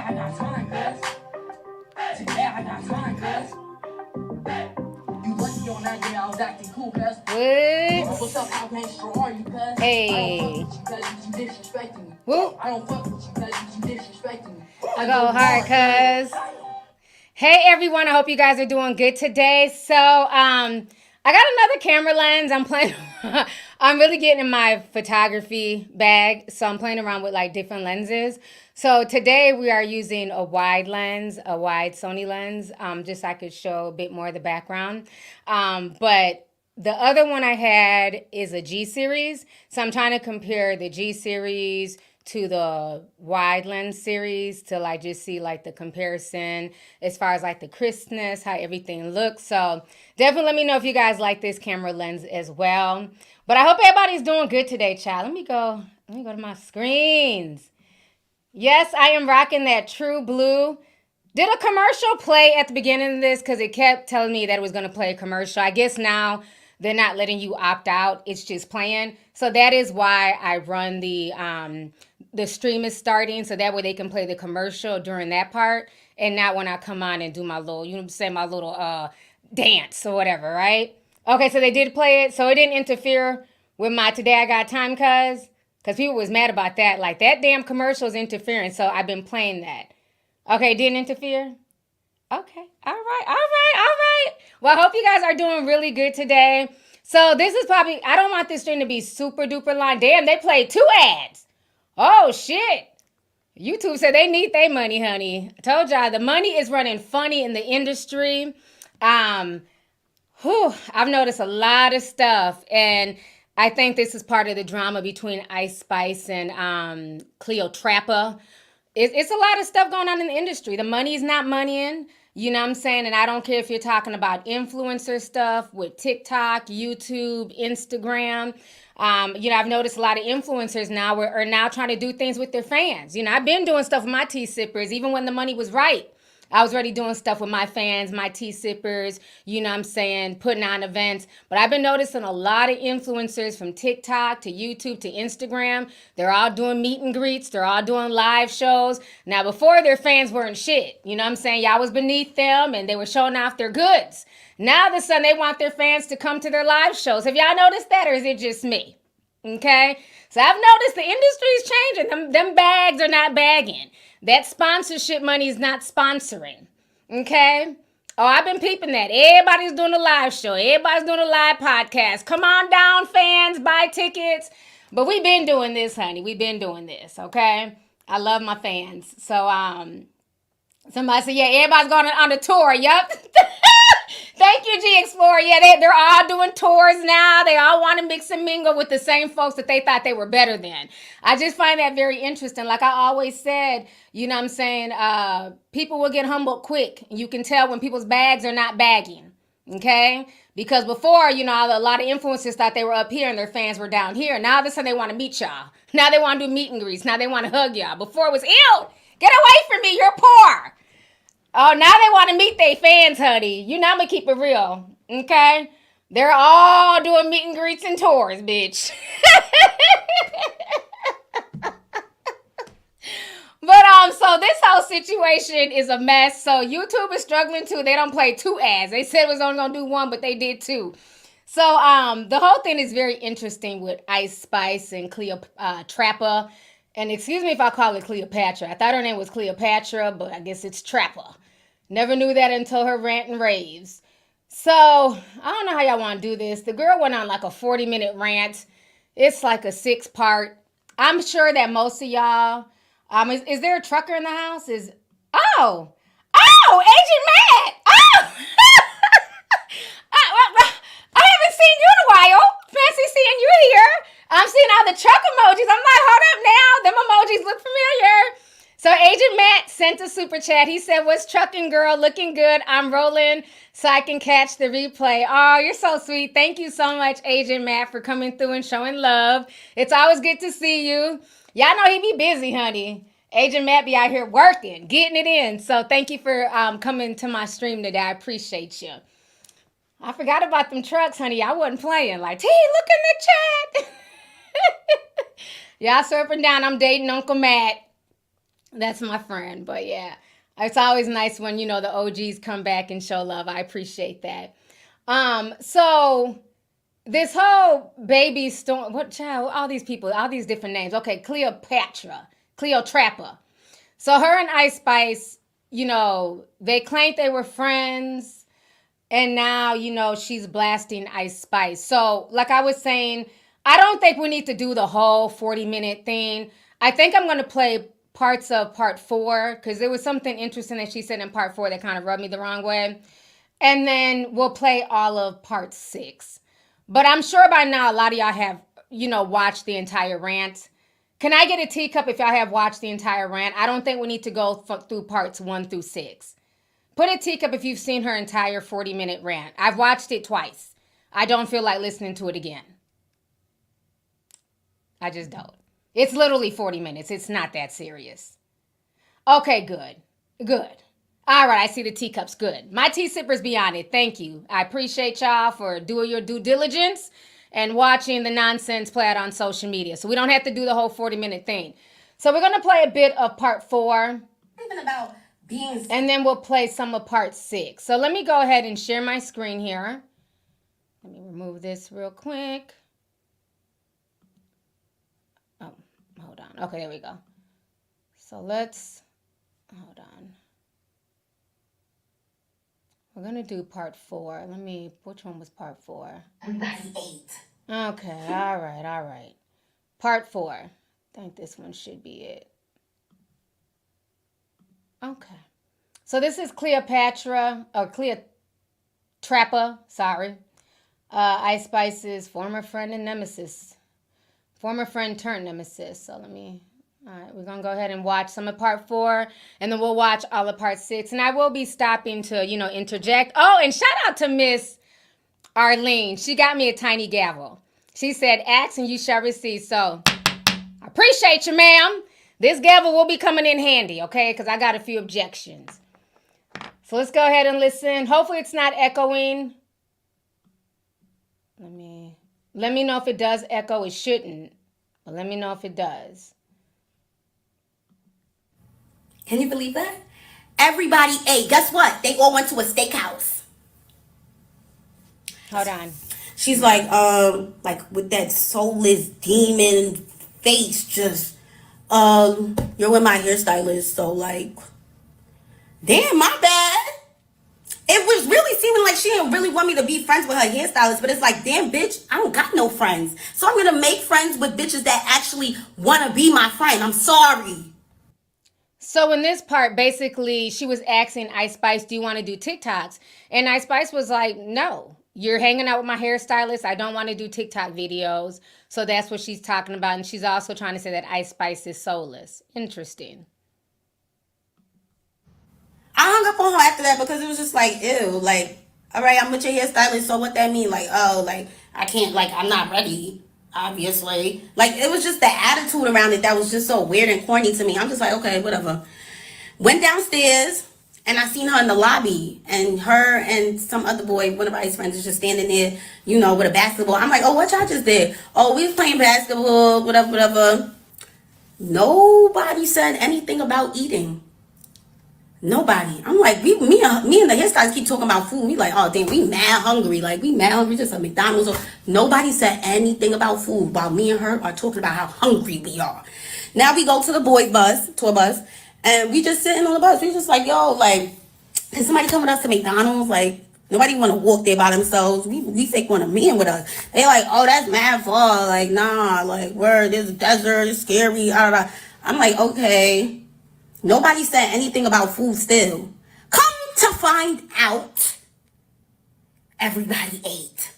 I got time, cuz. Today I got time, cuz. You lucky on that day I was acting cool, cuz. What's up, how gangster are you, cuz? Hey. I don't fuck with you, cuz you disrespecting me. Whoop. I don't fuck with you, cuz you disrespecting me. I go hard, cuz. Hey everyone, I hope you guys are doing good today. So, I got another camera lens. I'm playing, I'm really getting in my photography bag. So I'm playing around with like different lenses. So today we are using a wide lens, a wide Sony lens, just so I could show a bit more of the background. But the other one I had is a G series. So I'm trying to compare the G series to the wide lens series to like just see like the comparison as far as like the crispness, how everything looks. So definitely let me know if you guys like this camera lens as well. But I hope everybody's doing good today, child. Let me go to my screens. Yes, I am rocking that True Blue. Did a commercial play at the beginning of this? Because it kept telling me that it was going to play a commercial. I guess now they're not letting you opt out. It's just playing. So that is why I run the stream is starting. So that way they can play the commercial during that part. And not when I come on and do my little, you know what I'm saying, my little dance or whatever, right? Okay, so they did play it. So it didn't interfere with my Today I Got Time, cuz. Because people was mad about that. Like, that damn commercial is interfering. So I've been playing that. Okay, didn't interfere? Okay, all right. Well, I hope you guys are doing really good today. So this is probably, I don't want this stream to be super duper long. Damn, they played 2 ads. Oh, shit. YouTube said they need their money, honey. I told y'all, the money is running funny in the industry. I've noticed a lot of stuff, and I think this is part of the drama between IceSpice and Cleotrapa. It's a lot of stuff going on in the industry. The money's not moneying, you know what I'm saying? And I don't care if you're talking about influencer stuff with TikTok, YouTube, Instagram. I've noticed a lot of influencers now are now trying to do things with their fans. I've been doing stuff with my tea sippers, even when the money was right. I was already doing stuff with my fans, my tea sippers, you know what I'm saying, putting on events. But I've been noticing a lot of influencers from TikTok to YouTube to Instagram. They're all doing meet and greets. They're all doing live shows. Now, before, their fans weren't shit. You know what I'm saying? Y'all was beneath them and they were showing off their goods. Now, all of a sudden, they want their fans to come to their live shows. Have y'all noticed that, or is it just me? Okay? So I've noticed the industry is changing. Them bags are not bagging. That sponsorship money is not sponsoring. Okay? Oh, I've been peeping that. Everybody's doing a live show. Everybody's doing a live podcast. Come on down, fans. Buy tickets. But we've been doing this, honey. We've been doing this, okay? I love my fans. So, somebody said, yeah, everybody's going on a tour. Yup. Thank you, G Explorer. Yeah, they're all doing tours now. They all want to mix and mingle with the same folks that they thought they were better than. I just find that very interesting. Like I always said, you know what I'm saying? People will get humbled quick. You can tell when people's bags are not bagging. Okay? Because before, a lot of influencers thought they were up here and their fans were down here. Now this time they want to meet y'all. Now they want to do meet and greets. Now they want to hug y'all. Before it was, ew, get away from me. You're poor. Oh, now they want to meet their fans, honey. I'm going to keep it real, okay? They're all doing meet and greets and tours, bitch. But, so this whole situation is a mess. So YouTube is struggling too. They don't play 2 ads. They said it was only going to do 1, but they did 2. So, the whole thing is very interesting with IceSpice and Cleotrapa. And excuse me if I call it Cleopatra. I thought her name was Cleopatra, but I guess it's Trappa. Never knew that until her rant and raves. So, I don't know how y'all want to do this. The girl went on like a 40-minute rant. It's like a 6-part. I'm sure that most of y'all, is there a trucker in the house? Agent Matt! I haven't seen you in a while. Fancy seeing you here. I'm seeing all the truck emojis. I'm like, hold up now. Them emojis look familiar. So Agent Matt sent a super chat. He said, what's trucking, girl? Looking good. I'm rolling so I can catch the replay. Oh, you're so sweet. Thank you so much, Agent Matt, for coming through and showing love. It's always good to see you. Y'all know he be busy, honey. Agent Matt be out here working, getting it in. So thank you for coming to my stream today. I appreciate you. I forgot about them trucks, honey. I wasn't playing. Like, T, look in the chat. Y'all surfing down. I'm dating Uncle Matt. That's my friend. But yeah, it's always nice when, you know, the OGs come back and show love. I appreciate that. So this whole baby storm, what child, all these people, all these different names. Okay, Cleotrapa. So her and IceSpice, you know, they claimed they were friends, and now, you know, she's blasting IceSpice. So, like I was saying, I don't think we need to do the whole 40-minute thing. I think I'm going to play parts of part 4 because there was something interesting that she said in part 4 that kind of rubbed me the wrong way. And then we'll play all of part 6. But I'm sure by now a lot of y'all have, you know, watched the entire rant. Can I get a teacup if y'all have watched the entire rant? I don't think we need to go through parts 1 through 6. Put a teacup if you've seen her entire 40-minute rant. I've watched it twice. I don't feel like listening to it again. I just don't. It's literally 40 minutes. It's not that serious. Okay, good. Good. All right, I see the teacups. Good. My tea sipper's beyond it. Thank you. I appreciate y'all for doing your due diligence and watching the nonsense play out on social media. So we don't have to do the whole 40-minute thing. So we're going to play a bit of part 4. Even about being... And then we'll play some of part 6. So let me go ahead and share my screen here. Let me remove this real quick. Oh, hold on. Okay, there we go. So let's... Hold on. We're going to do part 4. Which one was part 4? That's 8. Okay, all right. Part 4. I think this one should be it. Okay. So this is Cleotrapa, sorry. IceSpice's former friend and nemesis. Former friend turned nemesis. So all right, we're going to go ahead and watch some of part 4, and then we'll watch all of part 6. And I will be stopping to, you know, interject. Oh, and shout out to Miss Arlene. She got me a tiny gavel. She said, ask and you shall receive. So I appreciate you, ma'am. This gavel will be coming in handy, okay, because I got a few objections. So let's go ahead and listen. Hopefully it's not echoing. Let me know if it does echo. It shouldn't, but let me know if it does. Can you believe that? Everybody ate. Guess what? They all went to a steakhouse. Hold on. She's like with that soulless demon face, just you're with my hairstylist, so like, damn, my bad. It was really seeming like she didn't really want me to be friends with her hairstylist, but it's like, damn, bitch, I don't got no friends. So I'm gonna make friends with bitches that actually wanna be my friend. I'm sorry. So in this part, basically, she was asking IceSpice, do you want to do TikToks? And IceSpice was like, no, you're hanging out with my hairstylist. I don't want to do TikTok videos. So that's what she's talking about. And she's also trying to say that IceSpice is soulless. Interesting. I hung up on her after that because it was just like, ew, like, all right, I'm with your hairstylist, so what that mean? Like, oh, like, I can't, like, I'm not ready, obviously. Like, it was just the attitude around it that was just so weird and corny to me. I'm just like, okay, whatever. Went downstairs, and I seen her in the lobby, and her and some other boy, one of my friends, is just standing there, you know, with a basketball. I'm like, oh, what y'all just did? Oh, we was playing basketball, whatever. Nobody said anything about eating. Nobody. I'm like, me and the hairstylists keep talking about food. We like, oh damn, we mad hungry. Like, we mad hungry just at McDonald's. Nobody said anything about food while me and her are talking about how hungry we are. Now we go to the tour bus, and we just sitting on the bus. We just like, yo, like, can somebody come with us to McDonald's? Like, nobody want to walk there by themselves. We take one of men with us. They like, oh, that's mad far. Like, nah, like, where there's a desert, it's scary. I'm like, okay. Nobody said anything about food still. Come to find out, everybody ate.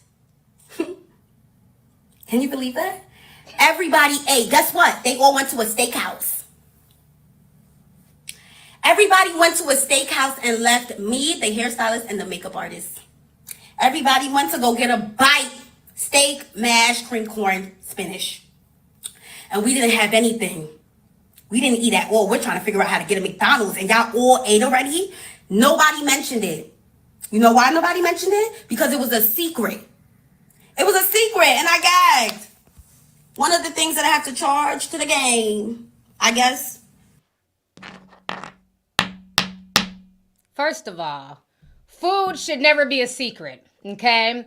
Can you believe that? Everybody ate. Guess what? They all went to a steakhouse. Everybody went to a steakhouse and left me, the hairstylist, and the makeup artist. Everybody went to go get a bite. Steak, mash, cream corn, spinach. And we didn't have anything. We didn't eat at all. We're trying to figure out how to get a McDonald's, and y'all all ate already. Nobody mentioned it. You know why nobody mentioned it? Because it was a secret. It was a secret, and I gagged. One of the things that I have to charge to the game, I guess. First of all, food should never be a secret, okay?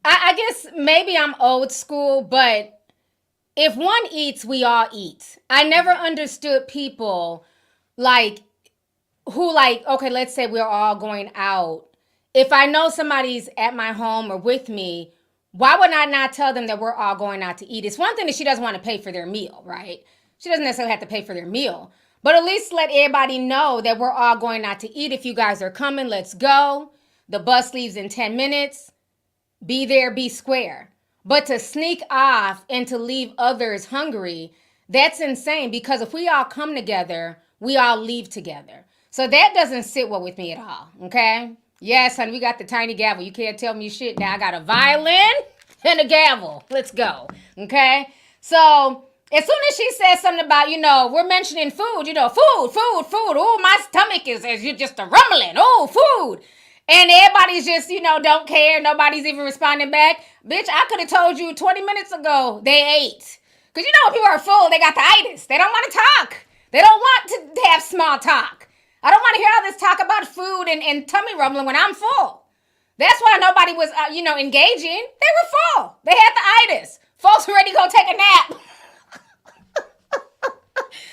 I guess maybe I'm old school, but if one eats, we all eat. I never understood people like who like, okay, let's say we're all going out. If I know somebody's at my home or with me, why would I not tell them that we're all going out to eat? It's one thing that she doesn't want to pay for their meal, right? She doesn't necessarily have to pay for their meal. But at least let everybody know that we're all going out to eat. If you guys are coming, let's go. The bus leaves in 10 minutes. Be there, be square. But to sneak off and to leave others hungry, that's insane, because if we all come together, we all leave together. So that doesn't sit well with me at all, okay? Yes, honey, we got the tiny gavel. You can't tell me shit now. I got a violin and a gavel. Let's go, okay? So as soon as she says something about, we're mentioning food, food. Oh, my stomach is just a rumbling. Oh, food. And everybody's just, don't care. Nobody's even responding back. Bitch, I could have told you 20 minutes ago they ate. Because when people are full, they got the itis. They don't want to talk. They don't want to have small talk. I don't want to hear all this talk about food and tummy rumbling when I'm full. That's why nobody was, engaging. They were full. They had the itis. Folks were ready to go take a nap.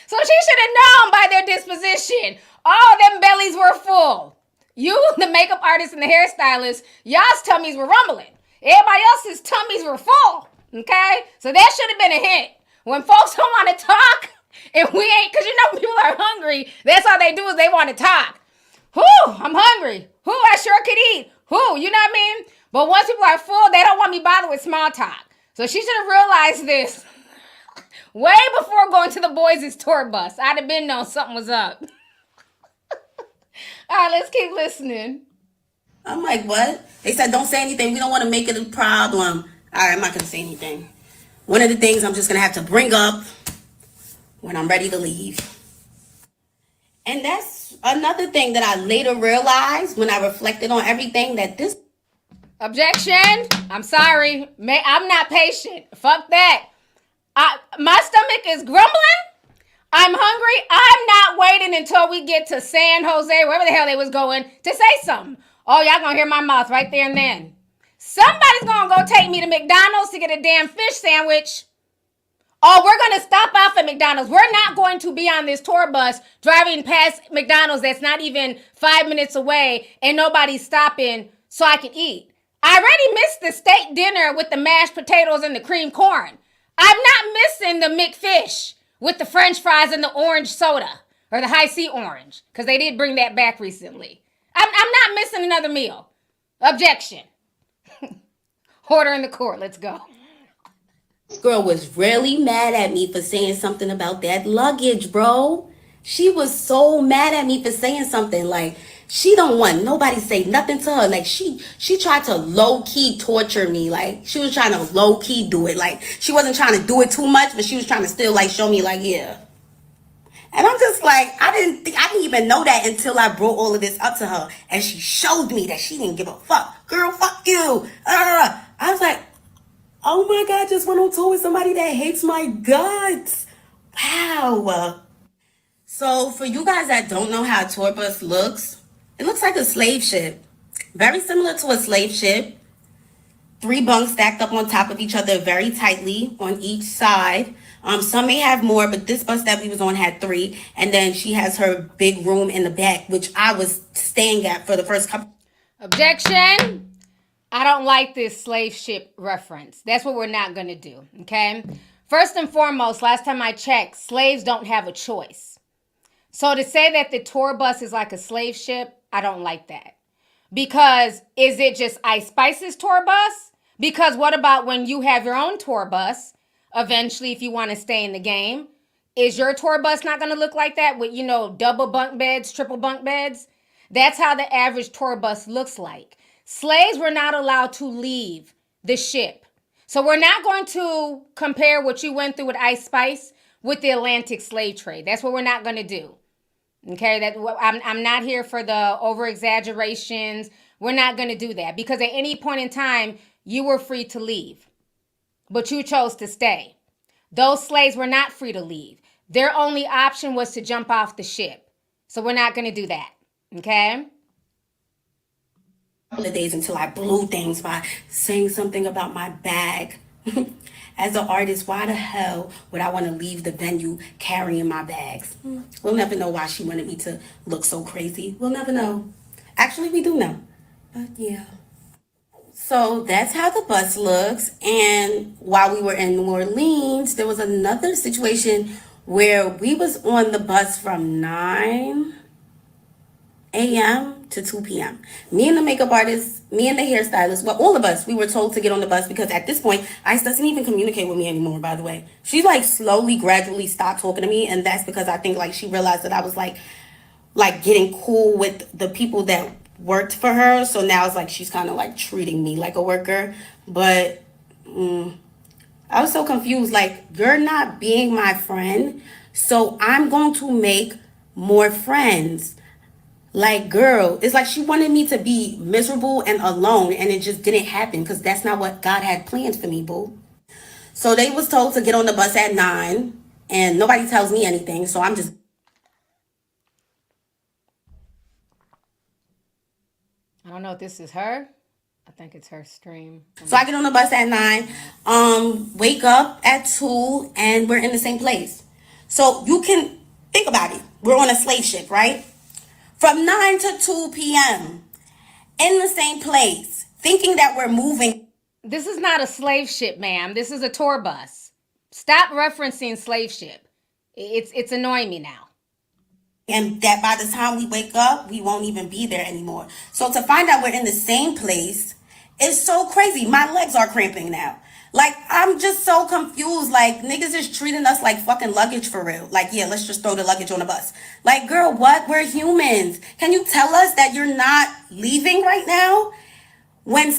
So she should have known by their disposition. All them bellies were full. You, the makeup artist and the hairstylist, y'all's tummies were rumbling. Everybody else's tummies were full. Okay? So that should have been a hint. When folks don't want to talk, and we ain't, because when people are hungry, that's all they do is they want to talk. Whew, I'm hungry. Whew, I sure could eat. Whew, you know what I mean? But once people are full, they don't want me bothered with small talk. So she should have realized this way before going to the boys' tour bus. I'd have been known something was up. All right, let's keep listening. I'm like, what? They said don't say anything. We don't want to make it a problem. All right, I'm not going to say anything. One of the things I'm just going to have to bring up when I'm ready to leave. And that's another thing that I later realized when I reflected on everything, that this... Objection. I'm sorry. I'm not patient. Fuck that. My stomach is grumbling. I'm hungry. I'm not waiting until we get to San Jose, wherever the hell they was going, to say something. Oh, y'all gonna hear my mouth right there and then. Somebody's gonna go take me to McDonald's to get a damn fish sandwich. Oh, we're gonna stop off at McDonald's. We're not going to be on this tour bus driving past McDonald's that's not even 5 minutes away and nobody's stopping so I can eat. I already missed the steak dinner with the mashed potatoes and the cream corn. I'm not missing the McFish with the French fries and the orange soda, or the high C orange, because they did bring that back recently. I'm not missing another meal. Objection. Order in the court. Let's go. This girl was really mad at me for saying something about that luggage, bro. She was so mad at me for saying something. Like, she don't want nobody to say nothing to her. Like, she tried to low-key torture me. Like, she was trying to low-key do it. Like, she wasn't trying to do it too much, but she was trying to still, like, show me, like, yeah. And I'm just like, I didn't even know that until I brought all of this up to her. And she showed me that she didn't give a fuck. Girl, fuck you. I was like, oh my God, just went on tour with somebody that hates my guts. Wow. So for you guys that don't know how a tour bus looks, it looks like a slave ship. Very similar to a slave ship. 3 bunks stacked up on top of each other very tightly on each side. Some may have more, but this bus that we was on had 3. And then she has her big room in the back, which I was staying at for the first couple. Objection. I don't like this slave ship reference. That's what we're not going to do, okay? First and foremost, last time I checked, slaves don't have a choice. So to say that the tour bus is like a slave ship, I don't like that. Because is it just IceSpice's tour bus? Because what about when you have your own tour bus, eventually, if you want to stay in the game? Is your tour bus not going to look like that with, double bunk beds, triple bunk beds? That's how the average tour bus looks like. Slaves were not allowed to leave the ship. So we're not going to compare what you went through with IceSpice with the Atlantic slave trade. That's what we're not going to do. Okay, I'm not here for the over-exaggerations. We're not going to do that because at any point in time, you were free to leave, but you chose to stay. Those slaves were not free to leave. Their only option was to jump off the ship. So we're not going to do that. Okay? Couple of days until I blew things by saying something about my bag. As an artist, why the hell would I want to leave the venue carrying my bags? We'll never know why she wanted me to look so crazy. We'll never know. Actually, we do know. But yeah. So that's how the bus looks. And while we were in New Orleans, there was another situation where we was on the bus from 9 a.m. to 2 p.m. Me and the makeup artist, me and the hairstylist, well, all of us, we were told to get on the bus because at this point, Ice doesn't even communicate with me anymore, by the way. She like slowly, gradually stopped talking to me. And that's because I think like she realized that I was like getting cool with the people that worked for her. So now it's like she's kind of like treating me like a worker. But I was so confused. Like, you're not being my friend, so I'm going to make more friends. Like, girl, it's like she wanted me to be miserable and alone, and it just didn't happen because that's not what God had planned for me, boo. So they was told to get on the bus at 9, and nobody tells me anything, so I'm just. I don't know if this is her. I think it's her stream. So I get on the bus at 9, wake up at 2, and we're in the same place. So you can think about it. We're on a slave ship, right? From 9 to 2 p.m. in the same place, thinking that we're moving. This is not a slave ship, ma'am. This is a tour bus. Stop referencing slave ship. It's annoying me now. And that by the time we wake up, we won't even be there anymore. So to find out we're in the same place is so crazy. My legs are cramping now. Like, I'm just so confused. Like, niggas is treating us like fucking luggage for real. Like, yeah, let's just throw the luggage on the bus. Like, girl, what? We're humans. Can you tell us that you're not leaving right now? When...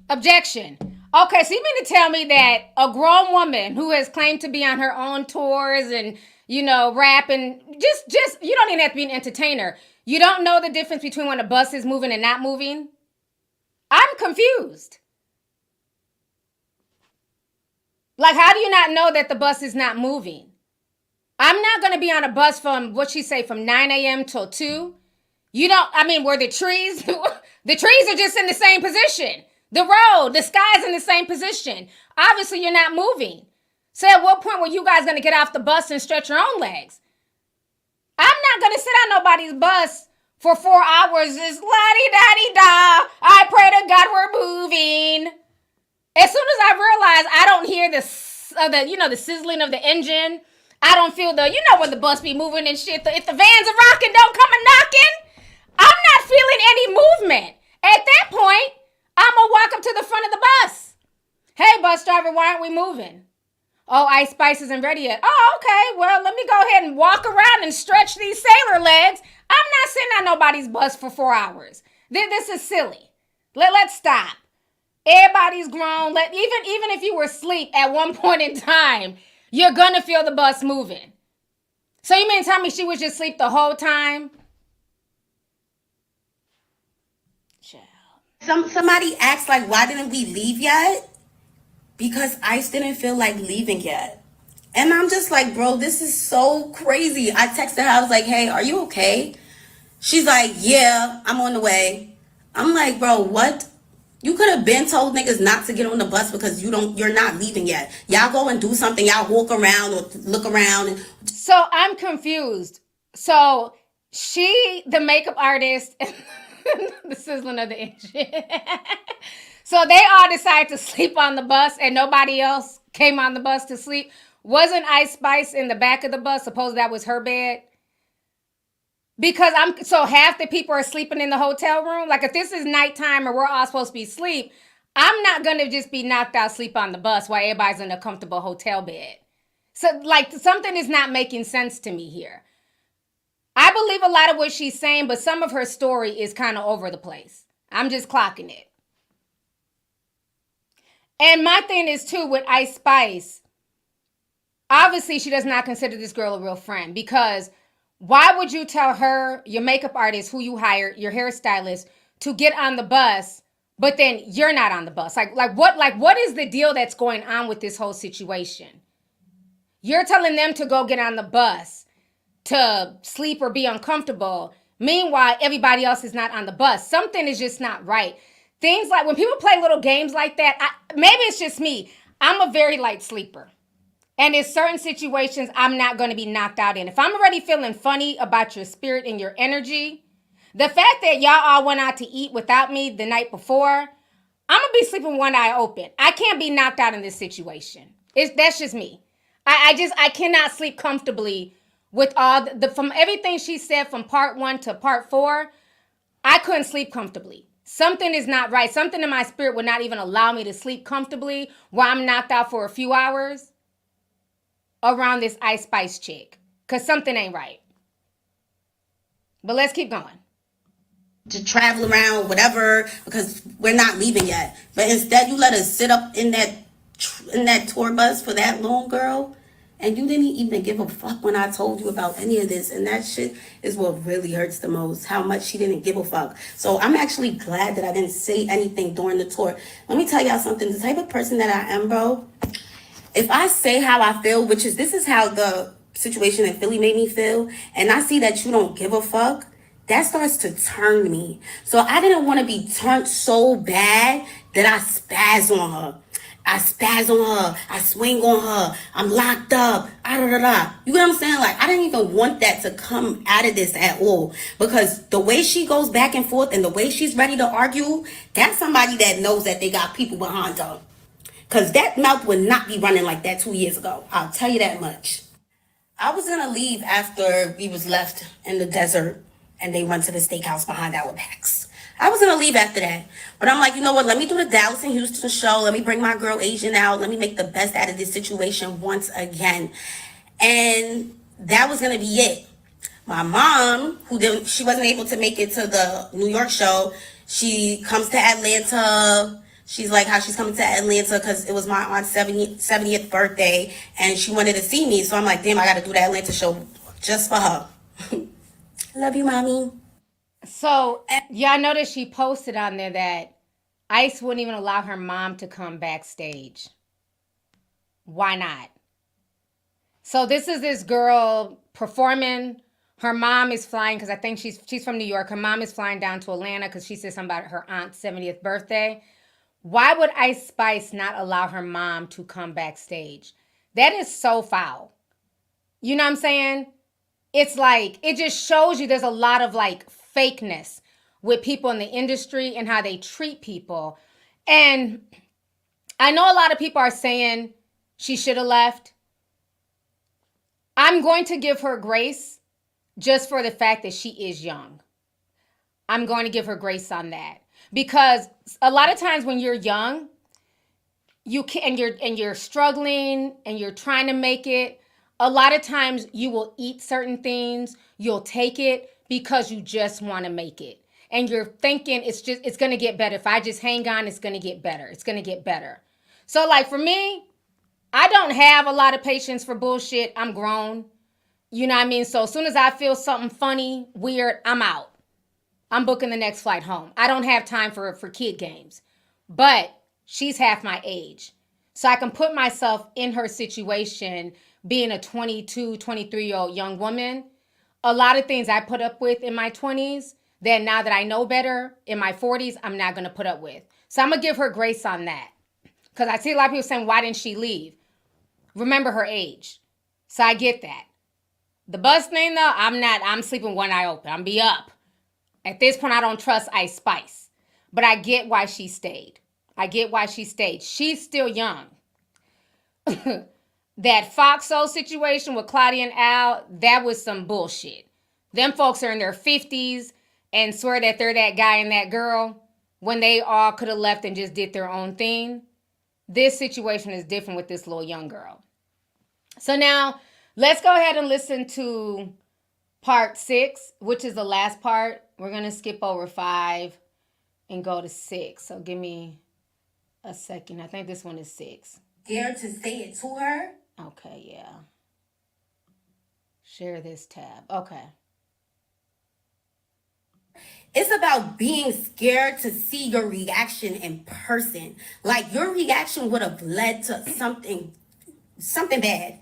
Objection. Okay, so you mean to tell me that a grown woman who has claimed to be on her own tours and, you know, rap and just you don't even have to be an entertainer. You don't know the difference between when a bus is moving and not moving? I'm confused. Like, how do you not know that the bus is not moving? I'm not going to be on a bus from, what she say, from 9 a.m. till 2. You don't, I mean, were the trees, the trees are just in the same position. The road, the sky's in the same position. Obviously, you're not moving. So at what point were you guys going to get off the bus and stretch your own legs? I'm not going to sit on nobody's bus for 4 hours. It's la-di-da-di-da. I pray to God we're moving. As soon as I realize I don't hear the sizzling of the engine, I don't feel when the bus be moving and shit. If the vans are rocking, don't come a knocking. I'm not feeling any movement. At that point, I'm going to walk up to the front of the bus. Hey, bus driver, why aren't we moving? Oh, IceSpice isn't ready yet. Oh, okay. Well, let me go ahead and walk around and stretch these sailor legs. I'm not sitting on nobody's bus for 4 hours. This is silly. Let's stop. Everybody's grown. Even if you were asleep at one point in time, you're going to feel the bus moving. So you mean to tell me she was just asleep the whole time? Somebody asked, like, why didn't we leave yet? Because Ice didn't feel like leaving yet. And I'm just like, bro, this is so crazy. I texted her. I was like, hey, are you okay? She's like, yeah, I'm on the way. I'm like, bro, what? You could have been told niggas not to get on the bus because you're not leaving yet. Y'all go and do something. Y'all walk around or look around. So I'm confused. So she, the makeup artist, the sizzling of the engine. So they all decided to sleep on the bus and nobody else came on the bus to sleep. Wasn't IceSpice in the back of the bus? Suppose that was her bed? Because so half the people are sleeping in the hotel room. Like, if this is nighttime or we're all supposed to be asleep, I'm not going to just be knocked out sleep on the bus while everybody's in a comfortable hotel bed. So, like, something is not making sense to me here. I believe a lot of what she's saying, but some of her story is kind of over the place. I'm just clocking it. And my thing is, too, with IceSpice, obviously she does not consider this girl a real friend, because why would you tell her, your makeup artist who you hired, your hairstylist, to get on the bus, but then you're not on the bus? Like what is the deal that's going on with this whole situation? You're telling them to go get on the bus to sleep or be uncomfortable. Meanwhile, everybody else is not on the bus. Something is just not right. Things like when people play little games like that, maybe it's just me. I'm a very light sleeper. And in certain situations, I'm not going to be knocked out in. If I'm already feeling funny about your spirit and your energy, the fact that y'all all went out to eat without me the night before, I'm going to be sleeping with one eye open. I can't be knocked out in this situation. That's just me. I cannot sleep comfortably with all from everything she said from part 1 to part 4. I couldn't sleep comfortably. Something is not right. Something in my spirit would not even allow me to sleep comfortably while I'm knocked out for a few hours around this IceSpice chick. Because something ain't right. But let's keep going. To travel around, whatever, because we're not leaving yet. But instead, you let us sit up in that tour bus for that long, girl. And you didn't even give a fuck when I told you about any of this. And that shit is what really hurts the most. How much she didn't give a fuck. So I'm actually glad that I didn't say anything during the tour. Let me tell y'all something. The type of person that I am, bro. If I say how I feel, which is this is how the situation in Philly made me feel. And I see that you don't give a fuck. That starts to turn me. So I didn't want to be turned so bad that I spaz on her. I spaz on her. I swing on her. I'm locked up. You know what I'm saying? Like, I didn't even want that to come out of this at all. Because the way she goes back and forth and the way she's ready to argue, that's somebody that knows that they got people behind her. Because that mouth would not be running like that 2 years ago. I'll tell you that much. I was going to leave after we was left in the desert and they went to the steakhouse behind our backs. I was going to leave after that. But I'm like, you know what? Let me do the Dallas and Houston show. Let me bring my girl Asian out. Let me make the best out of this situation once again. And that was going to be it. My mom, she wasn't able to make it to the New York show. She comes to Atlanta. She's like how she's coming to Atlanta because it was my aunt's 70th birthday. And she wanted to see me. So I'm like, damn, I got to do the Atlanta show just for her. Love you, mommy. So, yeah, I noticed she posted on there that Ice wouldn't even allow her mom to come backstage. Why not? So this is this girl performing. Her mom is flying because I think she's from New York. Her mom is flying down to Atlanta because she said something about her aunt's 70th birthday. Why would IceSpice not allow her mom to come backstage? That is so foul. You know what I'm saying? It's like, it just shows you there's a lot of like fakeness with people in the industry and how they treat people. And I know a lot of people are saying she should have left. I'm going to give her grace just for the fact that she is young. I'm going to give her grace on that. Because a lot of times when you're young, you're struggling and you're trying to make it, a lot of times you will eat certain things, you'll take it because you just want to make it. And you're thinking it's going to get better. If I just hang on, it's going to get better. It's going to get better. So like for me, I don't have a lot of patience for bullshit. I'm grown. You know what I mean? So as soon as I feel something funny, weird, I'm out. I'm booking the next flight home. I don't have time for kid games. But she's half my age. So I can put myself in her situation being a 22, 23-year-old young woman. A lot of things I put up with in my 20s that now that I know better, in my 40s, I'm not going to put up with. So I'm going to give her grace on that. Because I see a lot of people saying, why didn't she leave? Remember her age. So I get that. The bus thing, though, I'm sleeping one eye open. I'm be up. At this point, I don't trust IceSpice. But I get why she stayed. She's still young. That Foxo situation with Claudia and Al, that was some bullshit. Them folks are in their 50s and swear that they're that guy and that girl when they all could have left and just did their own thing. This situation is different with this little young girl. So now, let's go ahead and listen to part 6, which is the last part. We're going to skip over 5 and go to 6. So give me a second. I think this one is 6. Scared to say it to her? Okay, yeah. Share this tab. Okay. It's about being scared to see your reaction in person. Like your reaction would have led to something bad.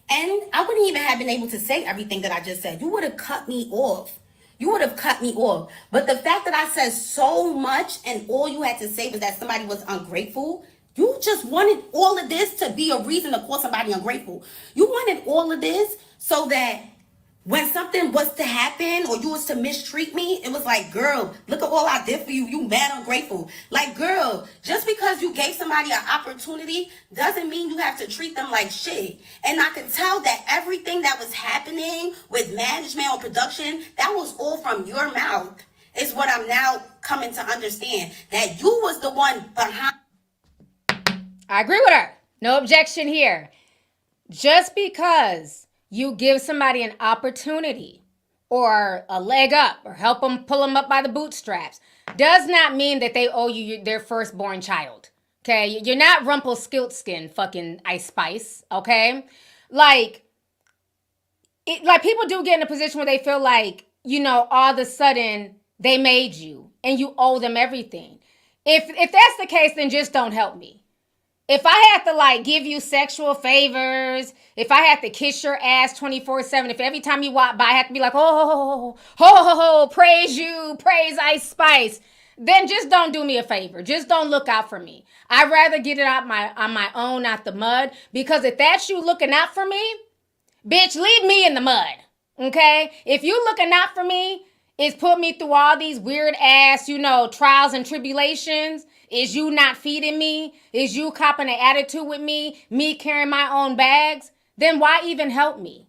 And I wouldn't even have been able to say everything that I just said. You would have cut me off. You would have cut me off. But the fact that I said so much and all you had to say was that somebody was ungrateful, you just wanted all of this to be a reason to call somebody ungrateful. You wanted all of this so that when something was to happen or you was to mistreat me, it was like, girl, look at all I did for you. You mad ungrateful. Like, girl, just because you gave somebody an opportunity doesn't mean you have to treat them like shit. And I could tell that everything that was happening with management or production, that was all from your mouth. Is what I'm now coming to understand. That you was the one behind. I agree with her. No objection here. Just because you give somebody an opportunity or a leg up or help them pull them up by the bootstraps does not mean that they owe you their firstborn child. Okay? You're not Rumpelstiltskin fucking IceSpice. Okay? Like people do get in a position where they feel like, all of a sudden they made you and you owe them everything. If that's the case, then just don't help me. If I had to give you sexual favors, if I had to kiss your ass 24/7, if every time you walk by I had to be like, praise you, praise IceSpice, then just don't do me a favor. Just don't look out for me. I'd rather get it on my own out the mud, because if that's you looking out for me, bitch, leave me in the mud. Okay? If you looking out for me is put me through all these weird ass, trials and tribulations. Is you not feeding me? Is you copping an attitude with me carrying my own bags? Then why even help me?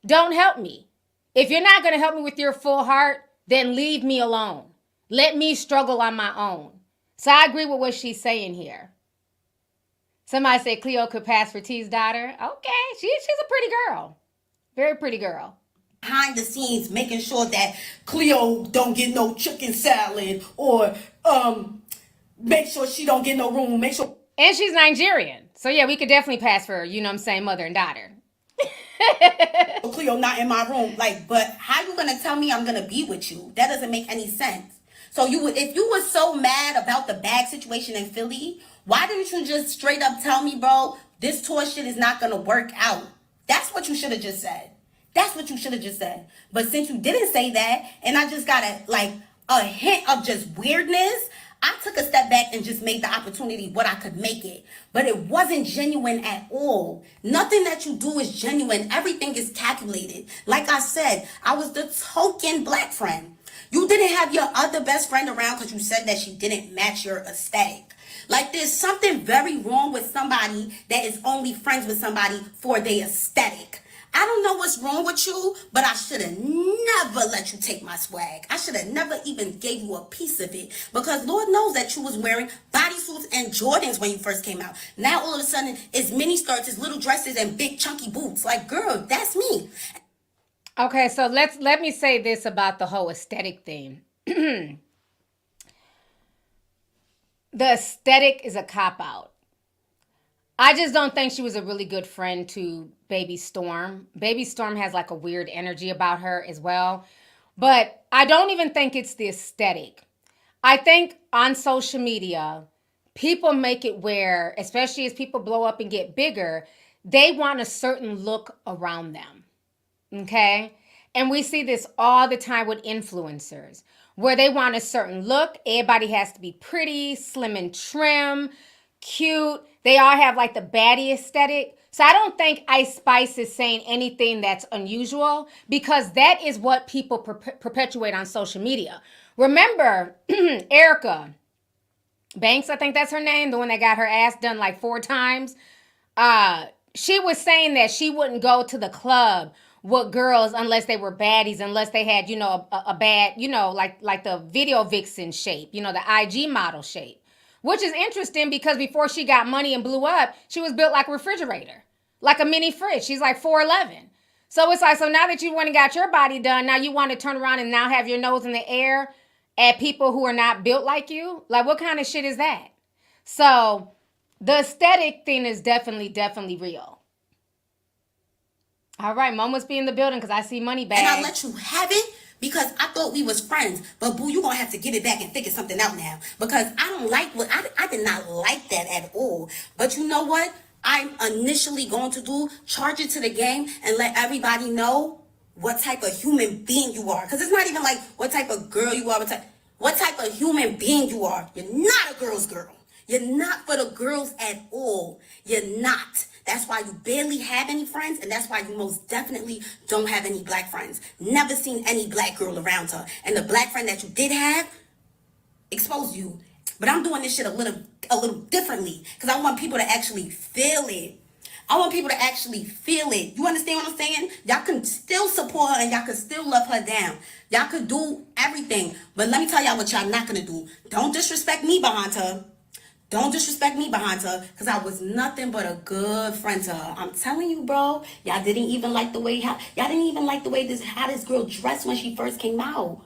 Don't help me. If you're not going to help me with your full heart, then leave me alone. Let me struggle on my own. So I agree with what she's saying here. Somebody said Cleo could pass for T's daughter. Okay, she's a pretty girl. Very pretty girl. Behind the scenes, making sure that Cleo don't get no chicken salad, or make sure she don't get no room. Make sure. And she's Nigerian. So yeah, we could definitely pass for, mother and daughter. Cleo not in my room. But how you gonna tell me I'm gonna be with you? That doesn't make any sense. So if you were so mad about the bag situation in Philly, why didn't you just straight up tell me, bro, this tour shit is not gonna work out? That's what you should have just said. That's what you should have just said. But since you didn't say that, and I just got a hint of just weirdness, I took a step back and just made the opportunity what I could make it. But it wasn't genuine at all. Nothing that you do is genuine. Everything is calculated. Like I said, I was the token black friend. You didn't have your other best friend around because you said that she didn't match your aesthetic. There's something very wrong with somebody that is only friends with somebody for their aesthetic. I don't know what's wrong with you, but I should have never let you take my swag. I should have never even gave you a piece of it, because Lord knows that you was wearing bodysuits and Jordans when you first came out. Now all of a sudden it's mini skirts, it's little dresses, and big chunky boots. Girl, that's me. Okay, so let me say this about the whole aesthetic thing. The aesthetic is a cop-out. I just don't think she was a really good friend to Baby Storm. Baby Storm has a weird energy about her as well. But I don't even think it's the aesthetic. I think on social media, people make it where, especially as people blow up and get bigger, they want a certain look around them. Okay? And we see this all the time with influencers, where they want a certain look. Everybody has to be pretty, slim and trim, cute. They all have the baddie aesthetic. So I don't think IceSpice is saying anything that's unusual, because that is what people perpetuate on social media. Remember, Erica Banks, I think that's her name, the one that got her ass done 4 times. She was saying that she wouldn't go to the club with girls unless they were baddies, unless they had, a bad, like the video vixen shape, the IG model shape. Which is interesting, because before she got money and blew up, she was built like a refrigerator, like a mini fridge. She's 4'11". So it's so now that you went and got your body done, now you want to turn around and now have your nose in the air at people who are not built like you? What kind of shit is that? So the aesthetic thing is definitely real. All right, Mom must be in the building because I see money bags. And I let you have it because I thought we was friends. But boo, you gonna have to give it back and figure something out now, because I don't like I did not like that at all. But you know what? I'm initially going to do, charge it to the game and let everybody know what type of human being you are. Because it's not even like what type of girl you are, what type of human being you are. You're not a girl's girl. You're not for the girls at all. You're not. That's why you barely have any friends, and that's why you most definitely don't have any black friends. Never seen any black girl around her. And the black friend that you did have exposed you. But I'm doing this shit a little differently because I want people to actually feel it. I want people to actually feel it. You understand what I'm saying? Y'all can still support her and y'all can still love her down. Y'all could do everything. But let me tell y'all what y'all not going to do. Don't disrespect me behind her. Don't disrespect me behind her because I was nothing but a good friend to her. I'm telling you, bro. Y'all didn't even like the way how this girl dressed when she first came out.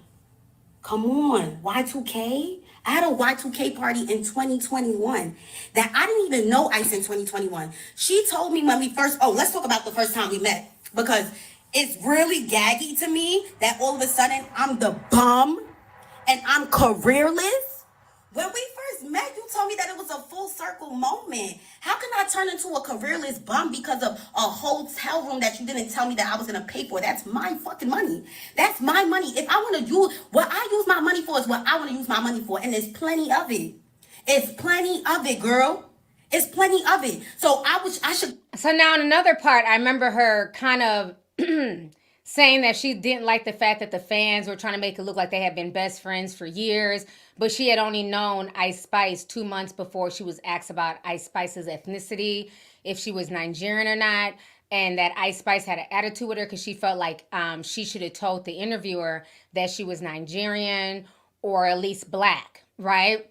Come on, Y2K. I had a Y2K party in 2021 that I didn't even know Ice in 2021. She told me when we first, let's talk about the first time we met because it's really gaggy to me that all of a sudden I'm the bum and I'm careerless. When we first met, you told me that it was a full circle moment. How can I turn into a careerless bum because of a hotel room that you didn't tell me that I was going to pay for? That's my fucking money. That's my money. If I want to use, what I use my money for is what I want to use my money for. And there's plenty of it. It's plenty of it, girl. It's plenty of it. So I should. So now in another part, I remember her kind of saying that she didn't like the fact that the fans were trying to make it look like they had been best friends for years, but she had only known IceSpice 2 months before she was asked about IceSpice's ethnicity, if she was Nigerian or not, and that IceSpice had an attitude with her because she felt like she should have told the interviewer that she was Nigerian or at least black, right?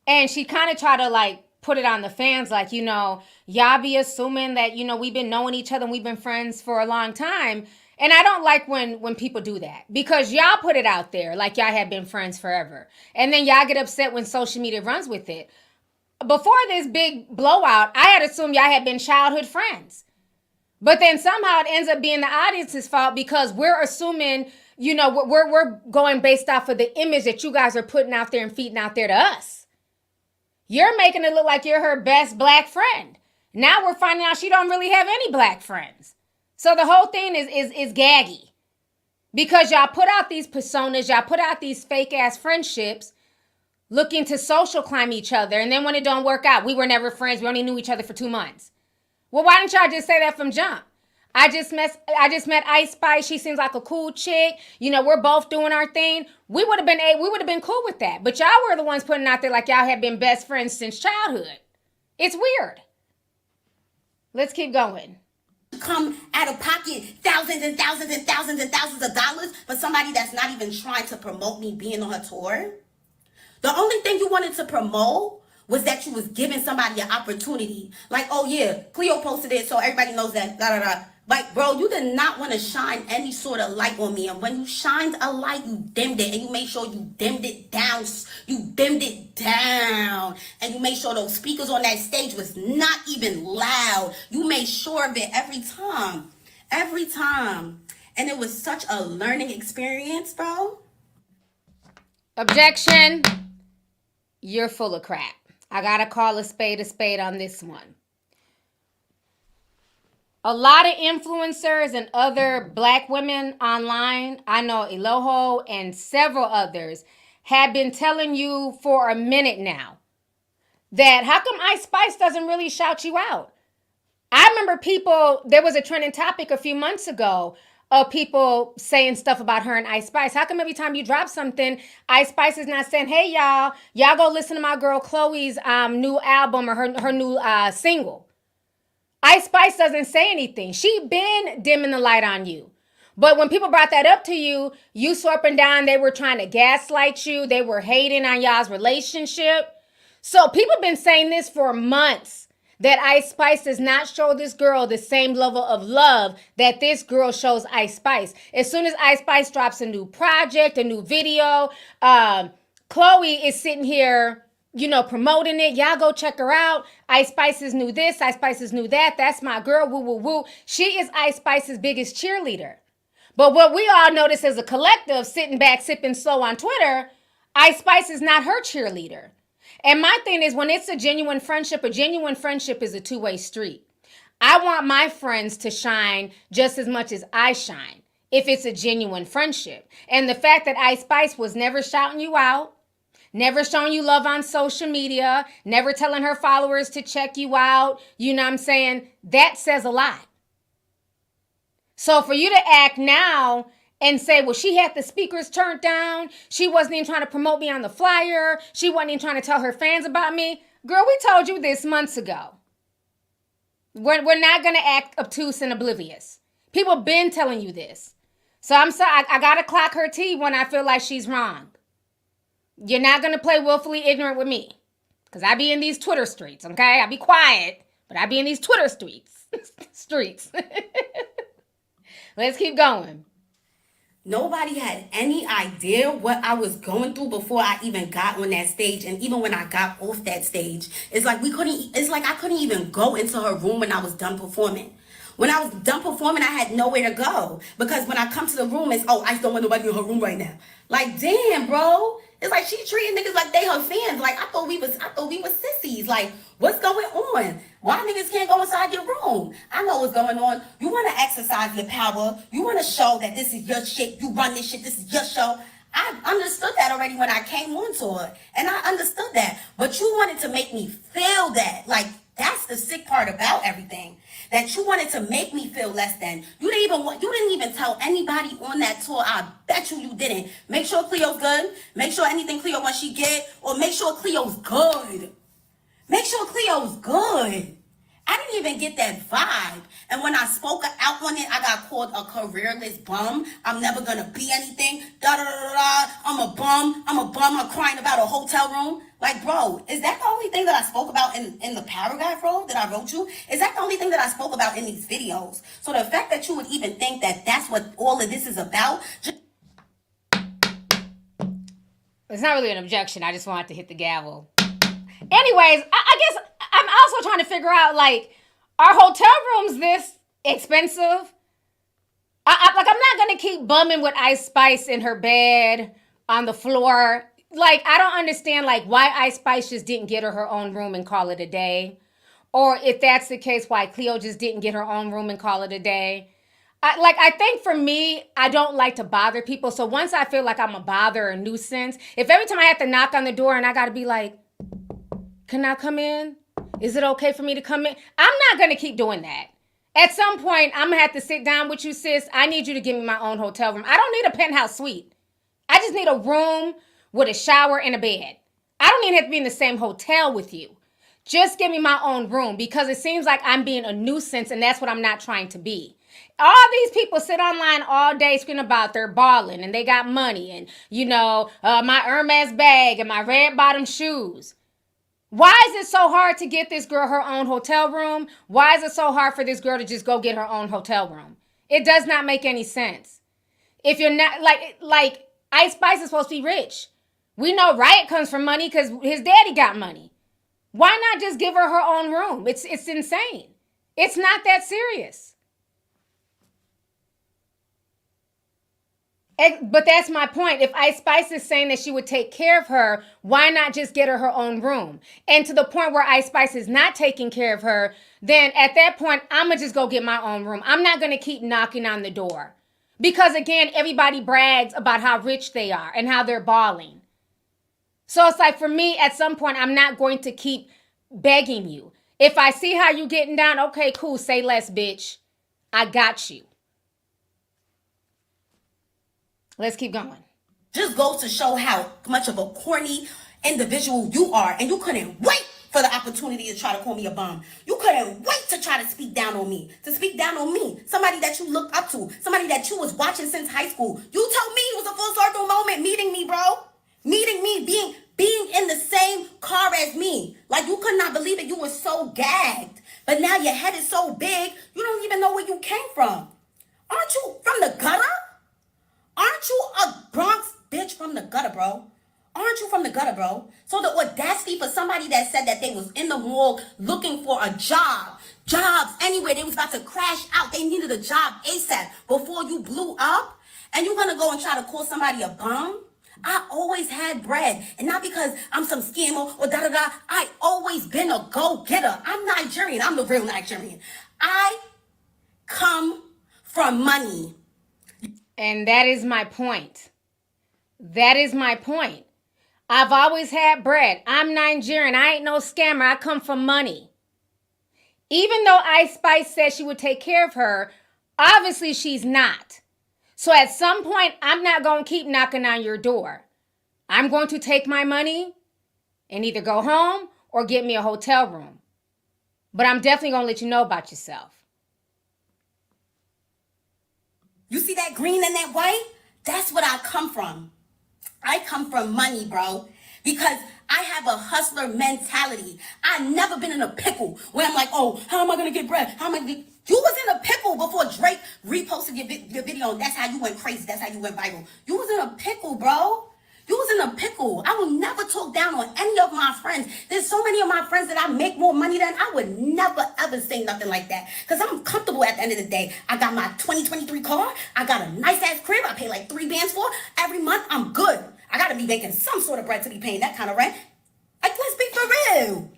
And she kind of tried to like put it on the fans like, y'all be assuming that, we've been knowing each other and we've been friends for a long time. And I don't like when people do that because y'all put it out there like y'all have been friends forever. And then y'all get upset when social media runs with it. Before this big blowout, I had assumed y'all had been childhood friends. But then somehow it ends up being the audience's fault because we're assuming, we're going based off of the image that you guys are putting out there and feeding out there to us. You're making it look like you're her best black friend. Now we're finding out she don't really have any black friends. So the whole thing is gaggy because y'all put out these personas, y'all put out these fake ass friendships looking to social climb each other. And then when it don't work out, we were never friends. We only knew each other for 2 months. Well, why didn't y'all just say that from jump? I just met IceSpice. She seems like a cool chick. We're both doing our thing. We would have been cool with that. But y'all were the ones putting out there like y'all have been best friends since childhood. It's weird. Let's keep going. Come out of pocket thousands and thousands and thousands and thousands of dollars for somebody that's not even trying to promote me being on her tour. The only thing you wanted to promote was that you was giving somebody an opportunity. Like, oh yeah, Cleo posted it so everybody knows that, da da da. Like, bro, you did not want to shine any sort of light on me. And when you shined a light, you dimmed it. And you made sure you dimmed it down. You dimmed it down. And you made sure those speakers on that stage was not even loud. You made sure of it every time. Every time. And it was such a learning experience, bro. Objection. You're full of crap. I got to call a spade on this one. A lot of influencers and other black women online, I know Eloho and several others, have been telling you for a minute now that how come IceSpice doesn't really shout you out? I remember there was a trending topic a few months ago of people saying stuff about her and IceSpice. How come every time you drop something, IceSpice is not saying, hey, y'all go listen to my girl Chloe's new album or her new single? IceSpice doesn't say anything. She been dimming the light on you. But when people brought that up to you, you up and down, they were trying to gaslight you. They were hating on y'all's relationship. So people have been saying this for months, that IceSpice does not show this girl the same level of love that this girl shows IceSpice. As soon as IceSpice drops a new project, a new video, Chloe is sitting here promoting it. Y'all go check her out. IceSpice is new this. IceSpice is new that. That's my girl. Woo, woo, woo. She is IceSpice's biggest cheerleader. But what we all notice as a collective, sitting back, sipping slow on Twitter, IceSpice is not her cheerleader. And my thing is, when it's a genuine friendship is a two-way street. I want my friends to shine just as much as I shine if it's a genuine friendship. And the fact that IceSpice was never shouting you out, never showing you love on social media, never telling her followers to check you out, you know what I'm saying? That says a lot. So for you to act now and say, well, she had the speakers turned down, she wasn't even trying to promote me on the flyer, she wasn't even trying to tell her fans about me. Girl, we told you this months ago. We're not going to act obtuse and oblivious. People been telling you this. So I'm sorry, I got to clock her T when I feel like she's wrong. You're not going to play willfully ignorant with me. Because I be in these Twitter streets, okay? I be quiet, but I be in these Twitter streets. Let's keep going. Nobody had any idea what I was going through before I even got on that stage. And even when I got off that stage, it's like I couldn't even go into her room when I was done performing. When I was done performing, I had nowhere to go. Because when I come to the room, it's, oh, I don't want nobody in her room right now. Like, damn, bro. It's like she treating niggas like they her fans. Like, I thought we was sissies. Like, what's going on? Why niggas can't go inside your room? I know what's going on. You want to exercise your power. You want to show that this is your shit. You run this shit. This is your show. I understood that already when I came onto it. And I understood that. But you wanted to make me feel that. Like, that's the sick part about everything. That you wanted to make me feel less than. You didn't even tell anybody on that tour. I bet you didn't. Make sure Cleo's good. Make sure anything Cleo wants she get. Or make sure Cleo's good. Make sure Cleo's good. I didn't even get that vibe. And when I spoke out on it, I got called a careerless bum. I'm never going to be anything. Da da da da da. I'm a bum. I'm crying about a hotel room. Like, bro, is that the only thing that I spoke about in the paragraph, bro, that I wrote you? Is that the only thing that I spoke about in these videos? So the fact that you would even think that that's what all of this is about. It's not really an objection. I just wanted to hit the gavel. Anyways, I guess I'm also trying to figure out, like, are hotel rooms this expensive? I'm not going to keep bumming with IceSpice in her bed, on the floor. Like, I don't understand, like, why IceSpice just didn't get her own room and call it a day. Or if that's the case, why Cleo just didn't get her own room and call it a day. I think for me, I don't like to bother people. So once I feel like I'm a bother or a nuisance, if every time I have to knock on the door and I got to be like, can I come in? Is it okay for me to come in? I'm not going to keep doing that. At some point, I'm going to have to sit down with you, sis. I need you to give me my own hotel room. I don't need a penthouse suite. I just need a room with a shower and a bed. I don't even have to be in the same hotel with you. Just give me my own room because it seems like I'm being a nuisance and that's what I'm not trying to be. All these people sit online all day screaming about they're balling and they got money and, my Hermes bag and my red bottom shoes. Why is it so hard to get this girl her own hotel room? Why is it so hard for this girl to just go get her own hotel room? It does not make any sense. If you're not, like IceSpice is supposed to be rich. We know Riot comes from money because his daddy got money. Why not just give her her own room? It's insane. It's not that serious. But that's my point. If IceSpice is saying that she would take care of her, why not just get her her own room? And to the point where IceSpice is not taking care of her, then at that point, I'm going to just go get my own room. I'm not going to keep knocking on the door. Because again, everybody brags about how rich they are and how they're balling. So it's like, for me, at some point, I'm not going to keep begging you. If I see how you getting down, okay, cool, say less, bitch. I got you. Let's keep going. Just goes to show how much of a corny individual you are. And you couldn't wait for the opportunity to try to call me a bum. You couldn't wait to try to speak down on me. Somebody that you looked up to. Somebody that you was watching since high school. You told me it was a full circle moment meeting me, bro. Meeting me, being in the same car as me. Like, you could not believe it. You were so gagged. But now your head is so big, you don't even know where you came from. Aren't you from the gutter? Aren't you a Bronx bitch from the gutter, bro? Aren't you from the gutter, bro? So the audacity for somebody that said that they was in the mall looking for a job, jobs anywhere, they was about to crash out, they needed a job ASAP before you blew up, and you're gonna go and try to call somebody a bum? I always had bread, and not because I'm some scammer or da-da-da. I always been a go-getter. I'm Nigerian. I'm the real Nigerian. I come from money. And that is my point. That is my point. I've always had bread. I'm Nigerian. I ain't no scammer. I come from money. Even though IceSpice said she would take care of her, obviously she's not. So at some point, I'm not going to keep knocking on your door. I'm going to take my money and either go home or get me a hotel room. But I'm definitely going to let you know about yourself. You see that green and that white? That's what I come from. I come from money, bro. Because I have a hustler mentality. I've never been in a pickle where I'm like, oh, how am I going to get bread? How am I going to get... You was in a pickle before Drake reposted your video. And that's how you went crazy. That's how you went viral. You was in a pickle, bro. You was in a pickle. I will never talk down on any of my friends. There's so many of my friends that I make more money than. I would never, ever say nothing like that. Because I'm comfortable at the end of the day. I got my 2023 car. I got a nice-ass crib. I pay like 3 bands for. Every month, I'm good. I got to be making some sort of bread to be paying that kind of rent. Like, let's be for real.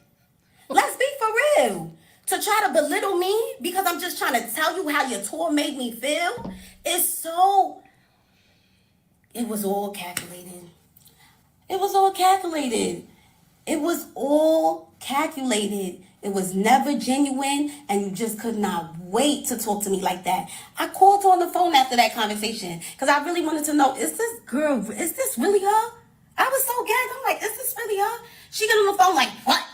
Let's be for real. To try to belittle me because I'm just trying to tell you how your tour made me feel is so... It was all calculated. It was all calculated. It was all calculated. It was never genuine, and you just could not wait to talk to me like that. I called her on the phone after that conversation because I really wanted to know, is this really her? I was so gagged. I'm like, is this really her? She got on the phone like, what?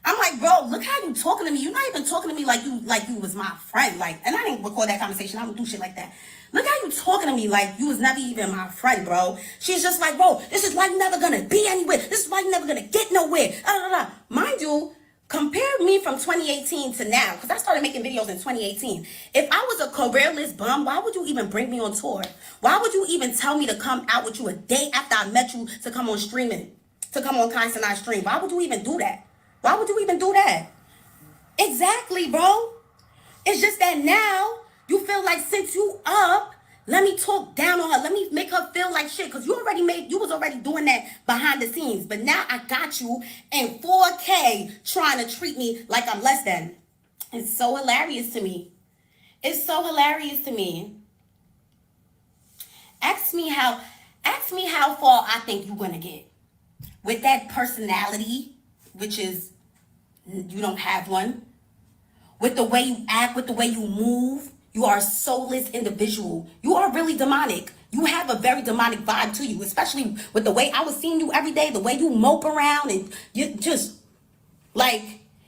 I'm like, bro, look how you talking to me. You're not even talking to me like you was my friend. Like, and I didn't record that conversation. I don't do shit like that. Look how you talking to me like you was never even my friend, bro. She's just like, bro, this is why you're never gonna be anywhere. This is why you're never gonna get nowhere. Mind you, compare me from 2018 to now, because I started making videos in 2018. If I was a careerless bum, why would you even bring me on tour? Why would you even tell me to come out with you a day after I met you to come on streaming, to come on Kai Sinai stream? Why would you even do that? Why would you even do that? Exactly, bro. It's just that now you feel like since you up, let me talk down on her. Let me make her feel like shit. Because you was already doing that behind the scenes. But now I got you in 4K trying to treat me like I'm less than. It's so hilarious to me. It's so hilarious to me. Ask me how far I think you're gonna get. With that personality, which is you don't have one. With the way you act, with the way you move, you are a soulless individual. You are really demonic. You have a very demonic vibe to you, especially with the way I was seeing you every day, the way you mope around, and you just, like,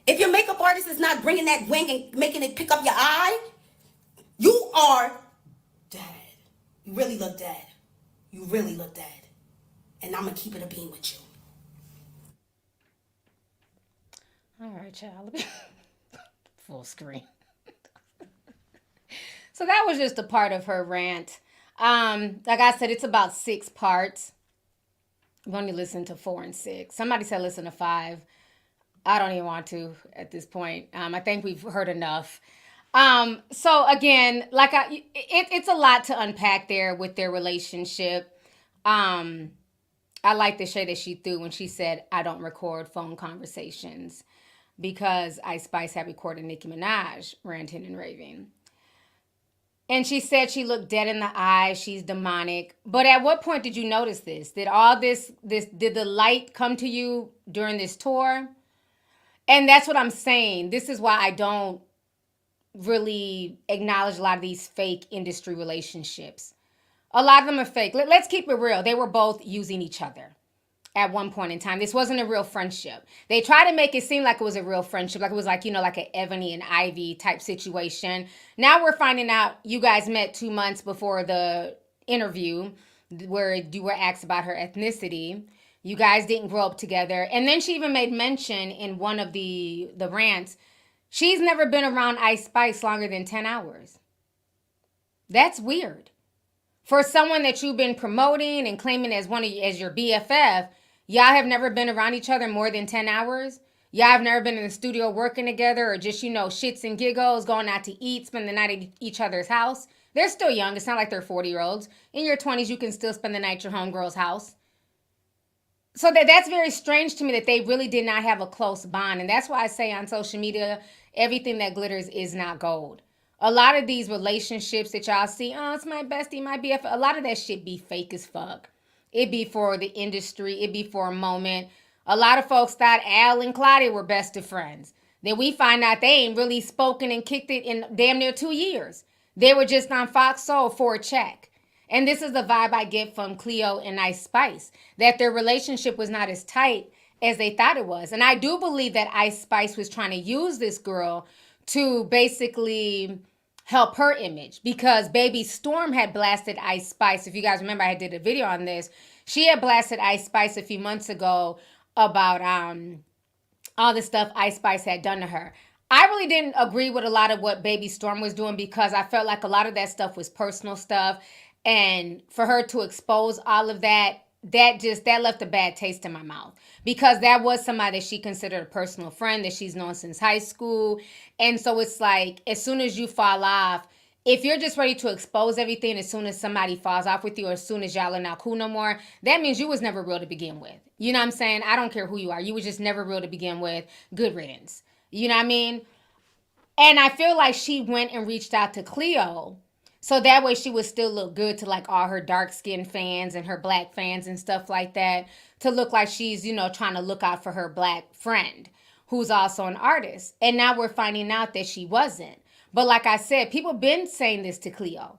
if your makeup artist is not bringing that wing and making it pick up your eye, you are dead. You really look dead. You really look dead. And I'm going to keep it a beam with you. All right, child. Full screen. So that was just a part of her rant. Like I said, it's about 6 parts. I've only listened to 4 and 6. Somebody said listen to 5. I don't even want to at this point. I think we've heard enough. So again, it's a lot to unpack there with their relationship. I like the shade that she threw when she said, I don't record phone conversations, because IceSpice had recorded Nicki Minaj ranting and raving. And she said she looked dead in the eye. She's demonic. But at what point did you notice this? Did the light come to you during this tour? And that's what I'm saying. This is why I don't really acknowledge a lot of these fake industry relationships. A lot of them are fake. Let's keep it real. They were both using each other at one point in time. This wasn't a real friendship. They tried to make it seem like it was a real friendship, like it was like, like an Ebony and Ivy type situation. Now we're finding out you guys met 2 months before the interview where you were asked about her ethnicity. You guys didn't grow up together. And then she even made mention in one of the rants, she's never been around IceSpice longer than 10 hours. That's weird. For someone that you've been promoting and claiming as as your BFF, y'all have never been around each other more than 10 hours? Y'all have never been in the studio working together or just, shits and giggles, going out to eat, spend the night at each other's house? They're still young. It's not like they're 40-year-olds. In your 20s, you can still spend the night at your homegirl's house. So that's very strange to me that they really did not have a close bond. And that's why I say on social media, everything that glitters is not gold. A lot of these relationships that y'all see, oh, it's my bestie, my BF, a lot of that shit be fake as fuck. It be for the industry. It be for a moment. A lot of folks thought Al and Claudia were best of friends. Then we find out they ain't really spoken and kicked it in damn near 2 years. They were just on Fox Soul for a check. And this is the vibe I get from Cleo and IceSpice, that their relationship was not as tight as they thought it was. And I do believe that IceSpice was trying to use this girl to basically help her image, because Baby Storm had blasted IceSpice. If you guys remember, I did a video on this. She had blasted IceSpice a few months ago about all the stuff IceSpice had done to her. I really didn't agree with a lot of what Baby Storm was doing, because I felt like a lot of that stuff was personal stuff. And for her to expose all of that, that left a bad taste in my mouth, because that was somebody that she considered a personal friend that she's known since high school. And so it's like, as soon as you fall off, if you're just ready to expose everything as soon as somebody falls off with you, or as soon as y'all are not cool no more, that means you was never real to begin with. You know what I'm saying? I don't care who you are. You was just never real to begin with. Good riddance. You know what I mean? And I feel like she went and reached out to Cleo, so that way she would still look good to like all her dark-skinned fans and her black fans and stuff like that, to look like she's, you know, trying to look out for her black friend who's also an artist. And now we're finding out that she wasn't. But like I said, people been saying this to Cleo.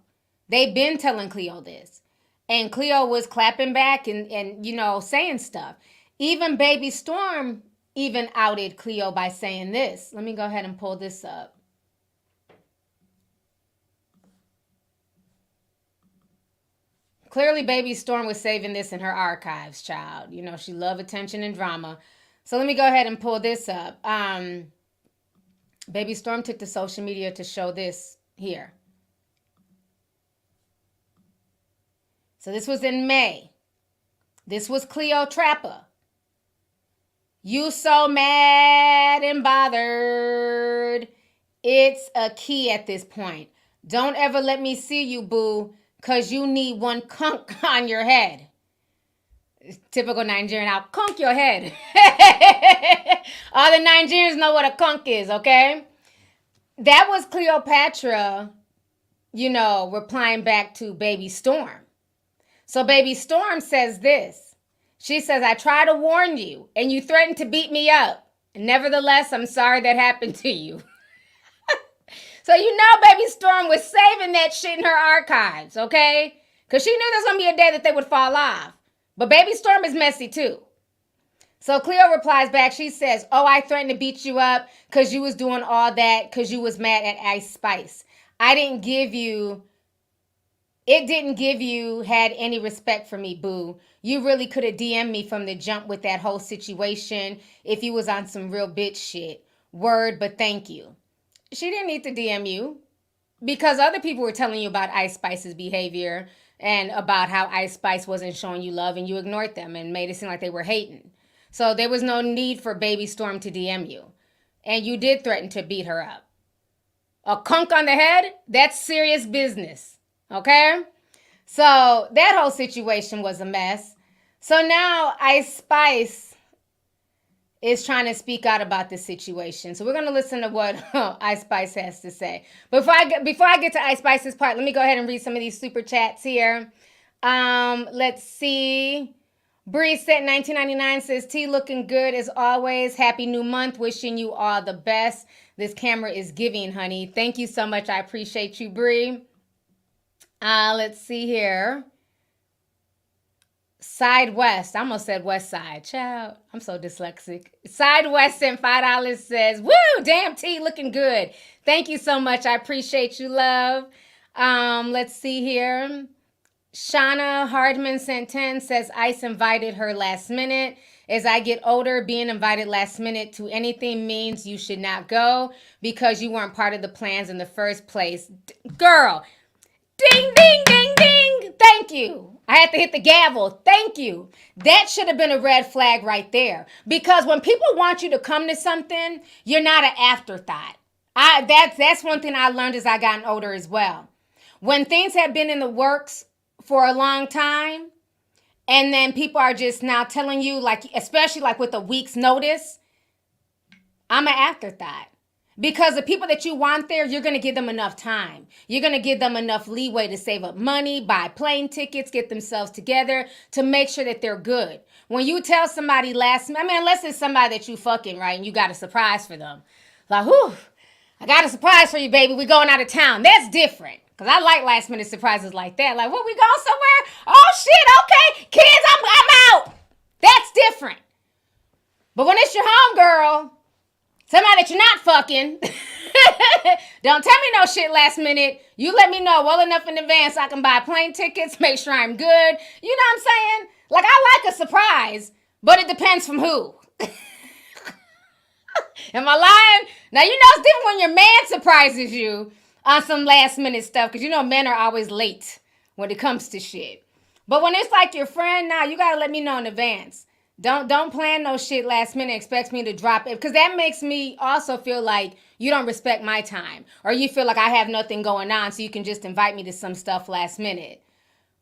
They've been telling Cleo this. And Cleo was clapping back and you know, saying stuff. Even Baby Storm even outed Cleo by saying this. Let me go ahead and pull this up. Clearly, Baby Storm was saving this in her archives, child. You know, she loved attention and drama. So let me go ahead and pull this up. Baby Storm took to social media to show this here. So this was in May. This was Cleotrapa. You so mad and bothered. It's a key at this point. Don't ever let me see you, boo, because you need one conk on your head. Typical Nigerian, I'll conk your head. All the Nigerians know what a conk is, okay? That was Cleopatra, you know, replying back to Baby Storm. So Baby Storm says this. She says, I tried to warn you, and you threatened to beat me up. Nevertheless, I'm sorry that happened to you. So you know Baby Storm was saving that shit in her archives, okay? Because she knew there was going to be a day that they would fall off. But Baby Storm is messy too. So Cleo replies back. She says, oh, I threatened to beat you up because you was doing all that because you was mad at IceSpice. It didn't give you had any respect for me, boo. You really could have DM'd me from the jump with that whole situation if you was on some real bitch shit. Word, but thank you. She didn't need to DM you because other people were telling you about IceSpice's behavior and about how IceSpice wasn't showing you love, and you ignored them and made it seem like they were hating. So there was no need for Baby Storm to DM you. And you did threaten to beat her up. A conk on the head? That's serious business. Okay? So that whole situation was a mess. So now IceSpice is trying to speak out about this situation. So we're going to listen to what IceSpice has to say. Before I get to IceSpice's part, let me go ahead and read some of these super chats here. Let's see. Bree said 1999 says, T looking good as always. Happy new month. Wishing you all the best. This camera is giving, honey. Thank you so much. I appreciate you, Bree. Let's see here. Side West. I almost said West Side. Child, I'm so dyslexic. Side West and $5 says, woo, damn T looking good. Thank you so much. I appreciate you, love. Let's see here. Shauna Hardman sent 10 says, Ice invited her last minute. As I get older, being invited last minute to anything means you should not go because you weren't part of the plans in the first place. Girl, ding, ding, ding, ding. Thank you. I had to hit the gavel. Thank you. That should have been a red flag right there. Because when people want you to come to something, you're not an afterthought. That's one thing I learned as I gotten older as well. When things have been in the works for a long time and then people are just now telling you, like, especially like with a week's notice, I'm an afterthought. Because the people that you want there, you're going to give them enough time. You're going to give them enough leeway to save up money, buy plane tickets, get themselves together to make sure that they're good. When you tell somebody unless it's somebody that you fucking, right, and you got a surprise for them. Like, whew, I got a surprise for you, baby. We going out of town. That's different. Because I like last minute surprises like that. Like, what, we going somewhere? Oh, shit, okay. Kids, I'm out. That's different. But when it's your homegirl, somebody that you're not fucking, don't tell me no shit last minute. You let me know well enough in advance so I can buy plane tickets, make sure I'm good. You know what I'm saying? Like, I like a surprise, but it depends from who. Am I lying? Now, you know it's different when your man surprises you on some last minute stuff, because you know men are always late when it comes to shit. But when it's like your friend, now you gotta let me know in advance. Don't plan no shit last minute, expect me to drop it, because that makes me also feel like you don't respect my time, or you feel like I have nothing going on, so you can just invite me to some stuff last minute.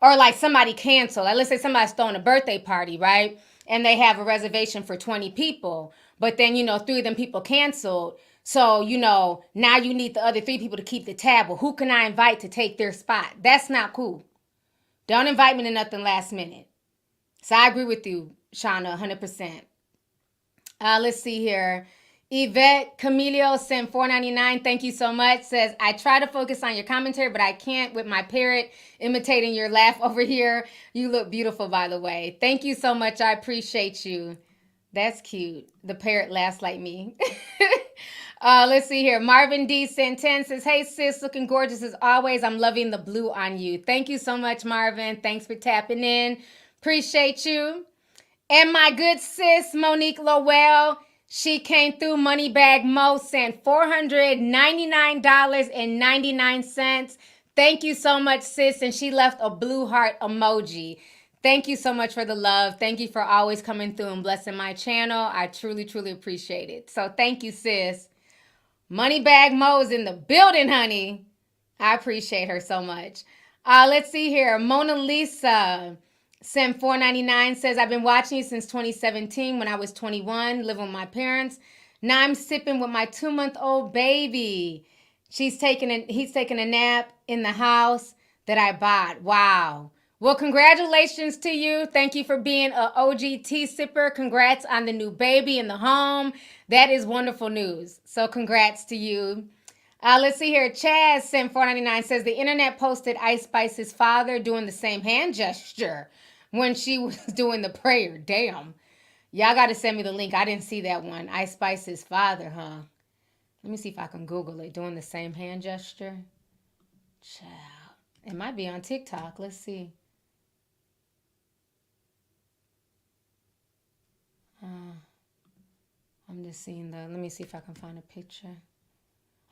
Or like somebody canceled. Like, let's say somebody's throwing a birthday party, right? And they have a reservation for 20 people, but then, 3 of them people canceled. So, now you need the other 3 people to keep the tab. Well, who can I invite to take their spot? That's not cool. Don't invite me to nothing last minute. So I agree with you, Shauna, 100%. Let's see here. Yvette Camilio sent $4.99. Thank you so much. Says, I try to focus on your commentary, but I can't with my parrot imitating your laugh over here. You look beautiful, by the way. Thank you so much. I appreciate you. That's cute. The parrot laughs like me. Let's see here. Marvin D. sent 10. Says, hey, sis, looking gorgeous as always. I'm loving the blue on you. Thank you so much, Marvin. Thanks for tapping in. Appreciate you. And my good sis, Monique Lowell, she came through. Moneybag Mo sent $499.99. Thank you so much, sis. And she left a blue heart emoji. Thank you so much for the love. Thank you for always coming through and blessing my channel. I truly, truly appreciate it. So thank you, sis. Moneybag Mo is in the building, honey. I appreciate her so much. Let's see here. Mona Lisa sent $4.99. Says, I've been watching you since 2017 when I was 21, living with my parents. Now I'm sipping with my 2-month-old baby. He's taking a nap in the house that I bought. Wow. Well, congratulations to you. Thank you for being an OG tea sipper. Congrats on the new baby in the home. That is wonderful news. So congrats to you. Let's see here. Chaz sent $4.99. Says, the internet posted IceSpice's father doing the same hand gesture when she was doing the prayer. Damn. Y'all got to send me the link. I didn't see that one. IceSpice's father, huh? Let me see if I can Google it. Doing the same hand gesture. Child. It might be on TikTok. Let's see. I'm just seeing let me see if I can find a picture.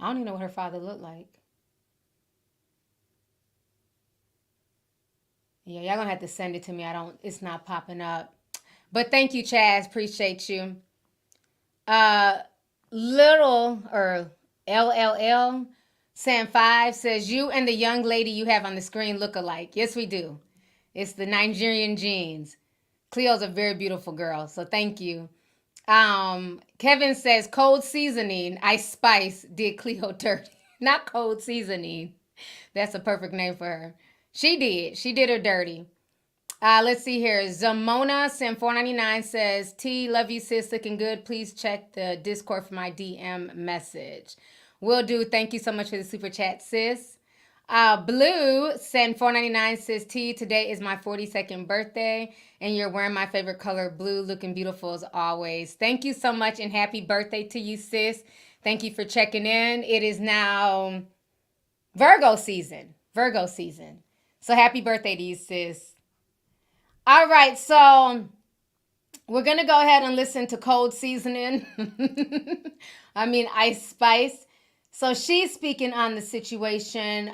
I don't even know what her father looked like. Yeah, y'all gonna have to send it to me. It's not popping up. But thank you, Chaz. Appreciate you. Little or LLL Sam 5 says, you and the young lady you have on the screen look alike. Yes, we do. It's the Nigerian genes. Cleo's a very beautiful girl, so thank you. Kevin says, cold seasoning, IceSpice did Cleo dirty. Not cold seasoning. That's a perfect name for her. She did her dirty. Let's see here. Zamona sent $4.99 says, T, love you, sis, looking good. Please check the Discord for my DM message. Will do. Thank you so much for the super chat, sis. Blue sent $4.99 says, T, today is my 42nd birthday, and you're wearing my favorite color, blue, looking beautiful as always. Thank you so much, and happy birthday to you, sis. Thank you for checking in. It is now Virgo season. So happy birthday to you, sis. All right, so we're going to go ahead and listen to Cold Seasoning. IceSpice. So she's speaking on the situation.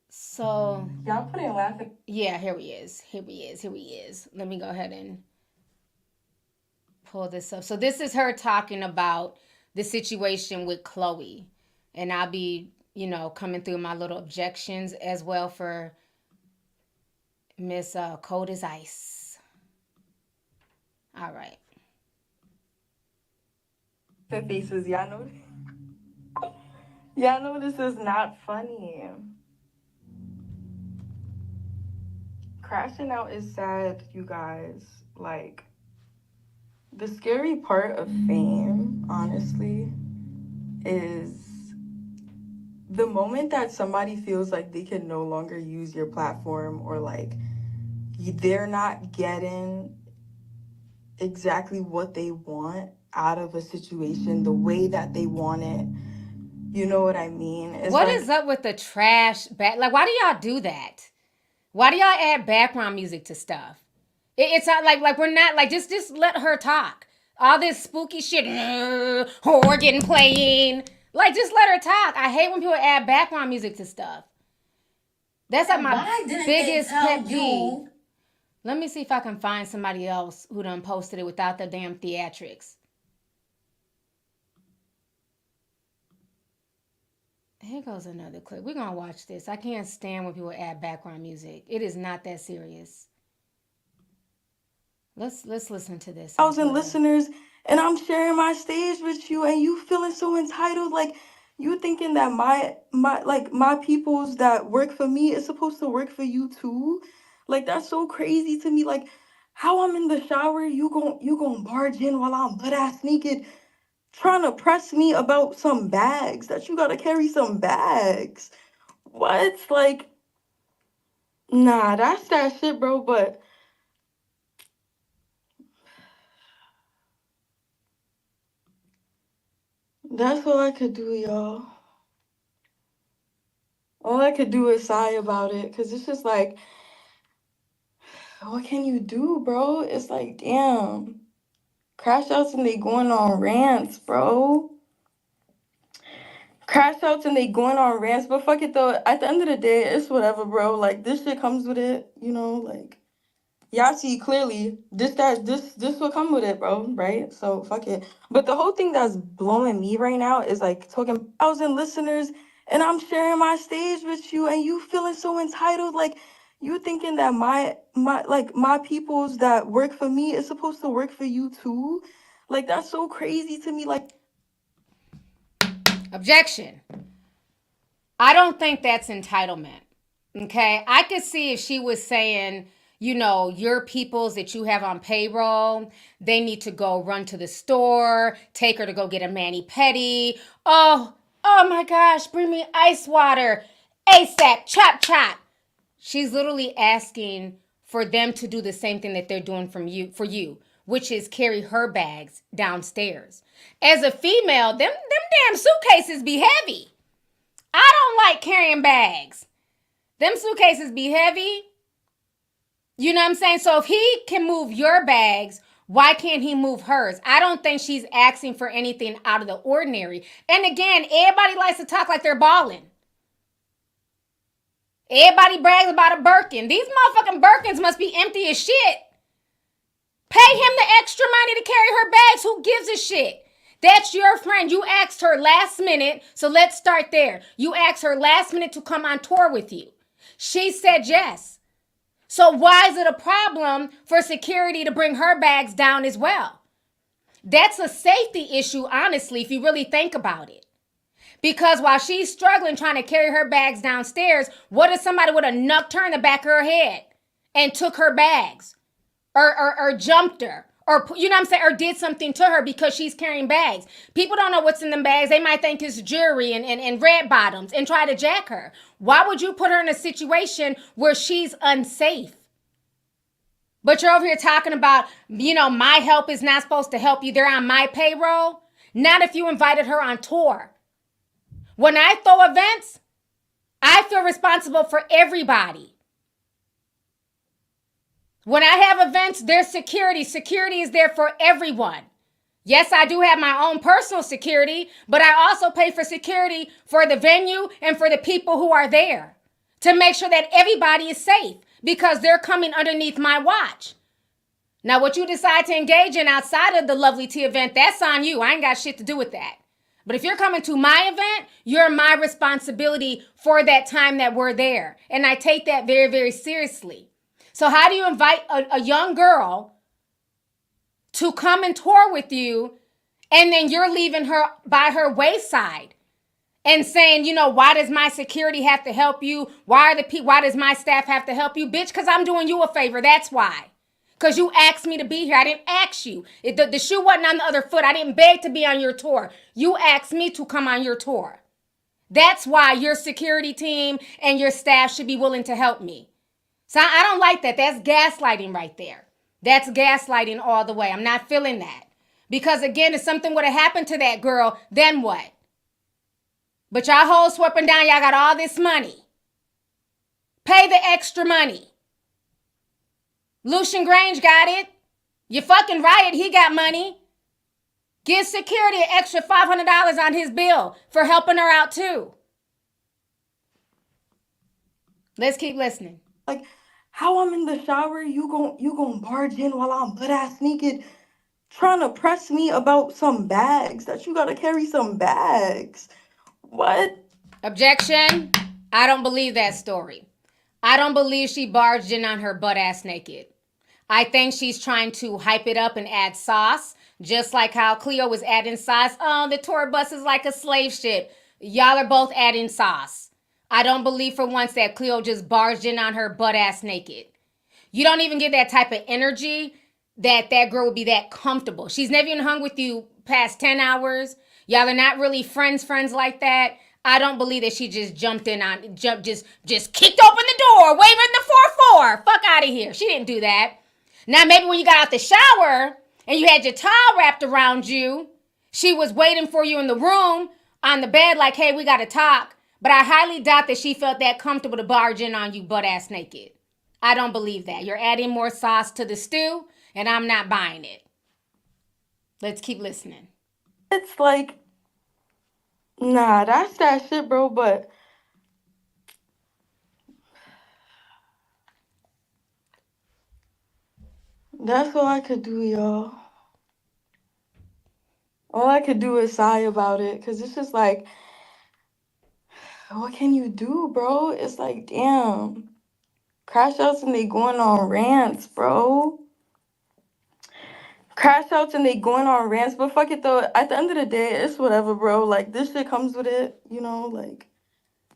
So y'all put in laughing. Yeah, here he is. Let me go ahead and pull this up. So this is her talking about the situation with Chloe. And I'll be, coming through my little objections as well for Miss Cold as Ice. All right. The faces, y'all know this is not funny. Crashing out is sad, you guys. Like, the scary part of fame, honestly, is the moment that somebody feels like they can no longer use your platform, or like they're not getting exactly what they want out of a situation the way that they want it. You know what I mean? It's what is up with the trash back? Like, why do y'all do that? Why do y'all add background music to stuff? It's not like we're not like just let her talk. All this spooky shit, organ playing. Like, just let her talk. I hate when people add background music to stuff. That's like my biggest pet peeve. Let me see if I can find somebody else who done posted it without the damn theatrics. Here goes another clip. We're going to watch this. I can't stand when people add background music. It is not that serious. Let's listen to this. 1,000 listeners, and I'm sharing my stage with you, and you feeling so entitled. Like, you thinking that my peoples that work for me is supposed to work for you too? Like, that's so crazy to me. Like, how I'm in the shower, you gon' barge in while I'm butt ass naked, trying to press me about some bags, that you gotta carry some bags. What? Like, nah, that's that shit, bro. But that's all I could do, y'all. All I could do is sigh about it, because it's just like, what can you do, bro? It's like, damn. Crash outs and they going on rants, bro. Crash outs and they going on rants, but fuck it though. At the end of the day, it's whatever, bro. Like, this shit comes with it, you know, like, y'all see clearly this will come with it, bro, right? So fuck it. But the whole thing that's blowing me right now is like talking 1,000 listeners, and I'm sharing my stage with you, and you feeling so entitled. Like, you thinking that my peoples that work for me is supposed to work for you too? Like, that's so crazy to me. Like, objection. I don't think that's entitlement. Okay, I could see if she was saying, you know, your peoples that you have on payroll, they need to go run to the store, take her to go get a mani-pedi. Oh my gosh, bring me ice water ASAP, chop chop. She's literally asking for them to do the same thing that they're doing for you, which is carry her bags downstairs. As a female, them damn suitcases be heavy. I don't like carrying bags. Them suitcases be heavy. You know what I'm saying? So if he can move your bags, why can't he move hers? I don't think she's asking for anything out of the ordinary. And again, everybody likes to talk like they're balling. Everybody brags about a Birkin. These motherfucking Birkins must be empty as shit. Pay him the extra money to carry her bags. Who gives a shit? That's your friend. You asked her last minute, so let's start there. You asked her last minute to come on tour with you. She said yes. So why is it a problem for security to bring her bags down as well? That's a safety issue, honestly, if you really think about it. Because while she's struggling trying to carry her bags downstairs, what if somebody would have knucked her in the back of her head and took her bags? Or jumped her? Or, you know what I'm saying? Or did something to her because she's carrying bags. People don't know what's in them bags. They might think it's jewelry and red bottoms and try to jack her. Why would you put her in a situation where she's unsafe? But you're over here talking about, you know, my help is not supposed to help you. They're on my payroll. Not if you invited her on tour. When I throw events, I feel responsible for everybody. When I have events, there's security. Security is there for everyone. Yes, I do have my own personal security, but I also pay for security for the venue and for the people who are there to make sure that everybody is safe because they're coming underneath my watch. Now, what you decide to engage in outside of the Lovelyti event, that's on you. I ain't got shit to do with that. But if you're coming to my event, you're my responsibility for that time that we're there. And I take that very, very seriously. So how do you invite a young girl to come and tour with you, and then you're leaving her by her wayside and saying, you know, why does my security have to help you? Why does my staff have to help you? Bitch, because I'm doing you a favor. That's why. Because you asked me to be here. I didn't ask you. The shoe wasn't on the other foot. I didn't beg to be on your tour. You asked me to come on your tour. That's why your security team and your staff should be willing to help me. So I don't like that. That's gaslighting right there. That's gaslighting all the way. I'm not feeling that. Because again, if something would have happened to that girl, then what? But y'all hoes sweeping down, y'all got all this money. Pay the extra money. Lucian Grange got it. You fucking Riot, he got money. Give security an extra $500 on his bill for helping her out too. Let's keep listening. Like, how I'm in the shower, you gon' barge in while I'm butt-ass naked, trying to press me about some bags, that you gotta carry some bags. What? Objection. I don't believe that story. I don't believe she barged in on her butt-ass naked. I think she's trying to hype it up and add sauce, just like how Cleo was adding sauce. Oh, the tour bus is like a slave ship. Y'all are both adding sauce. I don't believe for once that Cleo just barged in on her butt-ass naked. You don't even get that type of energy that girl would be that comfortable. She's never even hung with you past 10 hours. Y'all are not really friends like that. I don't believe that she just jumped in on, just kicked open the door, waving the 4-4. Fuck out of here. She didn't do that. Now, maybe when you got out the shower and you had your towel wrapped around you, she was waiting for you in the room on the bed like, hey, we got to talk. But I highly doubt that she felt that comfortable to barge in on you butt-ass naked. I don't believe that. You're adding more sauce to the stew, and I'm not buying it. Let's keep listening. It's like, nah, that's that shit, bro, but that's all I could do, y'all. All I could do is sigh about it, because it's just like, what can you do, bro? It's like, damn. Crash outs and they going on rants, bro. Crash outs and they going on rants, but fuck it though. At the end of the day, it's whatever, bro. Like, this shit comes with it, you know, like,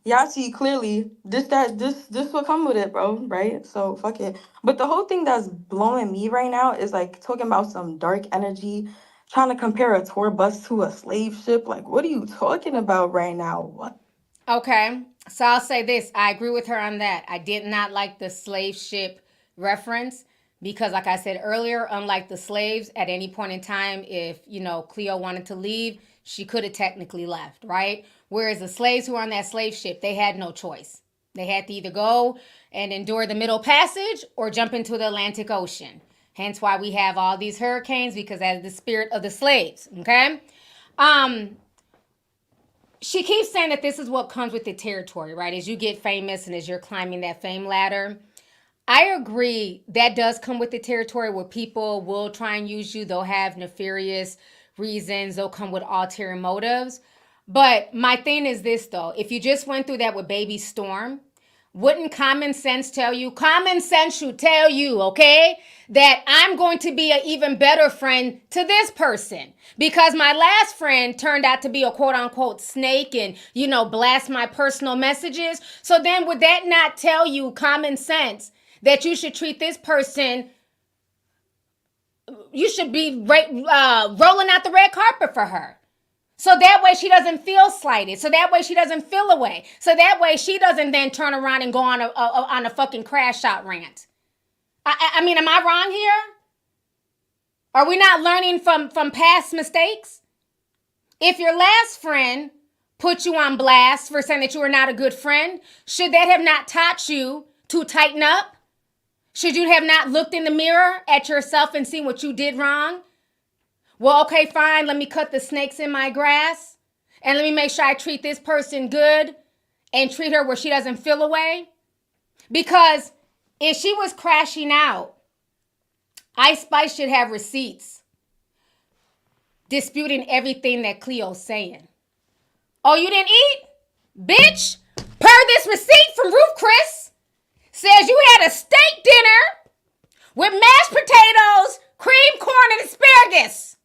y'all see clearly this will come with it, bro, right? So fuck it. But the whole thing that's blowing me right now is like talking about some dark energy, trying to compare a tour bus to a slave ship. Like, what are you talking about right now? What? Okay, so I'll say this. I agree with her on that. I did not like the slave ship reference because, like I said earlier, unlike the slaves, at any point in time, if, you know, Cleo wanted to leave, she could have technically left, right? Whereas the slaves who were on that slave ship, they had no choice. They had to either go and endure the Middle Passage or jump into the Atlantic Ocean. Hence why we have all these hurricanes, because that is the spirit of the slaves, okay? She keeps saying that this is what comes with the territory, right? As you get famous and as you're climbing that fame ladder. I agree that does come with the territory where people will try and use you. They'll have nefarious reasons. They'll come with ulterior motives. But my thing is this, though. If you just went through that with Baby Storm, wouldn't common sense tell you? Common sense should tell you, okay, that I'm going to be an even better friend to this person because my last friend turned out to be a quote unquote snake and, you know, blast my personal messages. So then would that not tell you common sense that you should treat this person, you should be rolling out the red carpet for her? So that way she doesn't feel slighted. So that way she doesn't feel away. So that way she doesn't then turn around and go on a fucking crash out rant. I mean, am I wrong here? Are we not learning from past mistakes? If your last friend put you on blast for saying that you were not a good friend, should that have not taught you to tighten up? Should you have not looked in the mirror at yourself and seen what you did wrong? Well, okay, fine. Let me cut the snakes in my grass. And let me make sure I treat this person good and treat her where she doesn't feel away. Because if she was crashing out, IceSpice should have receipts disputing everything that Cleo's saying. Oh, you didn't eat? Bitch, per this receipt from Roof Chris, says you had a steak dinner with mashed potatoes, cream corn, and asparagus.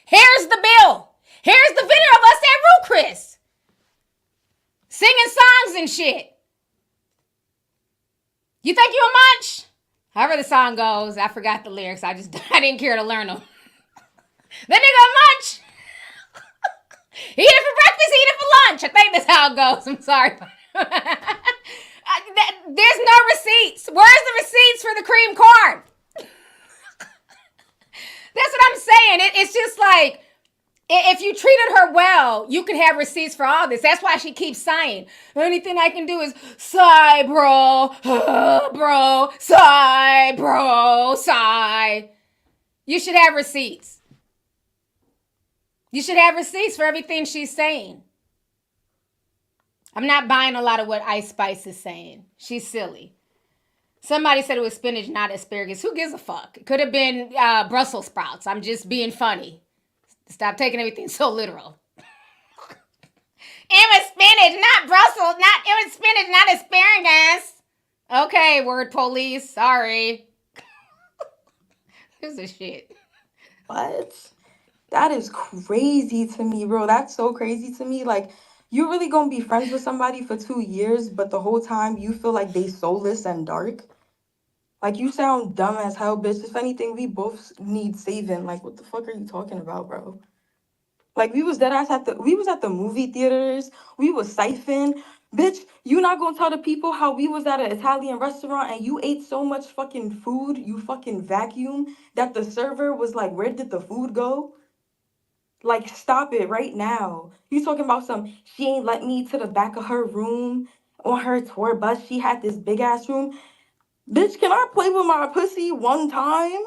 Here's the bill. Here's the video of us at Ruth Chris singing songs and shit. You think you a munch? However the song goes, I forgot the lyrics. I didn't care to learn them. That nigga a munch. He eat it for breakfast, he eat it for lunch. I think that's how it goes. I'm sorry. There's no receipts. Where's the receipts for the cream corn? That's what I'm saying. It's just like, if you treated her well, you could have receipts for all this. That's why she keeps sighing. The only thing I can do is sigh, bro. Bro. Sigh, bro. Sigh. You should have receipts. You should have receipts for everything she's saying. I'm not buying a lot of what IceSpice is saying. She's silly. Somebody said it was spinach, not asparagus. Who gives a fuck? It could have been Brussels sprouts. I'm just being funny. Stop taking everything so literal. It was spinach, not Brussels. It was spinach, not asparagus. Okay, word police. Sorry. This is shit. What? That is crazy to me, bro. That's so crazy to me. Like, you really gonna be friends with somebody for 2 years, but the whole time you feel like they soulless and dark? Like, you sound dumb as hell, bitch. If anything, we both need saving. Like, what the fuck are you talking about, bro? Like, we was at the movie theaters. We was siphon. Bitch, you not gonna tell the people how we was at an Italian restaurant and you ate so much fucking food, you fucking vacuum, that the server was like, where did the food go? Like, stop it right now. You talking about she ain't let me to the back of her room on her tour bus. She had this big ass room. Bitch, can I play with my pussy one time?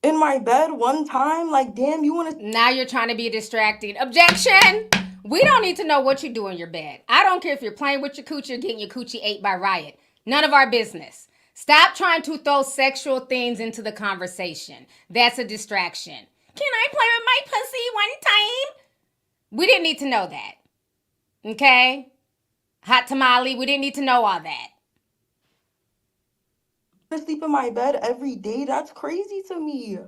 In my bed one time? Like, damn, you want to... Now you're trying to be distracting. Objection! We don't need to know what you do in your bed. I don't care if you're playing with your coochie or getting your coochie ate by Riot. None of our business. Stop trying to throw sexual things into the conversation. That's a distraction. Can I play with my pussy one time? We didn't need to know that. Okay? Hot tamale, we didn't need to know all that. sleep in my bed every day? That's crazy to me.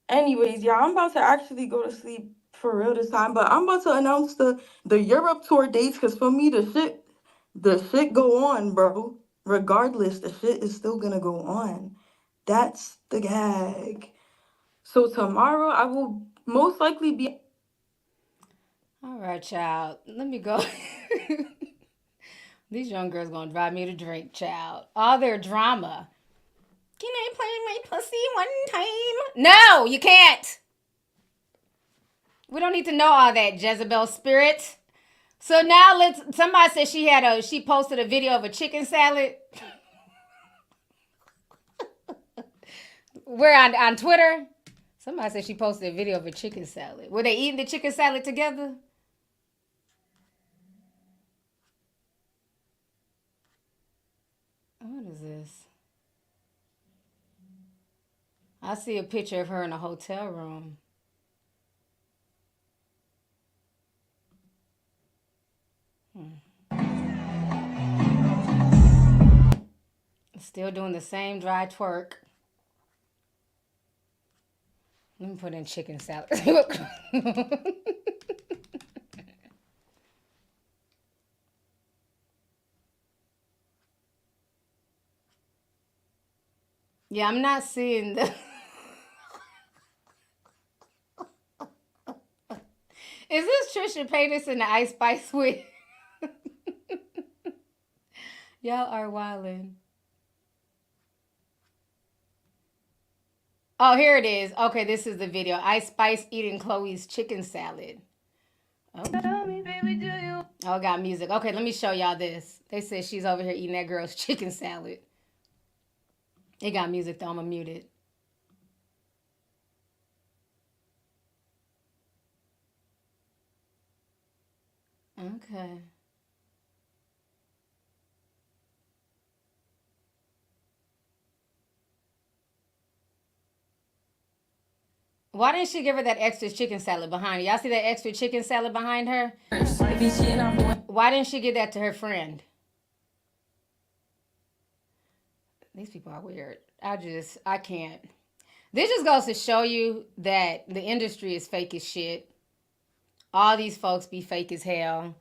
Anyways, yeah, I'm about to actually go to sleep for real this time, but I'm about to announce the Europe tour dates, because for me, the shit go on, bro. Regardless, the shit is still gonna go on. That's the gag. So tomorrow I will most likely be... All right, child. Let me go. These young girls gonna drive me to drink, child. All their drama. Can I play my pussy one time? No, you can't. We don't need to know all that, Jezebel spirit. So now somebody said she posted a video of a chicken salad. We're on Twitter. Somebody said she posted a video of a chicken salad. Were they eating the chicken salad together? What is this? I see a picture of her in a hotel room. Still doing the same dry twerk. Let me put in chicken salad. Yeah, I'm not seeing the... Is this Trisha Paytas in the IceSpice wig? Y'all are wildin'. Oh, here it is. Okay, this is the video. IceSpice eating Chloe's chicken salad. Oh, got music. Okay, let me show y'all this. They said she's over here eating that girl's chicken salad. It got music though. I'm gonna mute it. Okay. Why didn't she give her that extra chicken salad behind her? Y'all see that extra chicken salad behind her? Why didn't she give that to her friend? These people are weird. I can't. This just goes to show you that the industry is fake as shit. All these folks be fake as hell.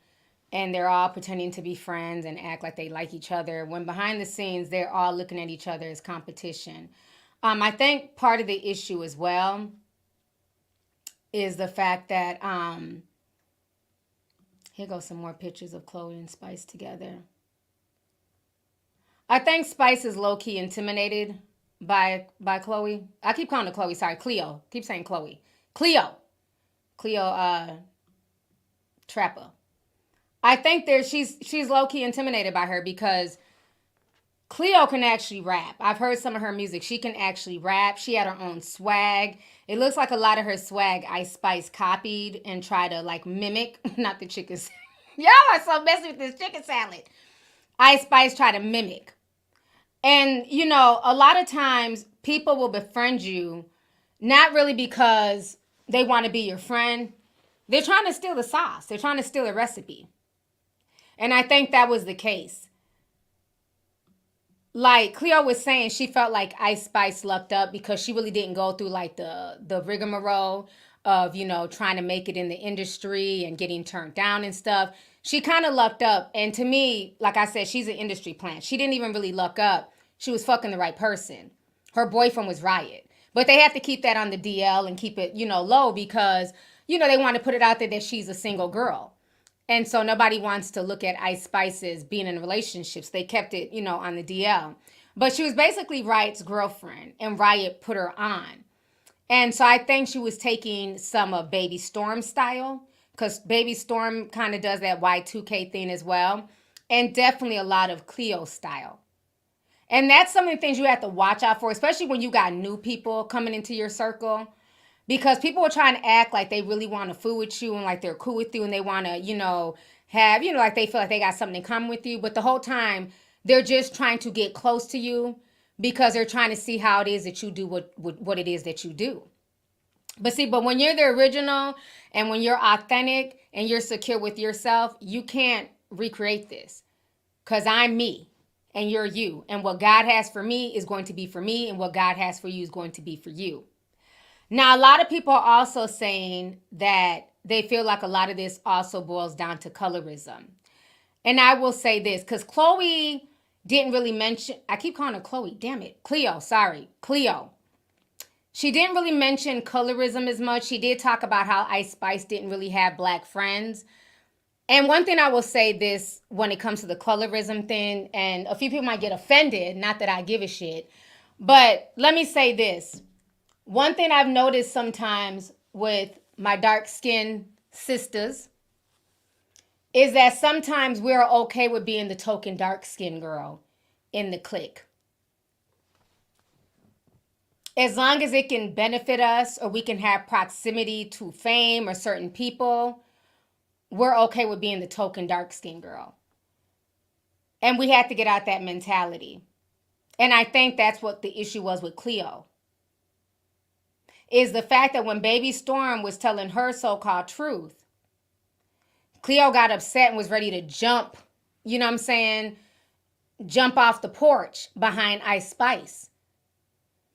And they're all pretending to be friends and act like they like each other. When behind the scenes, they're all looking at each other as competition. I think part of the issue as well is the fact that, here goes some more pictures of Chloe and Spice together. I think Spice is low-key intimidated by Chloe. I keep calling her Chloe, sorry, Cleo. Keep saying Chloe. Cleo Trappa. I think she's low-key intimidated by her because Cleo can actually rap. I've heard some of her music. She can actually rap. She had her own swag. It looks like a lot of her swag IceSpice copied and tried to like mimic. Not the chicken salad. Y'all are so messy with this chicken salad. IceSpice tried to mimic. And, you know, a lot of times people will befriend you not really because they want to be your friend. They're trying to steal the sauce. They're trying to steal a recipe. And I think that was the case. Like Cleo was saying, she felt like IceSpice lucked up because she really didn't go through like the rigmarole of, you know, trying to make it in the industry and getting turned down and stuff. She kind of lucked up. And to me, like I said, she's an industry plant. She didn't even really luck up. She was fucking the right person. Her boyfriend was Riot. But they have to keep that on the DL and keep it, you know, low because, you know, they want to put it out there that she's a single girl. And so nobody wants to look at IceSpice as being in relationships. They kept it, you know, on the DL. But she was basically Riot's girlfriend, and Riot put her on. And so I think she was taking some of Baby Storm's style, because Baby Storm kind of does that Y2K thing as well, and definitely a lot of Cleo's style. And that's some of the things you have to watch out for, especially when you got new people coming into your circle. Because people are trying to act like they really want to fool with you and like they're cool with you and they want to, you know, have, you know, like they feel like they got something in common with you. But the whole time, they're just trying to get close to you because they're trying to see how it is that you do what it is that you do. But when you're the original and when you're authentic and you're secure with yourself, you can't recreate this. Because I'm me and you're you. And what God has for me is going to be for me. And what God has for you is going to be for you. Now, a lot of people are also saying that they feel like a lot of this also boils down to colorism. And I will say this, because Chloe didn't really mention, I keep calling her Chloe, damn it. Cleo. She didn't really mention colorism as much. She did talk about how IceSpice didn't really have black friends. And one thing I will say this when it comes to the colorism thing, and a few people might get offended, not that I give a shit, but let me say this. One thing I've noticed sometimes with my dark-skinned sisters is that sometimes we're okay with being the token dark-skinned girl in the clique. As long as it can benefit us or we can have proximity to fame or certain people, we're okay with being the token dark-skinned girl. And we have to get out that mentality. And I think that's what the issue was with Cleo. Is the fact that when Baby Storm was telling her so-called truth, Cleo got upset and was ready to jump, you know what I'm saying, jump off the porch behind IceSpice.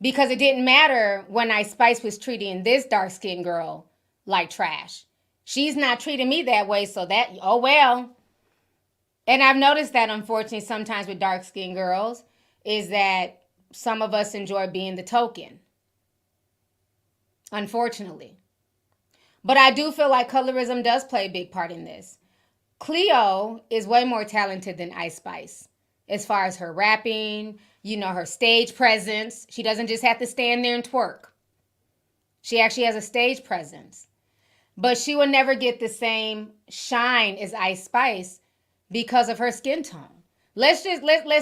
Because it didn't matter when IceSpice was treating this dark-skinned girl like trash. She's not treating me that way, so that, oh well. And I've noticed that, unfortunately, sometimes with dark-skinned girls, is that some of us enjoy being the token. Unfortunately. But I do feel like colorism does play a big part in this. Cleo is way more talented than IceSpice as far as her rapping, you know, her stage presence. She doesn't just have to stand there and twerk. She actually has a stage presence. But she will never get the same shine as IceSpice because of her skin tone. Let's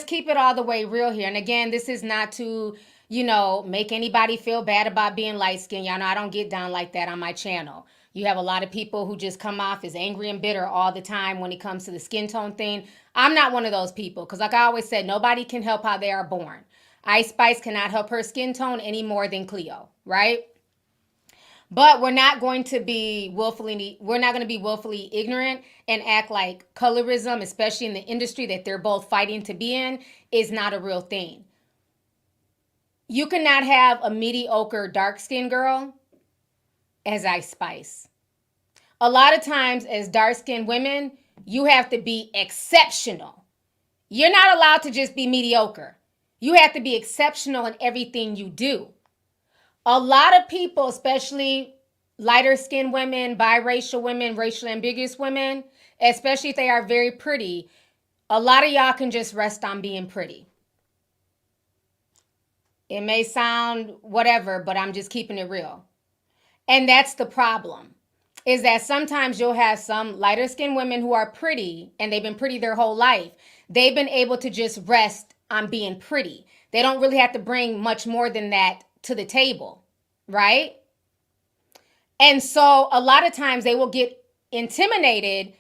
keep it all the way real here. And again, this is not to, you know, make anybody feel bad about being light-skinned. Y'all know I don't get down like that on my channel. You have a lot of people who just come off as angry and bitter all the time when it comes to the skin tone thing. I'm not one of those people because like I always said, nobody can help how they are born. IceSpice cannot help her skin tone any more than Cleo, right? But we're not going to be willfully ignorant and act like colorism, especially in the industry that they're both fighting to be in, is not a real thing. you cannot have a mediocre dark-skinned girl as IceSpice. A lot of times as dark-skinned women, you have to be exceptional. You're not allowed to just be mediocre. You have to be exceptional in everything you do. A lot of people, especially lighter-skinned women, biracial women, racially ambiguous women, especially if they are very pretty, a lot of y'all can just rest on being pretty. It may sound whatever, but I'm just keeping it real. And that's the problem, is that sometimes you'll have some lighter-skinned women who are pretty, and they've been pretty their whole life. They've been able to just rest on being pretty. They don't really have to bring much more than that to the table, right? And so a lot of times they will get intimidated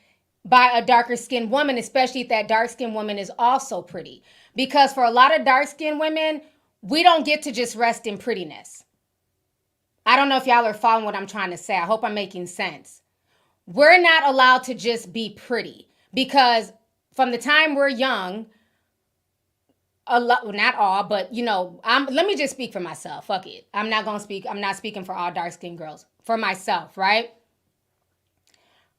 by a darker-skinned woman, especially if that dark-skinned woman is also pretty. Because for a lot of dark-skinned women, we don't get to just rest in prettiness. I don't know if y'all are following what I'm trying to say. I hope I'm making sense. We're not allowed to just be pretty, because from the time we're young, a lot, well, not all, but let me just speak for myself. Fuck it. I'm not speaking for all dark-skinned girls. For myself, right?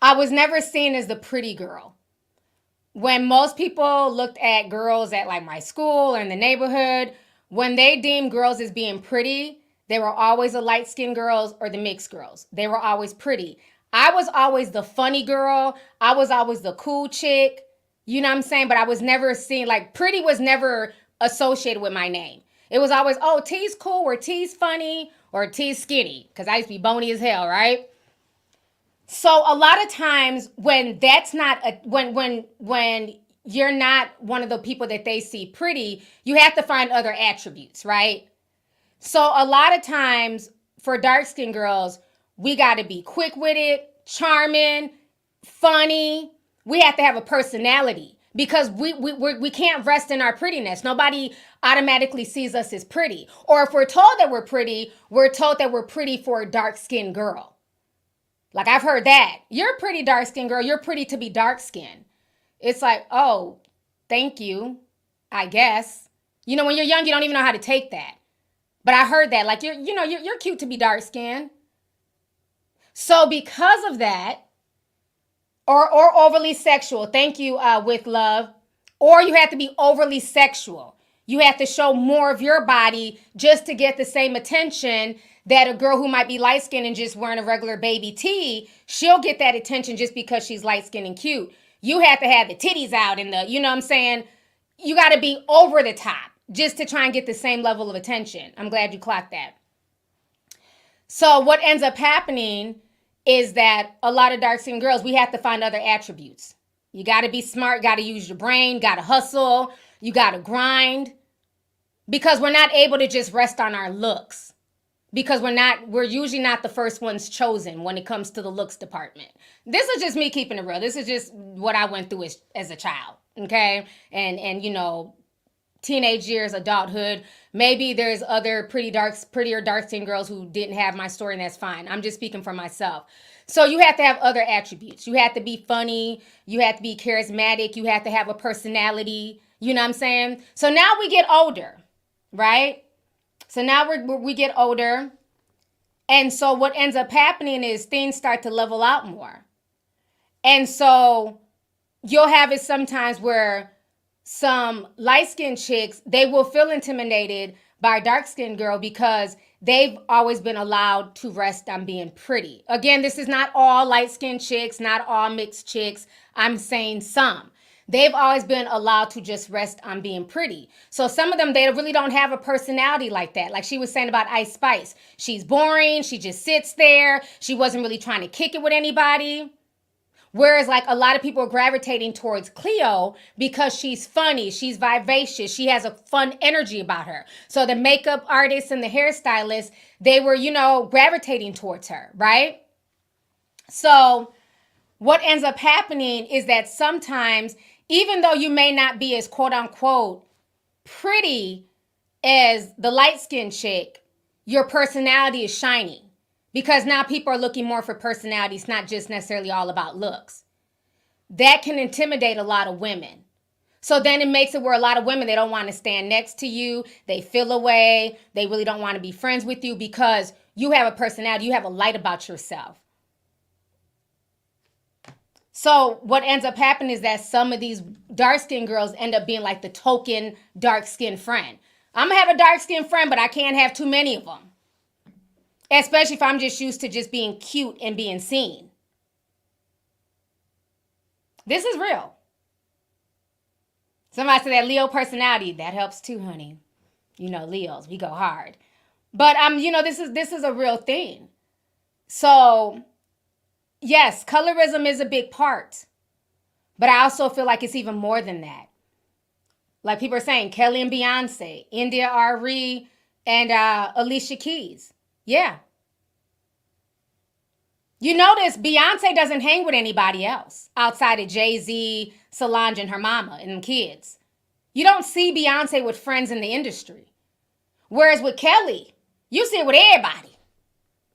I was never seen as the pretty girl. When most people looked at girls at like my school or in the neighborhood, when they deemed girls as being pretty, they were always the light-skinned girls or the mixed girls. They were always pretty. I was always the funny girl. I was always the cool chick. You know what I'm saying? But I was never seen, like, pretty was never associated with my name. It was always, oh, T's cool, or T's funny, or T's skinny, because I used to be bony as hell, right? So a lot of times when that's not, when you're not one of the people that they see pretty, you have to find other attributes, right? So a lot of times for dark-skinned girls, we got to be quick-witted, charming, funny. We have to have a personality, because we can't rest in our prettiness. Nobody automatically sees us as pretty. Or if we're told that we're pretty, we're told that we're pretty for a dark-skinned girl. Like, I've heard that. You're a pretty dark-skinned girl. You're pretty to be dark-skinned. It's like, oh, thank you, I guess. When you're young, you don't even know how to take that. But I heard that, like, you're cute to be dark-skinned. So because of that, or overly sexual, thank you, with love, or you have to be overly sexual. You have to show more of your body just to get the same attention that a girl who might be light-skinned and just wearing a regular baby tee, she'll get that attention just because she's light-skinned and cute. You have to have the titties out and you know what I'm saying? You got to be over the top just to try and get the same level of attention. I'm glad you clocked that. So what ends up happening is that a lot of dark-skinned girls, we have to find other attributes. You got to be smart, got to use your brain, got to hustle, you got to grind, because we're not able to just rest on our looks, because we're usually not the first ones chosen when it comes to the looks department. This is just me keeping it real. This is just what I went through as a child, okay? And teenage years, adulthood. Maybe there's other prettier dark-skinned girls who didn't have my story, and that's fine. I'm just speaking for myself. So you have to have other attributes. You have to be funny. You have to be charismatic. You have to have a personality. You know what I'm saying? So now we get older, right? So now we get older. And so what ends up happening is things start to level out more. And so you'll have it sometimes where some light-skinned chicks, they will feel intimidated by a dark-skinned girl because they've always been allowed to rest on being pretty. Again, this is not all light-skinned chicks, not all mixed chicks. I'm saying some. They've always been allowed to just rest on being pretty. So some of them, they really don't have a personality like that. Like she was saying about IceSpice. She's boring. She just sits there. She wasn't really trying to kick it with anybody. Whereas like a lot of people are gravitating towards Cleo because she's funny, she's vivacious, she has a fun energy about her. So the makeup artists and the hairstylists, they were, gravitating towards her, right? So what ends up happening is that sometimes, even though you may not be as quote unquote pretty as the light-skinned chick, your personality is shining. Because now people are looking more for personalities, not just necessarily all about looks. That can intimidate a lot of women. So then it makes it where a lot of women, they don't want to stand next to you. They feel away. They really don't want to be friends with you because you have a personality. You have a light about yourself. So what ends up happening is that some of these dark-skinned girls end up being like the token dark-skinned friend. I'm going to have a dark-skinned friend, but I can't have too many of them. Especially if I'm just used to just being cute and being seen. This is real. Somebody said that Leo personality, that helps too, honey. You know, Leos, we go hard. But this is a real thing. So, yes, colorism is a big part. But I also feel like it's even more than that. Like people are saying, Kelly and Beyonce, India Arie, and Alicia Keys. Yeah. You notice Beyonce doesn't hang with anybody else outside of Jay-Z, Solange, and her mama and kids. You don't see Beyonce with friends in the industry. Whereas with Kelly, you see it with everybody.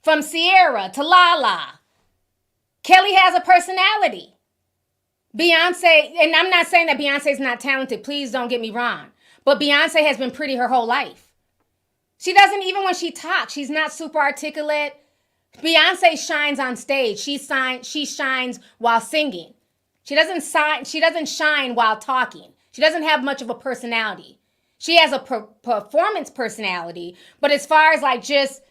From Sierra to Lala. Kelly has a personality. Beyonce, and I'm not saying that Beyonce's not talented. Please don't get me wrong. But Beyonce has been pretty her whole life. She doesn't, even when she talks, she's not super articulate. Beyonce shines on stage. She shines while singing. She doesn't shine while talking. She doesn't have much of a personality. She has a performance personality, but as far as like just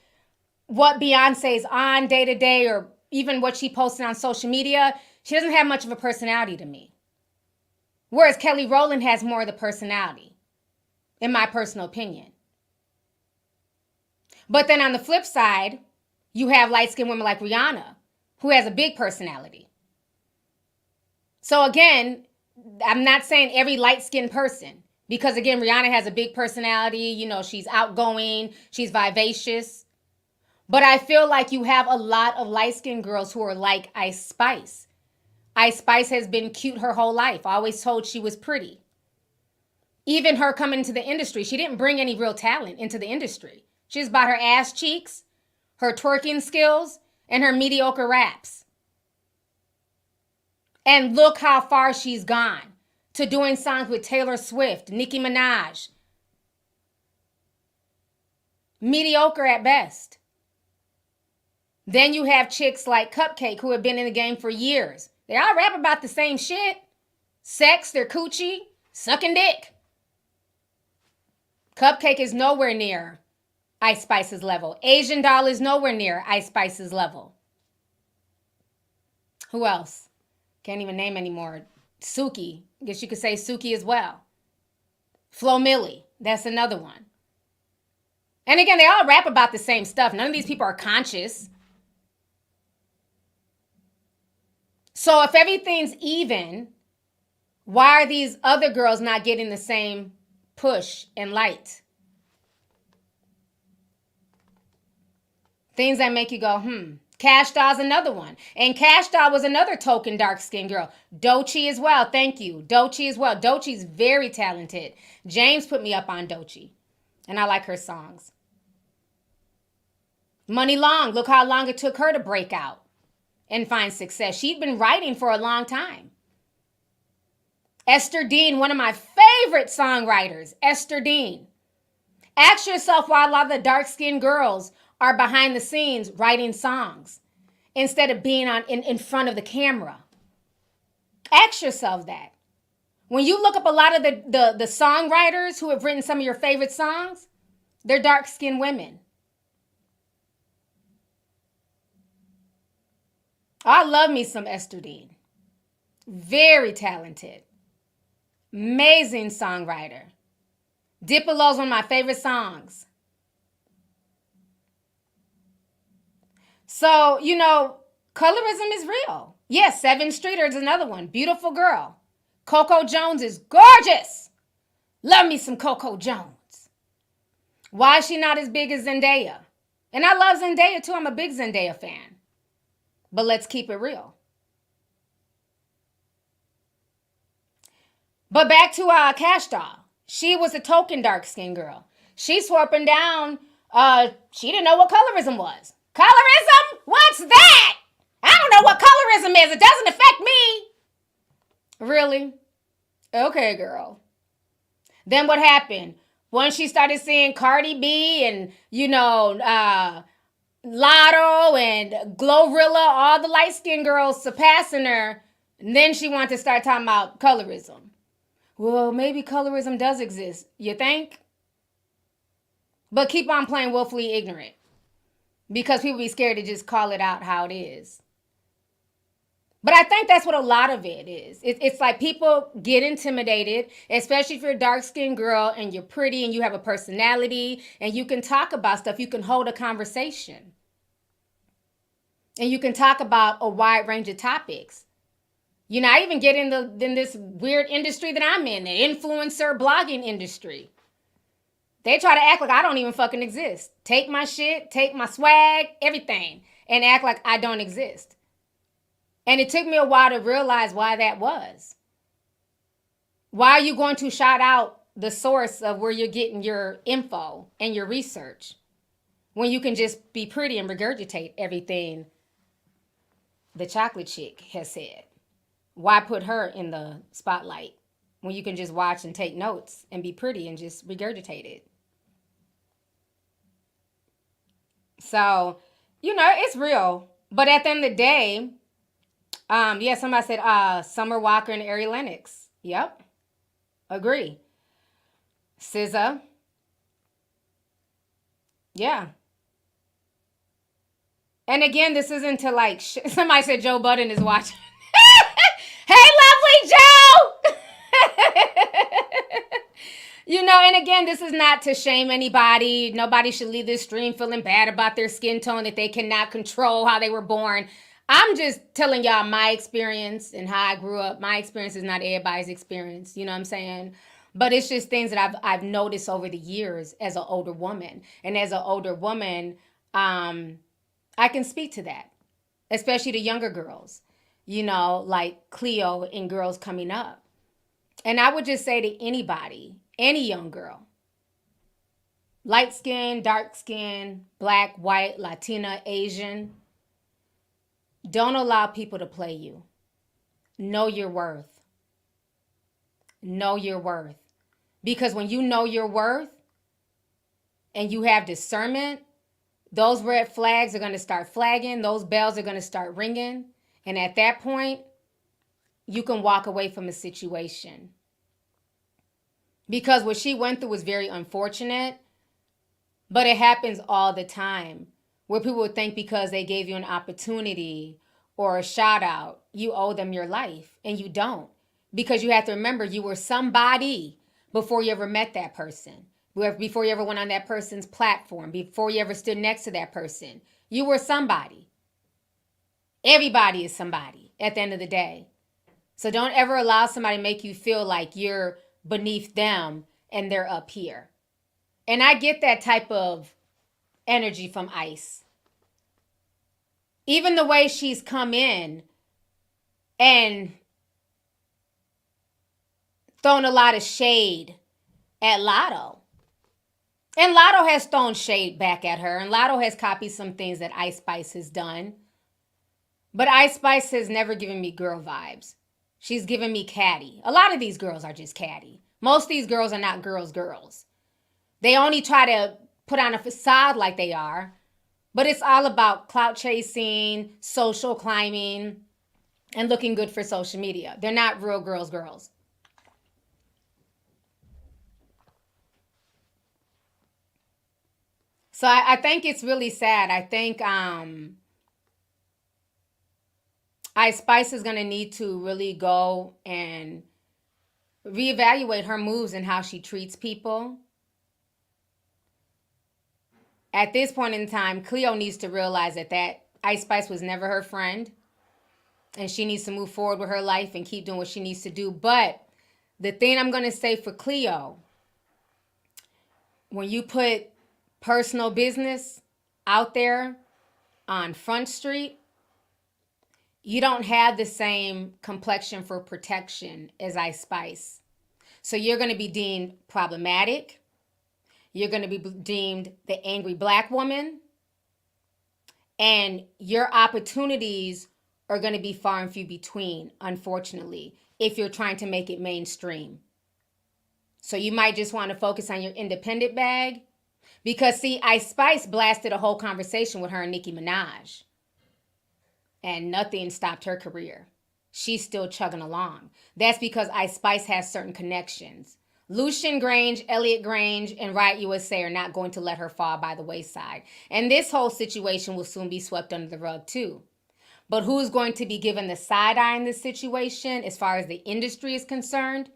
what Beyonce's on day to day or even what she posted on social media, she doesn't have much of a personality to me. Whereas Kelly Rowland has more of the personality, in my personal opinion. But then on the flip side, you have light-skinned women like Rihanna, who has a big personality. So again, I'm not saying every light-skinned person, because again, Rihanna has a big personality. You know, she's outgoing, she's vivacious. But I feel like you have a lot of light-skinned girls who are like Ice Spice. Ice Spice has been cute her whole life. Always told she was pretty. Even her coming into the industry, she didn't bring any real talent into the industry. She just bought her ass cheeks, her twerking skills, and her mediocre raps. And look how far she's gone to doing songs with Taylor Swift, Nicki Minaj. Mediocre at best. Then you have chicks like Cupcake who have been in the game for years. They all rap about the same shit. Sex, their coochie, sucking dick. Cupcake is nowhere near Ice Spice's level. Asian Doll is nowhere near Ice Spice's level. Who else? Can't even name anymore. Suki. I guess you could say Suki as well. Flo Milli. That's another one. And again, they all rap about the same stuff. None of these people are conscious. So if everything's even, why are these other girls not getting the same push and light? Things that make you go, Cash Doll's another one. And Cash Doll was another token dark-skinned girl. Doechii as well. Thank you. Doechii as well. Doechii's very talented. James put me up on Doechii. And I like her songs. Money Long. Look how long it took her to break out and find success. She'd been writing for a long time. Esther Dean, one of my favorite songwriters. Esther Dean. Ask yourself why a lot of the dark-skinned girls are behind the scenes writing songs instead of being in front of the camera. Ask yourself that. When you look up a lot of the songwriters who have written some of your favorite songs, they're dark-skinned women. I love me some Esther Dean. Very talented. Amazing songwriter. Diplo's one of my favorite songs. So, colorism is real. Yes, 7th Streeter is another one. Beautiful girl. Coco Jones is gorgeous. Love me some Coco Jones. Why is she not as big as Zendaya? And I love Zendaya too. I'm a big Zendaya fan. But let's keep it real. But back to Cash Doll. She was a token dark-skinned girl. She swore up and down. She didn't know what colorism was. Colorism? What's that? I don't know what colorism is. It doesn't affect me. Really? Okay, girl. Then what happened? Once she started seeing Cardi B and, Lotto and Glorilla, all the light-skinned girls surpassing her, and then she wanted to start talking about colorism. Well, maybe colorism does exist. You think? But keep on playing willfully ignorant. Because people be scared to just call it out how it is. But I think that's what a lot of it is. It's like people get intimidated, especially if you're a dark-skinned girl and you're pretty and you have a personality and you can talk about stuff. You can hold a conversation. And you can talk about a wide range of topics. I even get in this weird industry that I'm in, the influencer blogging industry. They try to act like I don't even fucking exist. Take my shit, take my swag, everything, and act like I don't exist. And it took me a while to realize why that was. Why are you going to shout out the source of where you're getting your info and your research when you can just be pretty and regurgitate everything the chocolate chick has said? Why put her in the spotlight when you can just watch and take notes and be pretty and just regurgitate it? So, it's real. But at the end of the day, somebody said Summer Walker and Ari Lennox. Yep. Agree. SZA. Yeah. And again, this isn't to like, somebody said Joe Budden is watching. Hey, lovely Joe! And again, this is not to shame anybody. Nobody should leave this stream feeling bad about their skin tone, that they cannot control how they were born. I'm just telling y'all my experience and how I grew up. My experience is not everybody's experience. You know what I'm saying? But it's just things that I've noticed over the years as an older woman. And as an older woman, I can speak to that, especially to younger girls, like Cleo and girls coming up. And I would just say to anybody, any young girl, light skin, dark skin, black, white, Latina, Asian, don't allow people to play you. Know your worth. Know your worth. Because when you know your worth and you have discernment, those red flags are going to start flagging. Those bells are going to start ringing. And at that point, you can walk away from a situation. Because what she went through was very unfortunate. But it happens all the time. Where people would think because they gave you an opportunity or a shout out, you owe them your life. And you don't. Because you have to remember you were somebody before you ever met that person. Before you ever went on that person's platform. Before you ever stood next to that person. You were somebody. Everybody is somebody at the end of the day. So don't ever allow somebody to make you feel like you're beneath them and they're up here. And I get that type of energy from Ice. Even the way she's come in and thrown a lot of shade at Lotto. And Lotto has thrown shade back at her. And Lotto has copied some things that IceSpice has done. But IceSpice has never given me girl vibes. She's given me catty. A lot of these girls are just catty. Most of these girls are not girls. They only try to put on a facade like they are. But it's all about clout chasing, social climbing, and looking good for social media. They're not real girls. So I think it's really sad. I think IceSpice is going to need to really go and reevaluate her moves and how she treats people. At this point in time, Cleo needs to realize that IceSpice was never her friend. And she needs to move forward with her life and keep doing what she needs to do. But the thing I'm going to say for Cleo, when you put personal business out there on Front Street, you don't have the same complexion for protection as IceSpice. So you're going to be deemed problematic. You're going to be deemed the angry black woman. And your opportunities are going to be far and few between, unfortunately, if you're trying to make it mainstream. So you might just want to focus on your independent bag. Because, see, IceSpice blasted a whole conversation with her and Nicki Minaj. And nothing stopped her career. She's still chugging along. That's because IceSpice has certain connections. Lucian Grange, Elliot Grange, and Riot USA are not going to let her fall by the wayside. And this whole situation will soon be swept under the rug, too. But who's going to be given the side eye in this situation, as far as the industry is concerned,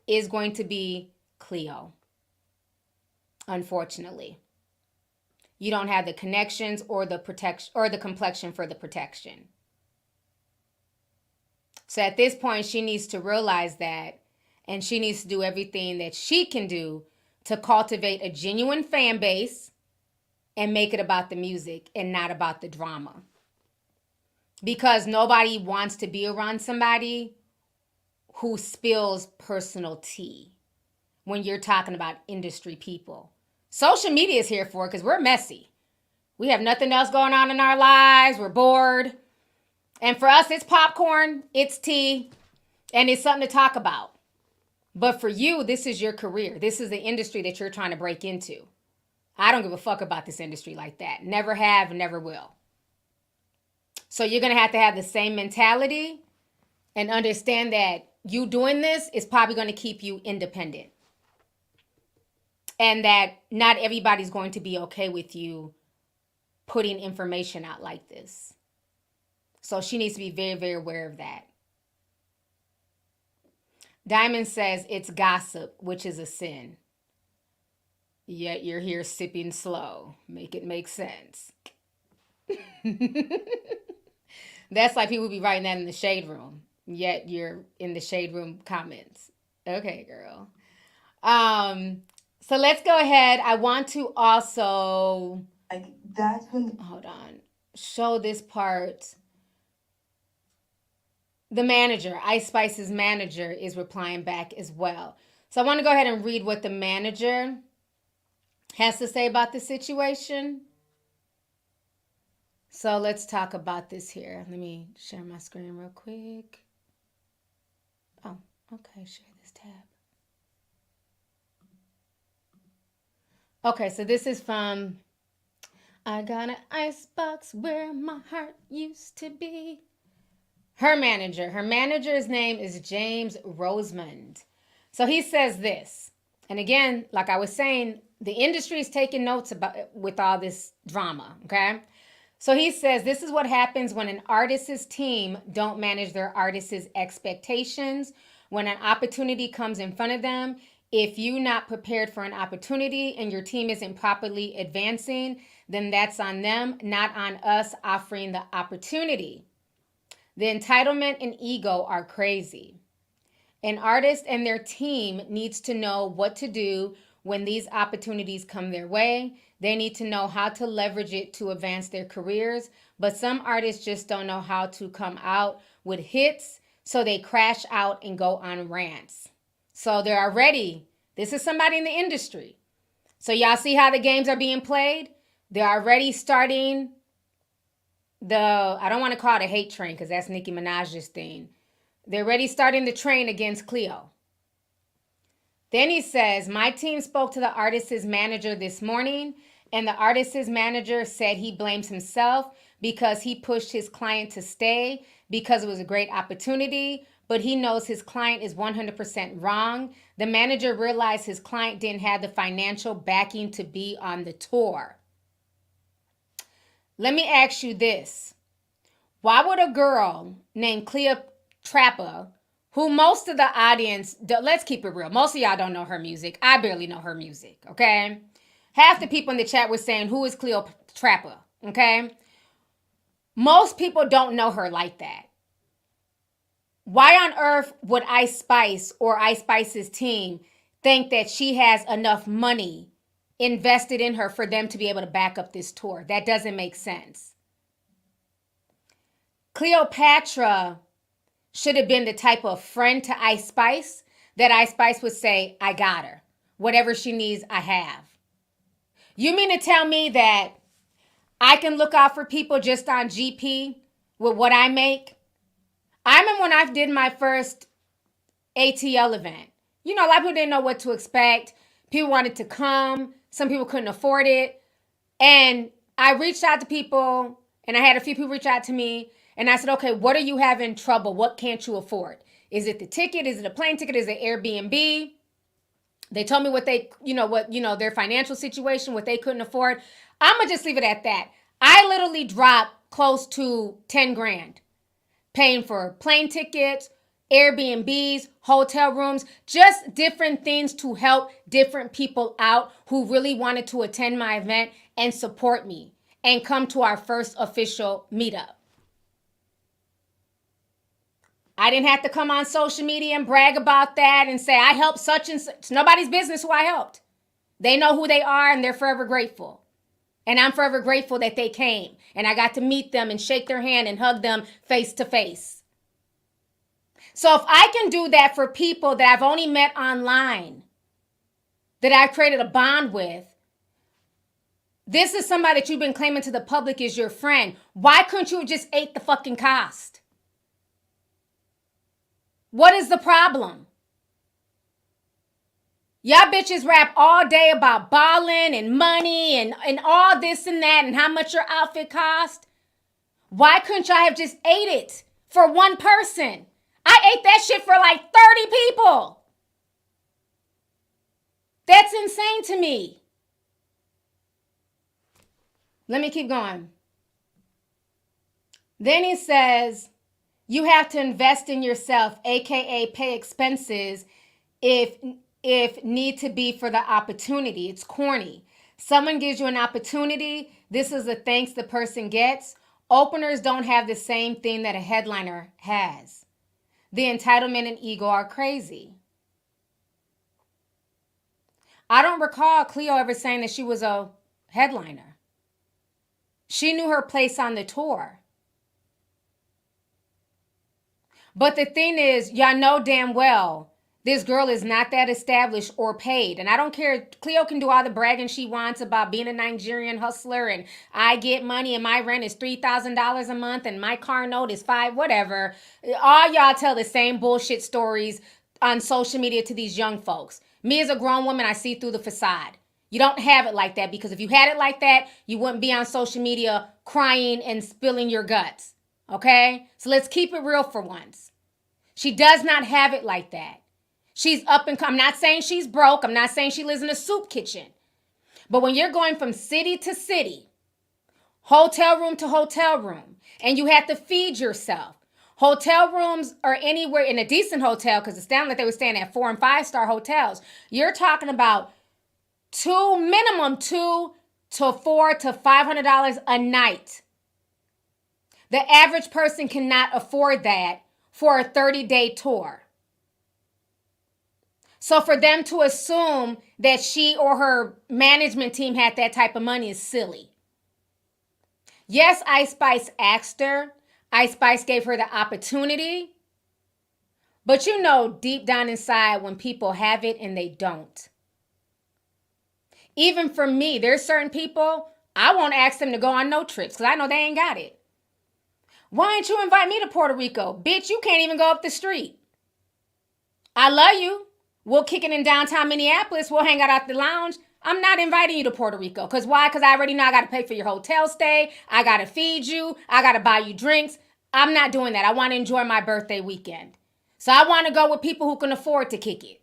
is going to be Cleo. Unfortunately, you don't have the connections or the protection or the complexion for the protection. So at this point, she needs to realize that, and she needs to do everything that she can do to cultivate a genuine fan base and make it about the music and not about the drama. Because nobody wants to be around somebody who spills personal tea when you're talking about industry people. Social media is here for it because we're messy. We have nothing else going on in our lives. We're bored. And for us, it's popcorn, it's tea, and it's something to talk about. But for you, this is your career. This is the industry that you're trying to break into. I don't give a fuck about this industry like that. Never have, never will. So you're going to have the same mentality and understand that you doing this is probably going to keep you independent. And that not everybody's going to be okay with you putting information out like this. So she needs to be very, very aware of that. Diamond says it's gossip, which is a sin. Yet you're here sipping slow. Make it make sense. That's like people be writing that in the shade room. Yet you're in the shade room comments. Okay, girl. So let's go ahead. I want to also hold on. Show this part. The manager, IceSpice's manager, is replying back as well. So I want to go ahead and read what the manager has to say about the situation. So let's talk about this here. Let me share my screen real quick. Oh, okay, share this tab. Okay, so this is from I got an icebox where my heart used to be. Her manager's name is James Rosemond. So he says this, and again, like I was saying, the industry is taking notes about with all this drama, okay? So he says, this is what happens when an artist's team don't manage their artist's expectations. When an opportunity comes in front of them, if you're not prepared for an opportunity and your team isn't properly advancing, then that's on them, not on us offering the opportunity. The entitlement and ego are crazy. An artist and their team needs to know what to do when these opportunities come their way. They need to know how to leverage it to advance their careers. But some artists just don't know how to come out with hits, so they crash out and go on rants. So they're already, this is somebody in the industry. So y'all see how the games are being played? They're already starting I don't want to call it a hate train because that's Nicki Minaj's thing. They're already starting the train against Cleo. Then he says, my team spoke to the artist's manager this morning, and the artist's manager said he blames himself because he pushed his client to stay because it was a great opportunity, but he knows his client is 100% wrong. The manager realized his client didn't have the financial backing to be on the tour. Let me ask you this. Why would a girl named Cleotrapa, who most of the audience, let's keep it real, most of y'all don't know her music. I barely know her music, okay? Half the people in the chat were saying, who is Cleotrapa, okay? Most people don't know her like that. Why on earth would IceSpice or IceSpice's team think that she has enough money invested in her for them to be able to back up this tour? That doesn't make sense. Cleopatra should have been the type of friend to IceSpice that IceSpice would say, I got her. Whatever she needs, I have. You mean to tell me that I can look out for people just on GP with what I make? I remember when I did my first ATL event. You know, a lot of people didn't know what to expect. People wanted to come. Some people couldn't afford it. And I reached out to people, and I had a few people reach out to me, and I said, okay, what are you having trouble? What can't you afford? Is it the ticket? Is it a plane ticket? Is it Airbnb? They told me what their financial situation, what they couldn't afford. I'm going to just leave it at that. I literally dropped close to 10 grand paying for plane tickets, Airbnbs, hotel rooms, just different things to help different people out who really wanted to attend my event and support me and come to our first official meetup. I didn't have to come on social media and brag about that and say I helped such and such. It's nobody's business who I helped. They know who they are and they're forever grateful. And I'm forever grateful that they came and I got to meet them and shake their hand and hug them face to face. So if I can do that for people that I've only met online, that I've created a bond with, this is somebody that you've been claiming to the public is your friend. Why couldn't you have just ate the fucking cost? What is the problem? Y'all bitches rap all day about balling and money and all this and that and how much your outfit cost. Why couldn't y'all have just ate it for one person? I ate that shit for like 30 people. That's insane to me. Let me keep going. Then he says, you have to invest in yourself, aka pay expenses if need to be for the opportunity. It's corny. Someone gives you an opportunity. This is the thanks the person gets. Openers don't have the same thing that a headliner has. The entitlement and ego are crazy. I don't recall Cleo ever saying that she was a headliner. She knew her place on the tour. But the thing is, y'all know damn well, this girl is not that established or paid. And I don't care. Cleo can do all the bragging she wants about being a Nigerian hustler and I get money and my rent is $3,000 a month and my car note is $5,000, whatever. All y'all tell the same bullshit stories on social media to these young folks. Me as a grown woman, I see through the facade. You don't have it like that because if you had it like that, you wouldn't be on social media crying and spilling your guts. Okay? So let's keep it real for once. She does not have it like that. She's up and I'm not saying she's broke. I'm not saying she lives in a soup kitchen. But when you're going from city to city, hotel room to hotel room, and you have to feed yourself, hotel rooms are anywhere in a decent hotel, because it sounded like they were staying at 4- and 5-star hotels. You're talking about minimum $200 to $400 to $500 a night. The average person cannot afford that for a 30-day tour. So for them to assume that she or her management team had that type of money is silly. Yes, IceSpice asked her. IceSpice gave her the opportunity. But you know deep down inside when people have it and they don't. Even for me, there's certain people, I won't ask them to go on no trips because I know they ain't got it. Why didn't you invite me to Puerto Rico? Bitch, you can't even go up the street. I love you. We'll kick it in downtown Minneapolis. We'll hang out at the lounge. I'm not inviting you to Puerto Rico. Because why? Because I already know I got to pay for your hotel stay. I got to feed you. I got to buy you drinks. I'm not doing that. I want to enjoy my birthday weekend. So I want to go with people who can afford to kick it.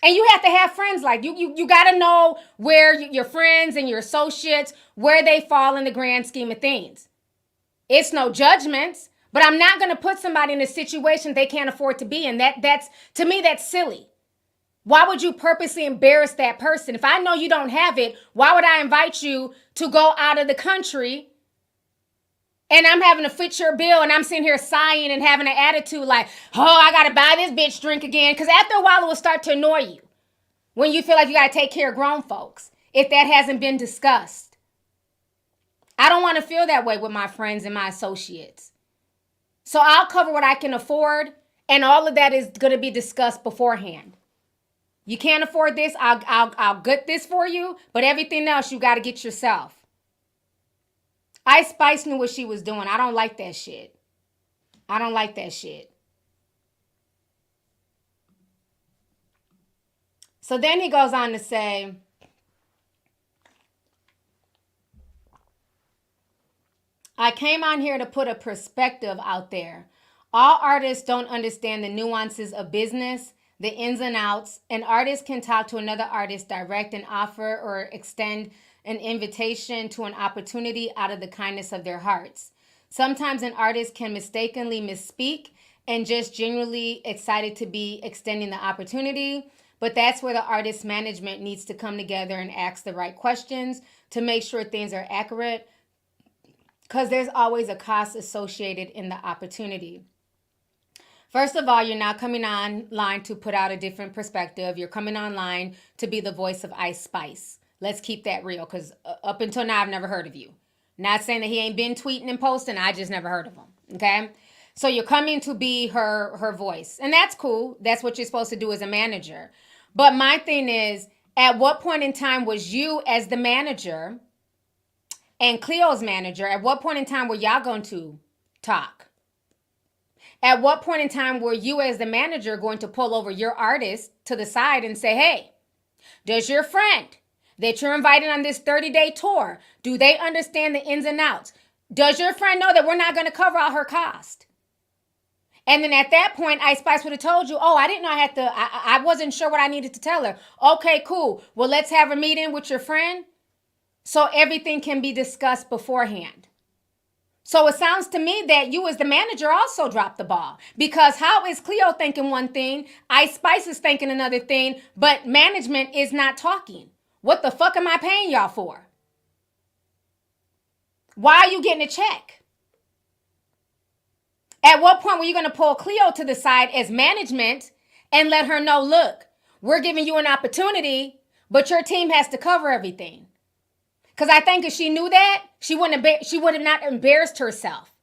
And you have to have friends like you got to know where your friends and your associates, where they fall in the grand scheme of things. It's no judgments, but I'm not going to put somebody in a situation they can't afford to be in. That's to me, that's silly. Why would you purposely embarrass that person? If I know you don't have it, why would I invite you to go out of the country and I'm having to foot your bill and I'm sitting here sighing and having an attitude like, oh, I got to buy this bitch drink again? Because after a while, it will start to annoy you when you feel like you got to take care of grown folks if that hasn't been discussed. I don't want to feel that way with my friends and my associates. So I'll cover what I can afford, and all of that is going to be discussed beforehand. You can't afford this, I'll get this for you, but everything else you got to get yourself. IceSpice knew what she was doing. I don't like that shit. I don't like that shit. So then he goes on to say, I came on here to put a perspective out there. All artists don't understand the nuances of business, the ins and outs. An artist can talk to another artist direct and offer or extend an invitation to an opportunity out of the kindness of their hearts. Sometimes an artist can mistakenly misspeak and just genuinely excited to be extending the opportunity. But that's where the artist management needs to come together and ask the right questions to make sure things are accurate, because there's always a cost associated in the opportunity. First of all, you're not coming online to put out a different perspective. You're coming online to be the voice of iceSpice. Let's keep that real, because up until now, I've never heard of you. Not saying that he ain't been tweeting and posting. I just never heard of him, okay? So you're coming to be her voice. And that's cool. That's what you're supposed to do as a manager. But my thing is, at what point in time was you as the manager and Cleo's manager, at what point in time were y'all going to talk? At what point in time were you as the manager going to pull over your artist to the side and say, hey, does your friend that you're inviting on this 30-day tour, do they understand the ins and outs? Does your friend know that we're not going to cover all her cost? And then at that point, iceSpice would have told you, oh, I didn't know I wasn't sure what I needed to tell her. Okay, cool. Well, let's have a meeting with your friend so everything can be discussed beforehand. So it sounds to me that you as the manager also dropped the ball, because how is Cleo thinking one thing, iceSpice is thinking another thing, but management is not talking? What the fuck am I paying y'all for? Why are you getting a check? At what point were you going to pull Cleo to the side as management and let her know, look, we're giving you an opportunity, but your team has to cover everything? Because I think if she knew that, she would have not embarrassed herself.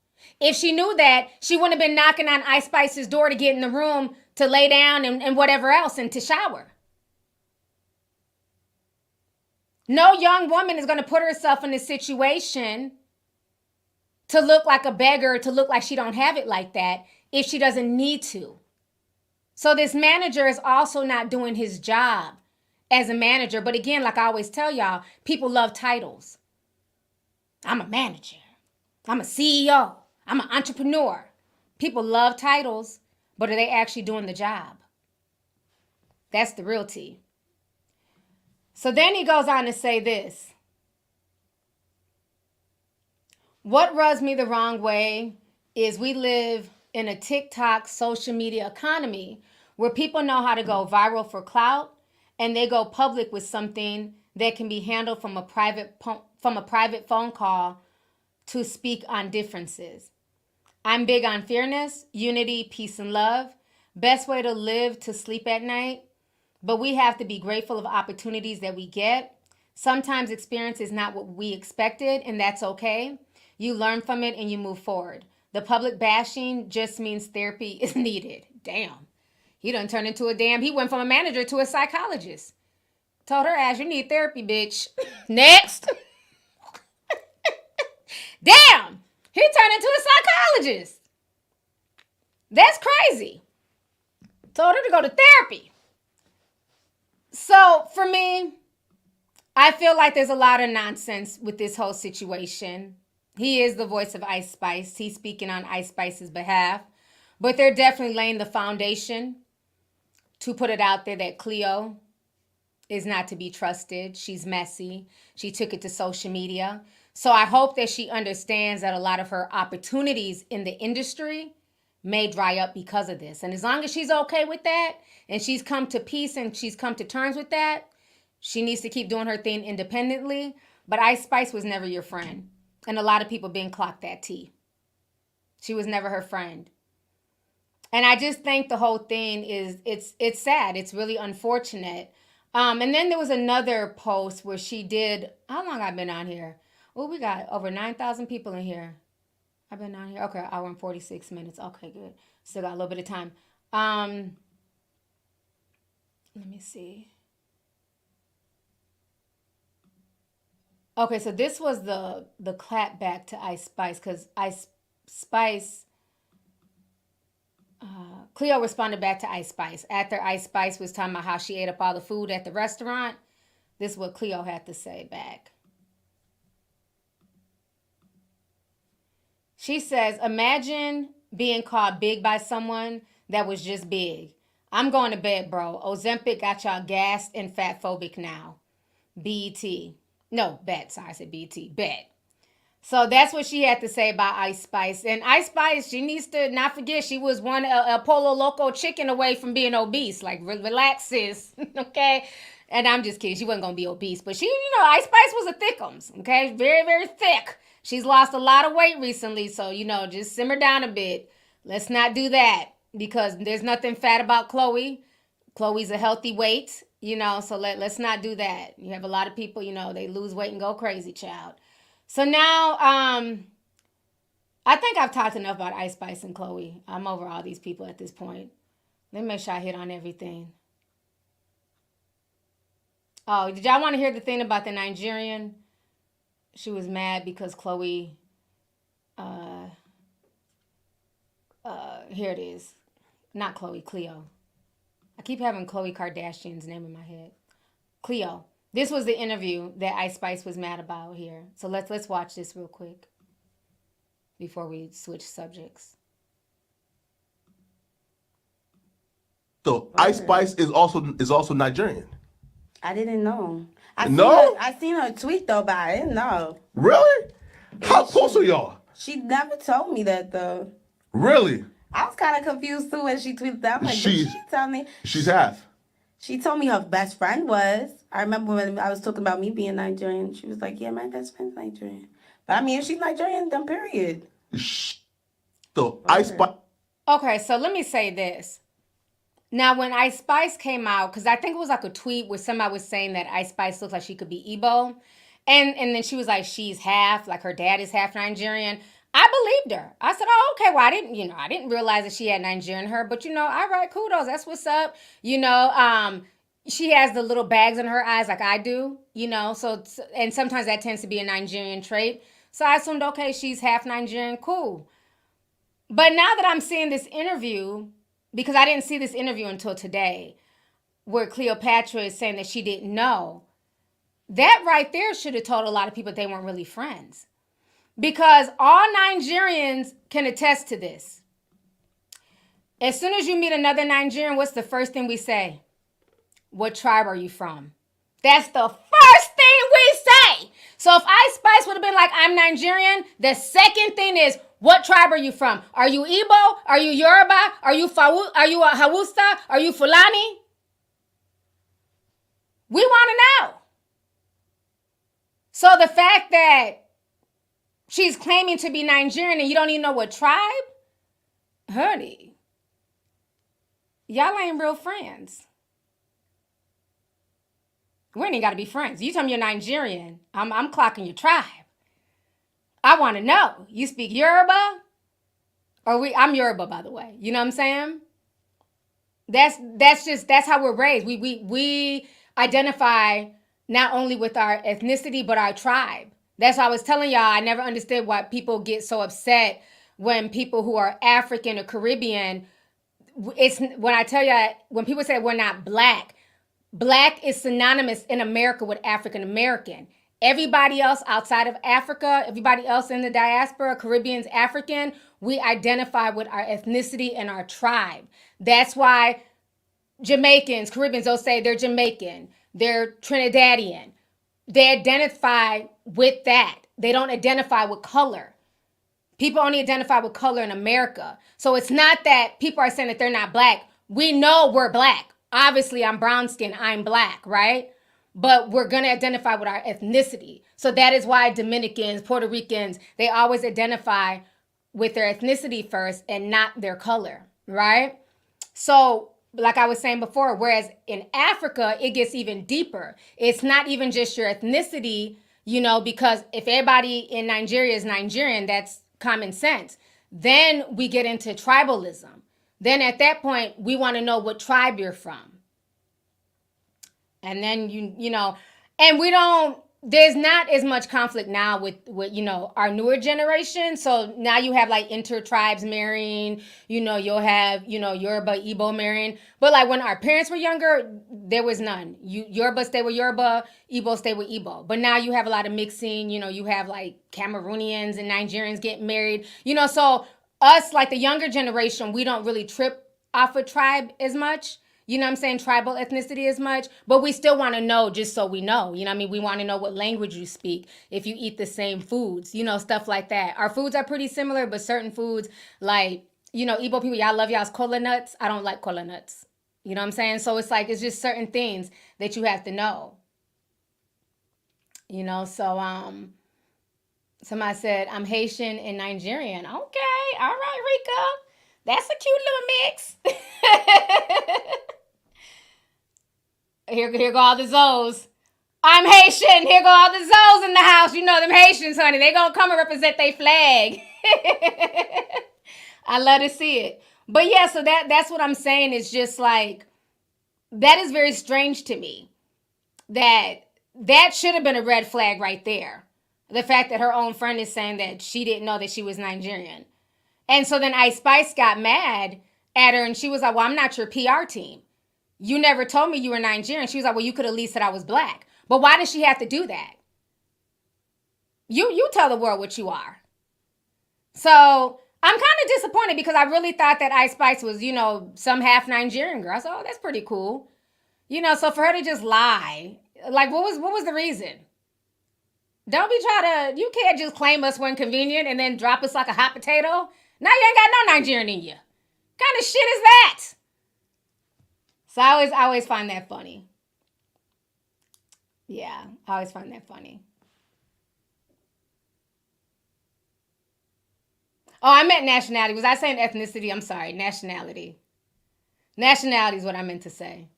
If she knew that, she wouldn't have been knocking on iceSpice's door to get in the room to lay down and whatever else and to shower. No young woman is going to put herself in a situation to look like a beggar, to look like she don't have it like that, if she doesn't need to. So this manager is also not doing his job as a manager. But again, like I always tell y'all, people love titles. I'm a manager. I'm a CEO. I'm an entrepreneur. People love titles, but are they actually doing the job? That's the real tea. So then he goes on to say this. What rubs me the wrong way is we live in a TikTok social media economy where people know how to go viral for clout, and they go public with something that can be handled from a private phone call to speak on differences. I'm big on fairness, unity, peace, and love. Best way to live to sleep at night. But we have to be grateful of opportunities that we get. Sometimes experience is not what we expected, and that's okay. You learn from it and you move forward. The public bashing just means therapy is needed. Damn. He done turned into he went from a manager to a psychologist. Told her ass, you need therapy, bitch. Next. Damn. He turned into a psychologist. That's crazy. Told her to go to therapy. So for me, I feel like there's a lot of nonsense with this whole situation. He is the voice of iceSpice. He's speaking on iceSpice's behalf. But they're definitely laying the foundation to put it out there that Cleo is not to be trusted. She's messy. She took it to social media. So I hope that she understands that a lot of her opportunities in the industry may dry up because of this. And as long as she's okay with that, and she's come to peace and she's come to terms with that, she needs to keep doing her thing independently. But iceSpice was never your friend. And a lot of people been clocked that tea. She was never her friend. And I just think the whole thing is, it's sad. It's really unfortunate. And then there was another post where she did, how long I've been on here? Oh, we got over 9,000 people in here. I've been on here. Okay, hour and 46 minutes. Okay, good. Still got a little bit of time. Let me see. Okay, so this was the clap back to iceSpice, because iceSpice Cleo responded back to IceSpice. After IceSpice was talking about how she ate up all the food at the restaurant, this is what Cleo had to say back. She says, imagine being called big by someone that was just big. I'm going to bed, bro. Ozempic got y'all gassed and fat phobic now. BET. No, bet. Sorry, I said BET. Bet. So that's what she had to say about IceSpice. And IceSpice, she needs to not forget she was one a Polo Loco chicken away from being obese. Like, relax, sis. Okay? And I'm just kidding. She wasn't going to be obese. But she, IceSpice was a thickums. Okay? Very, very thick. She's lost a lot of weight recently. So, just simmer down a bit. Let's not do that. Because there's nothing fat about Chloe. Chloe's a healthy weight. So let's not do that. You have a lot of people, they lose weight and go crazy, child. So now, I think I've talked enough about IceSpice and Chloe. I'm over all these people at this point. Let me make sure I hit on everything. Oh, did y'all want to hear the thing about the Nigerian? She was mad because Chloe, here it is. Not Chloe, Cleo. I keep having Khloe Kardashian's name in my head. Cleo. This was the interview that IceSpice was mad about here. So let's watch this real quick before we switch subjects. So IceSpice is also Nigerian. I didn't know. I seen her tweet though, but I didn't know. Really? How close are y'all? She never told me that though. Really? I was kind of confused too when she tweeted that. I'm like, did she tell me? She's half. She told me her best friend was. I remember when I was talking about me being Nigerian. She was like, yeah, my best friend's Nigerian. But I mean, if she's Nigerian, then period. So IceSpice. Okay, so let me say this. Now, when IceSpice came out, because I think it was like a tweet where somebody was saying that IceSpice looks like she could be Igbo. And then she was like, she's half, like her dad is half Nigerian. I believed her. I said, oh, okay, well, I didn't realize that she had Nigerian in her, but all right, kudos, that's what's up. She has the little bags in her eyes like I do, so, and sometimes that tends to be a Nigerian trait. So I assumed, okay, she's half Nigerian, cool. But now that I'm seeing this interview, because I didn't see this interview until today, where Cleopatra is saying that she didn't know, that right there should have told a lot of people they weren't really friends. Because all Nigerians can attest to this. As soon as you meet another Nigerian, what's the first thing we say? What tribe are you from? That's the first thing we say. So if IceSpice would have been like, I'm Nigerian, the second thing is, what tribe are you from? Are you Igbo? Are you Yoruba? Are you Hausa? Are you Fulani? We want to know. So the fact that she's claiming to be Nigerian and you don't even know what tribe? Honey, y'all ain't real friends. We ain't got to be friends. You tell me you're Nigerian, I'm clocking your tribe. I want to know. You speak Yoruba? I'm Yoruba, by the way. You know what I'm saying? That's how we're raised. We identify not only with our ethnicity, but our tribe. That's why I was telling y'all, I never understood why people get so upset when people who are African or Caribbean, it's when I tell you, when people say we're not black is synonymous in America with African American. Everybody else outside of Africa, everybody else in the diaspora, Caribbeans, African, we identify with our ethnicity and our tribe. That's why Jamaicans, Caribbeans, they'll say they're Jamaican, they're Trinidadian. They identify with that. They don't identify with color. People only identify with color in America. So it's not that people are saying that they're not black. We know we're black. Obviously, I'm brown skinned, I'm black, right? But we're going to identify with our ethnicity. So that is why Dominicans, Puerto Ricans, they always identify with their ethnicity first and not their color, right? So like I was saying before, whereas in Africa, it gets even deeper. It's not even just your ethnicity, because if everybody in Nigeria is Nigerian, that's common sense. Then we get into tribalism. Then at that point, we want to know what tribe you're from. And then, and we don't there's not as much conflict now with our newer generation. So now you have like inter-tribes marrying, you'll have, Yoruba, Igbo marrying. But like when our parents were younger, there was none. Yoruba stay with Yoruba, Igbo stay with Igbo. But now you have a lot of mixing, you have like Cameroonians and Nigerians getting married. So us, like the younger generation, we don't really trip off a tribe as much. You know what I'm saying? Tribal ethnicity as much. But we still want to know just so we know. You know what I mean? We want to know what language you speak, if you eat the same foods, stuff like that. Our foods are pretty similar, but certain foods, like, Igbo people, y'all love y'all's kola nuts. I don't like kola nuts. You know what I'm saying? So it's like, it's just certain things that you have to know. So somebody said, I'm Haitian and Nigerian. Okay, all right, Rika. That's a cute little mix. Here go all the Zoes. I'm Haitian. Here go all the Zoes in the house. Them Haitians, honey. They gonna come and represent their flag. I love to see it. But yeah, so that's what I'm saying. It's just like, that is very strange to me. That should have been a red flag right there. The fact that her own friend is saying that she didn't know that she was Nigerian. And so then IceSpice got mad at her and she was like, well, I'm not your PR team. You never told me you were Nigerian. She was like, well, you could at least said I was black. But why does she have to do that? You tell the world what you are. So I'm kind of disappointed because I really thought that IceSpice was, some half Nigerian girl. So that's pretty cool. So for her to just lie, like what was the reason? Don't be you can't just claim us when convenient and then drop us like a hot potato. Now you ain't got no Nigerian in you. What kind of shit is that? So I always find that funny. Yeah, I always find that funny. Oh, I meant nationality. Was I saying ethnicity? I'm sorry, nationality. Nationality is what I meant to say.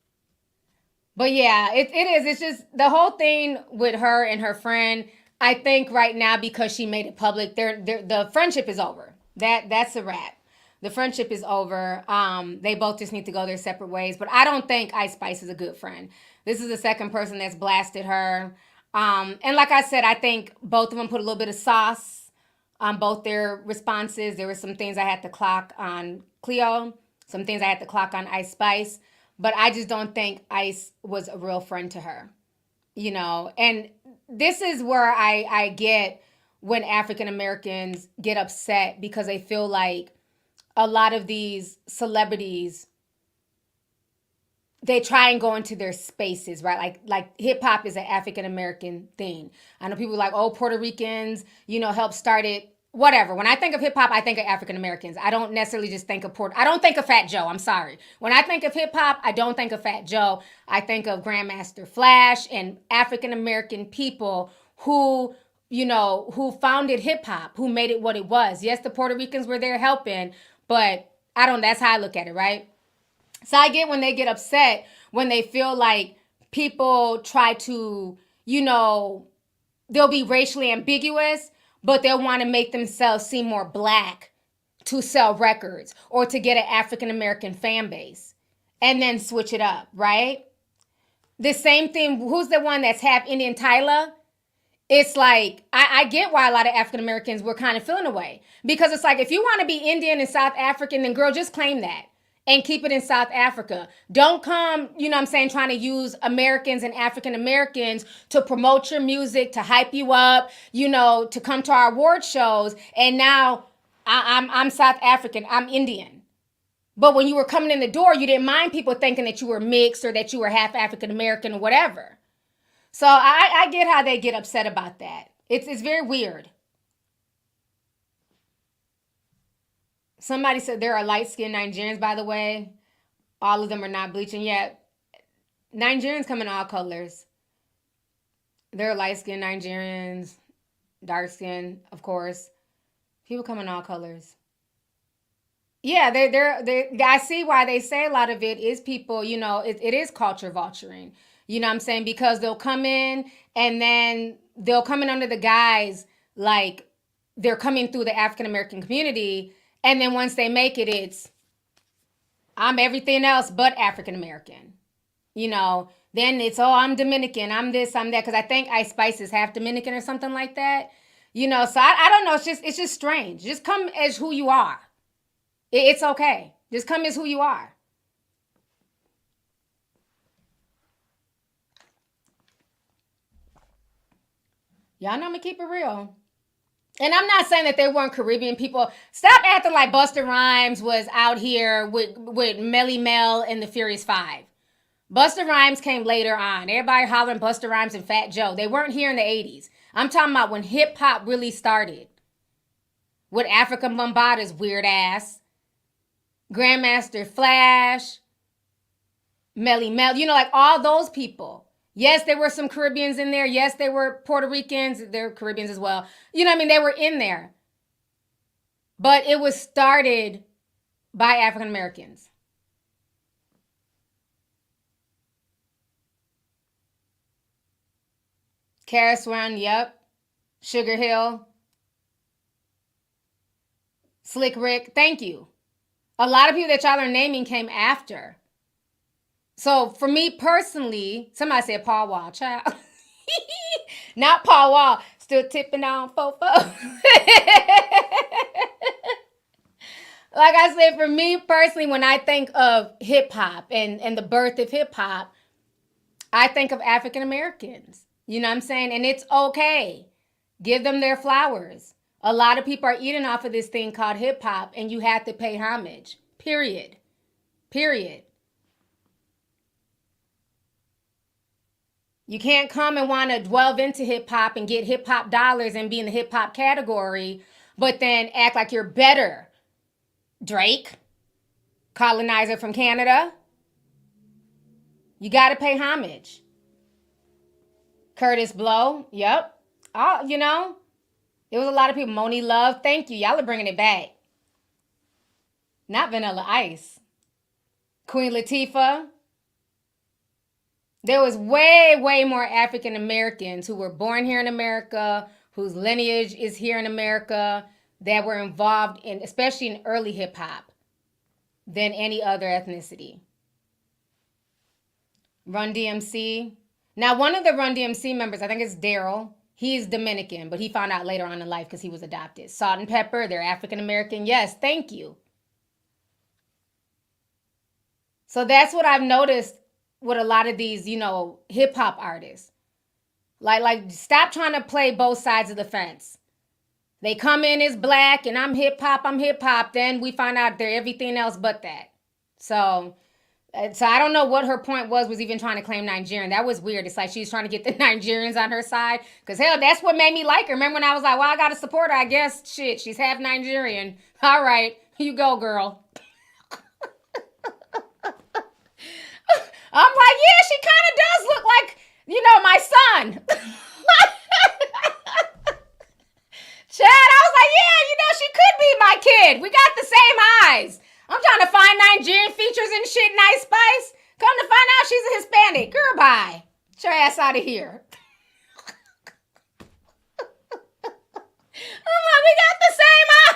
But yeah, it is. It's just the whole thing with her and her friend. I think right now because she made it public, the friendship is over. That's a wrap. The friendship is over. They both just need to go their separate ways. But I don't think IceSpice is a good friend. This is the second person that's blasted her. And like I said, I think both of them put a little bit of sauce on both their responses. There were some things I had to clock on Cleo, some things I had to clock on IceSpice. But I just don't think Ice was a real friend to her. And this is where I get when African Americans get upset because they feel like a lot of these celebrities, they try and go into their spaces, right? Like hip hop is an African American thing. I know people like, oh, Puerto Ricans, helped start it. Whatever. When I think of hip hop, I think of African Americans. I don't necessarily just think of I don't think of Fat Joe. I'm sorry. When I think of hip hop, I don't think of Fat Joe. I think of Grandmaster Flash and African American people who founded hip hop, who made it what it was. Yes, the Puerto Ricans were there helping, but that's how I look at it, right? So I get when they get upset, when they feel like people try to, they'll be racially ambiguous, but they'll want to make themselves seem more black to sell records or to get an African American fan base and then switch it up, right? The same thing, who's the one that's half Indian, Tyler? It's like, I get why a lot of African Americans were kind of feeling away. Because it's like, if you want to be Indian and South African, then girl, just claim that and keep it in South Africa. Don't come, trying to use Americans and African Americans to promote your music, to hype you up, to come to our award shows. And now I'm South African, I'm Indian. But when you were coming in the door, you didn't mind people thinking that you were mixed or that you were half African American or whatever. So I get how they get upset about that. It's very weird. Somebody said there are light-skinned Nigerians, by the way. All of them are not bleaching yet. Nigerians come in all colors. There are light-skinned Nigerians, dark-skinned, of course. People come in all colors. Yeah, I see why they say a lot of it is people, it is culture vulturing. You know what I'm saying? Because they'll come in and then they'll come in under the guise like they're coming through the African American community. And then once they make it, it's, I'm everything else but African American. then it's, oh, I'm Dominican, I'm this, I'm that, because I think IceSpice is half Dominican or something like that. You know, so I don't know. It's just strange. Just come as who you are. It's okay. Just come as who you are. Y'all know I'm gonna keep it real. And I'm not saying that they weren't Caribbean people. Stop acting like Busta Rhymes was out here with Melly Mel and the Furious Five. Busta Rhymes came later on. Everybody hollering Busta Rhymes and Fat Joe. They weren't here in the 80s. I'm talking about when hip hop really started. With African Bombada's weird ass. Grandmaster Flash. Melly Mel. You know, like all those people. Yes, there were some Caribbeans in there. Yes, they were Puerto Ricans. They're Caribbeans as well. You know what I mean? They were in there. But it was started by African Americans. Karis Run, yep. Sugar Hill. Slick Rick, thank you. A lot of people that y'all are naming came after. So for me personally, somebody said Paul Wall, child. Not Paul Wall, still tipping on fofo. Like I said, for me personally, when I think of hip hop and the birth of hip hop, I think of African Americans. You know what I'm saying? And it's okay. Give them their flowers. A lot of people are eating off of this thing called hip hop, and you have to pay homage. Period. Period. You can't come and want to delve into hip hop and get hip hop dollars and be in the hip hop category, but then act like you're better. Drake, colonizer from Canada. You got to pay homage. Curtis Blow, yep. Oh, you know, there was a lot of people. Moni Love, thank you. Y'all are bringing it back. Not Vanilla Ice. Queen Latifah. There was way, way more African Americans who were born here in America, whose lineage is here in America, that were involved in, especially in early hip hop, than any other ethnicity. Run DMC. Now, one of the Run DMC members, I think it's Daryl. He's Dominican, but he found out later on in life because he was adopted. Salt and Pepper, they're African American. Yes, thank you. So that's what I've noticed with a lot of these, you know, hip hop artists. Like, stop trying to play both sides of the fence. They come in as black and I'm hip hop. Then we find out they're everything else but that. So I don't know what her point was even trying to claim Nigerian. That was weird. It's like she's trying to get the Nigerians on her side. Because, hell, that's what made me like her. Remember when I was like, well, I got to support her. I guess, shit, she's half Nigerian. All right, you go, girl. I'm like, yeah, she kind of does look like, you know, my son. Chad, I was like, yeah, you know, she could be my kid. We got the same eyes. I'm trying to find Nigerian features and shit in IceSpice. Come to find out she's a Hispanic. Girl, bye. Get your ass out of here. I'm like, we got the same eyes.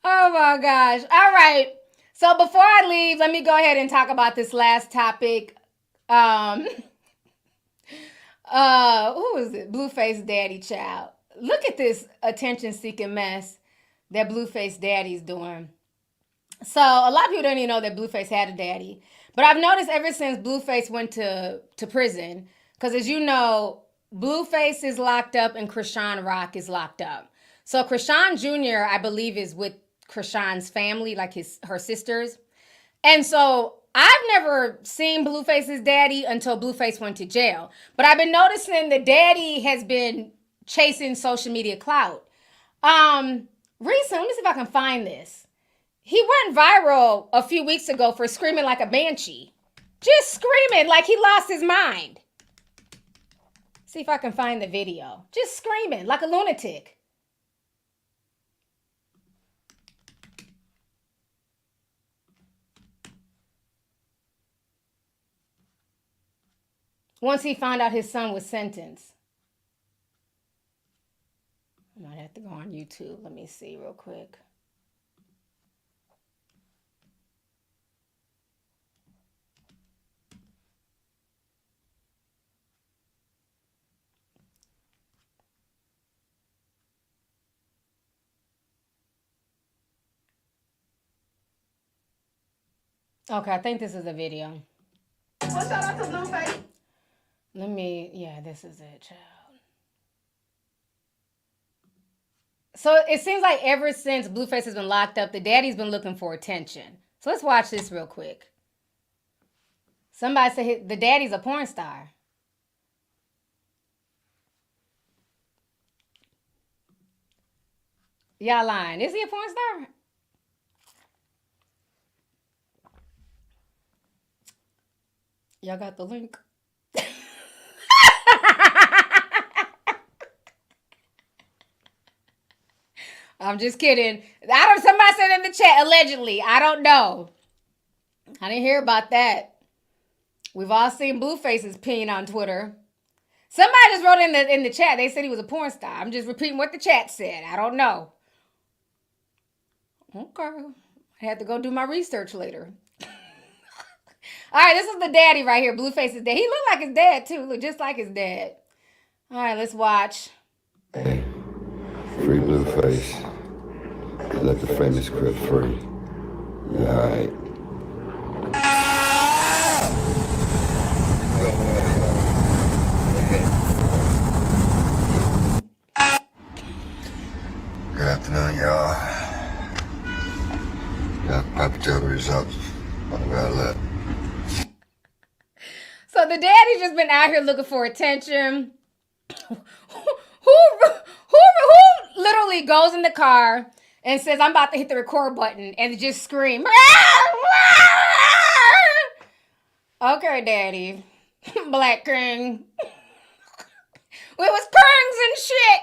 Oh my gosh. All right. So before I leave, let me go ahead and talk about this last topic. Who is it? Blueface daddy child. Look at this attention-seeking mess that Blueface daddy's doing. So a lot of people don't even know that Blueface had a daddy. But I've noticed ever since Blueface went to prison, because as you know, Blueface is locked up and Krishan Rock is locked up. So Krishan Jr., I believe, is with Krishan's family, like her sisters. And so I've never seen Blueface's daddy until Blueface went to jail. But I've been noticing the daddy has been chasing social media clout. Recently, let me see if I can find this. He went viral a few weeks ago for screaming like a banshee. Just screaming like he lost his mind. See if I can find the video. Just screaming like a lunatic. Once he found out his son was sentenced. I might have to go on YouTube. Let me see real quick. Okay, I think this is a video. Well, shout out to Blueface. Yeah, this is it, child. So it seems like ever since Blueface has been locked up, the daddy's been looking for attention. So let's watch this real quick. Somebody said the daddy's a porn star. Y'all lying. Is he a porn star? Y'all got the link. I'm just kidding. Somebody said in the chat, allegedly. I don't know. I didn't hear about that. We've all seen Blueface's peen on Twitter. Somebody just wrote in the chat. They said he was a porn star. I'm just repeating what the chat said. I don't know. Okay. I had to go do my research later. All right, this is the daddy right here. Blueface's dad. He looked like his dad, too. Look just like his dad. All right, let's watch. Hey, free Blueface. Let the famous crib free. You alright? Good afternoon, y'all. Papa tell the results. I'm gonna let. So the daddy's just been out here looking for attention. Who literally goes in the car and says, I'm about to hit the record button and just scream. Okay, daddy. Black king. It was krings and shit.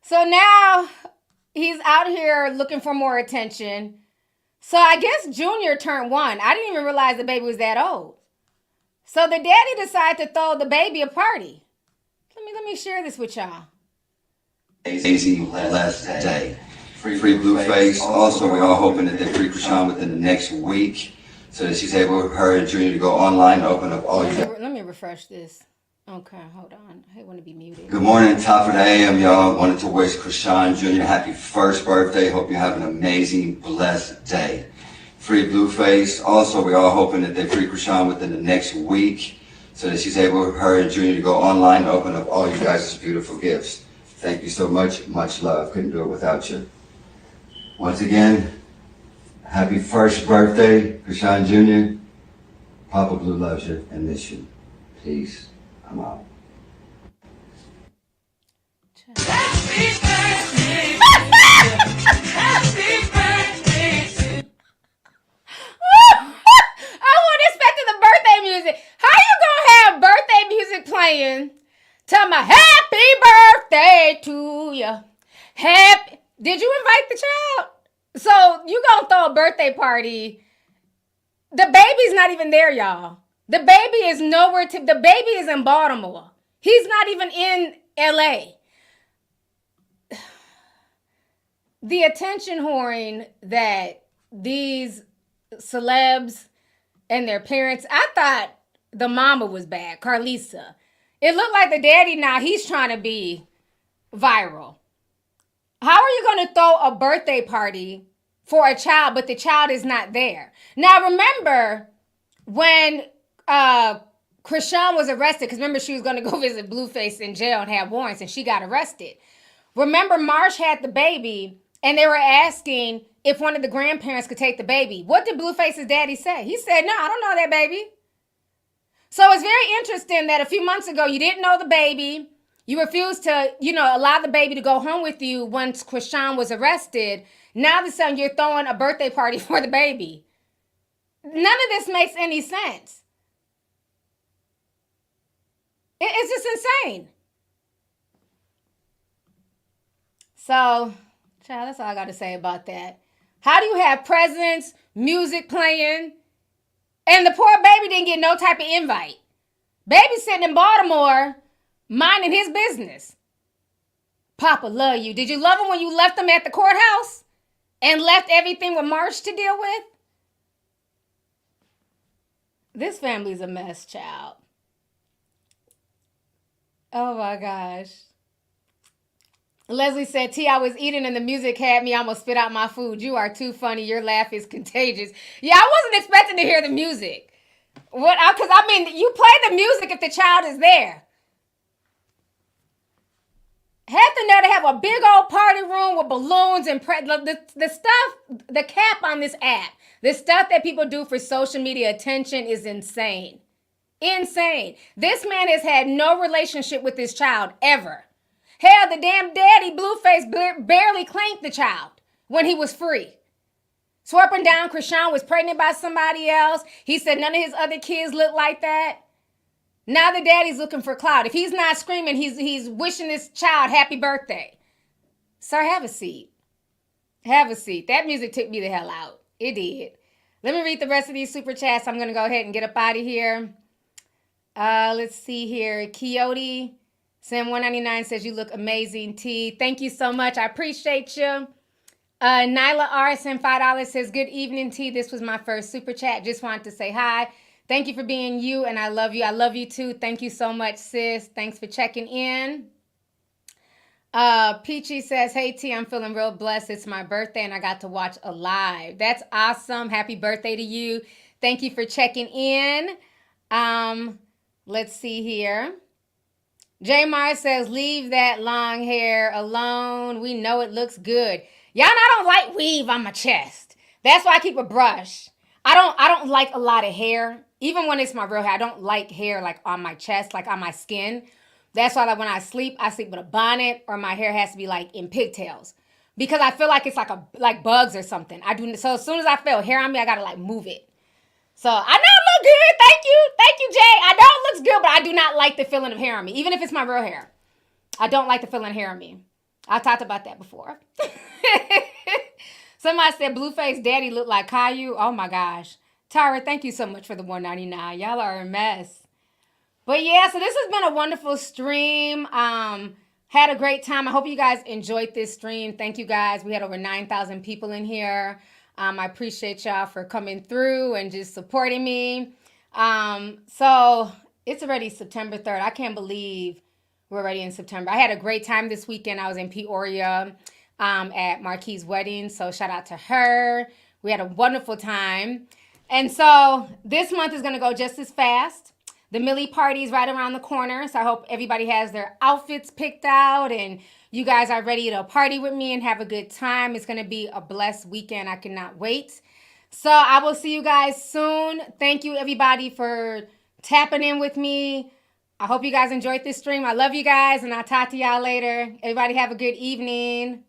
So now he's out here looking for more attention. So I guess Junior turned 1. I didn't even realize the baby was that old. So the daddy decided to throw the baby a party. Let me share this with y'all. Amazing blessed day. Free Blueface. Also, we're all hoping that they free Krishan within the next week so that she's able, her and Junior, to go online and open up all you. Let me refresh this. Okay, hold on. I want to be muted. Good morning, top of the AM, y'all. Wanted to wish Krishan Jr. happy first birthday. Hope you have an amazing, blessed day. Free Blueface. Also, we're all hoping that they free Krishan within the next week so that she's able, her and Junior, to go online and open up all you guys' beautiful gifts. Thank you so much. Much love. Couldn't do it without you. Once again, happy first birthday, Krishan Jr. Papa Blue loves you and miss you. Peace. I'm out. Happy birthday. Happy birthday. I wasn't expecting the birthday music. How you gonna have birthday music playing? Tell my happy birthday to you. Did you invite the child? So you gonna throw a birthday party. The baby's not even there, y'all. The baby is nowhere the baby is in Baltimore. He's not even in LA. The attention whoring that these celebs and their parents, I thought the mama was bad, Carlisa. It looked like the daddy now, he's trying to be viral. How are you going to throw a birthday party for a child, but the child is not there? Now, remember when Krishan was arrested, because remember she was going to go visit Blueface in jail and have warrants, and she got arrested. Remember Marsh had the baby, and they were asking if one of the grandparents could take the baby. What did Blueface's daddy say? He said, no, I don't know that baby. So it's very interesting that a few months ago, you didn't know the baby. You refused to, allow the baby to go home with you once Krishan was arrested. Now the son, you're throwing a birthday party for the baby. None of this makes any sense. It's just insane. So, child, that's all I got to say about that. How do you have presents, music playing, and the poor baby didn't get no type of invite? Baby sitting in Baltimore, minding his business. Papa love you. Did you love him when you left him at the courthouse and left everything with Marsh to deal with? This family's a mess, child. Oh my gosh. Leslie said, T, I was eating and the music had me. I almost spit out my food. You are too funny. Your laugh is contagious. Yeah, I wasn't expecting to hear the music. What? Because, I mean, you play the music if the child is there. Have the nerve to have a big old party room with balloons and the stuff, the cap on this app, the stuff that people do for social media attention is insane. Insane. This man has had no relationship with this child ever. Hell, the damn daddy, Blueface, barely claimed the child when he was free. Swerping down, Krishan was pregnant by somebody else. He said none of his other kids look like that. Now the daddy's looking for clout. If he's not screaming, he's wishing this child happy birthday. Sir, have a seat. Have a seat. That music took me the hell out. It did. Let me read the rest of these super chats. I'm going to go ahead and get up out of here. Let's see here. Coyote Sam 199 says, you look amazing, T. Thank you so much. I appreciate you. Nyla R. sent $5 says, good evening, T. This was my first super chat. Just wanted to say hi. Thank you for being you, and I love you. I love you, too. Thank you so much, sis. Thanks for checking in. Peachy says, hey, T, I'm feeling real blessed. It's my birthday, and I got to watch a live. That's awesome. Happy birthday to you. Thank you for checking in. Let's see here. J. Mar says, leave that long hair alone. We know it looks good. Y'all know I don't like weave on my chest. That's why I keep a brush. I don't like a lot of hair. Even when it's my real hair, I don't like hair like on my chest, like on my skin. That's why like when I sleep with a bonnet, or my hair has to be like in pigtails. Because I feel like it's like bugs or something. So as soon as I feel hair on me, I gotta like move it. So I know it look good. Thank you, Jay. I know it looks good, but I do not like the feeling of hair on me, even if it's my real hair. I don't like the feeling of hair on me. I talked about that before. Somebody said Blueface daddy looked like Caillou. Oh my gosh. Tara, thank you so much for the $1.99. Y'all are a mess. But yeah, so this has been a wonderful stream. Had a great time. I hope you guys enjoyed this stream. Thank you guys. We had over 9,000 people in here. I appreciate y'all for coming through and just supporting me. So it's already September 3rd. I can't believe we're already in September. I had a great time this weekend. I was in Peoria at Marquis' wedding. So shout out to her. We had a wonderful time. And so this month is going to go just as fast. The Millie party is right around the corner. So I hope everybody has their outfits picked out and you guys are ready to party with me and have a good time. It's going to be a blessed weekend. I cannot wait. So I will see you guys soon. Thank you, everybody, for tapping in with me. I hope you guys enjoyed this stream. I love you guys, and I'll talk to y'all later. Everybody have a good evening.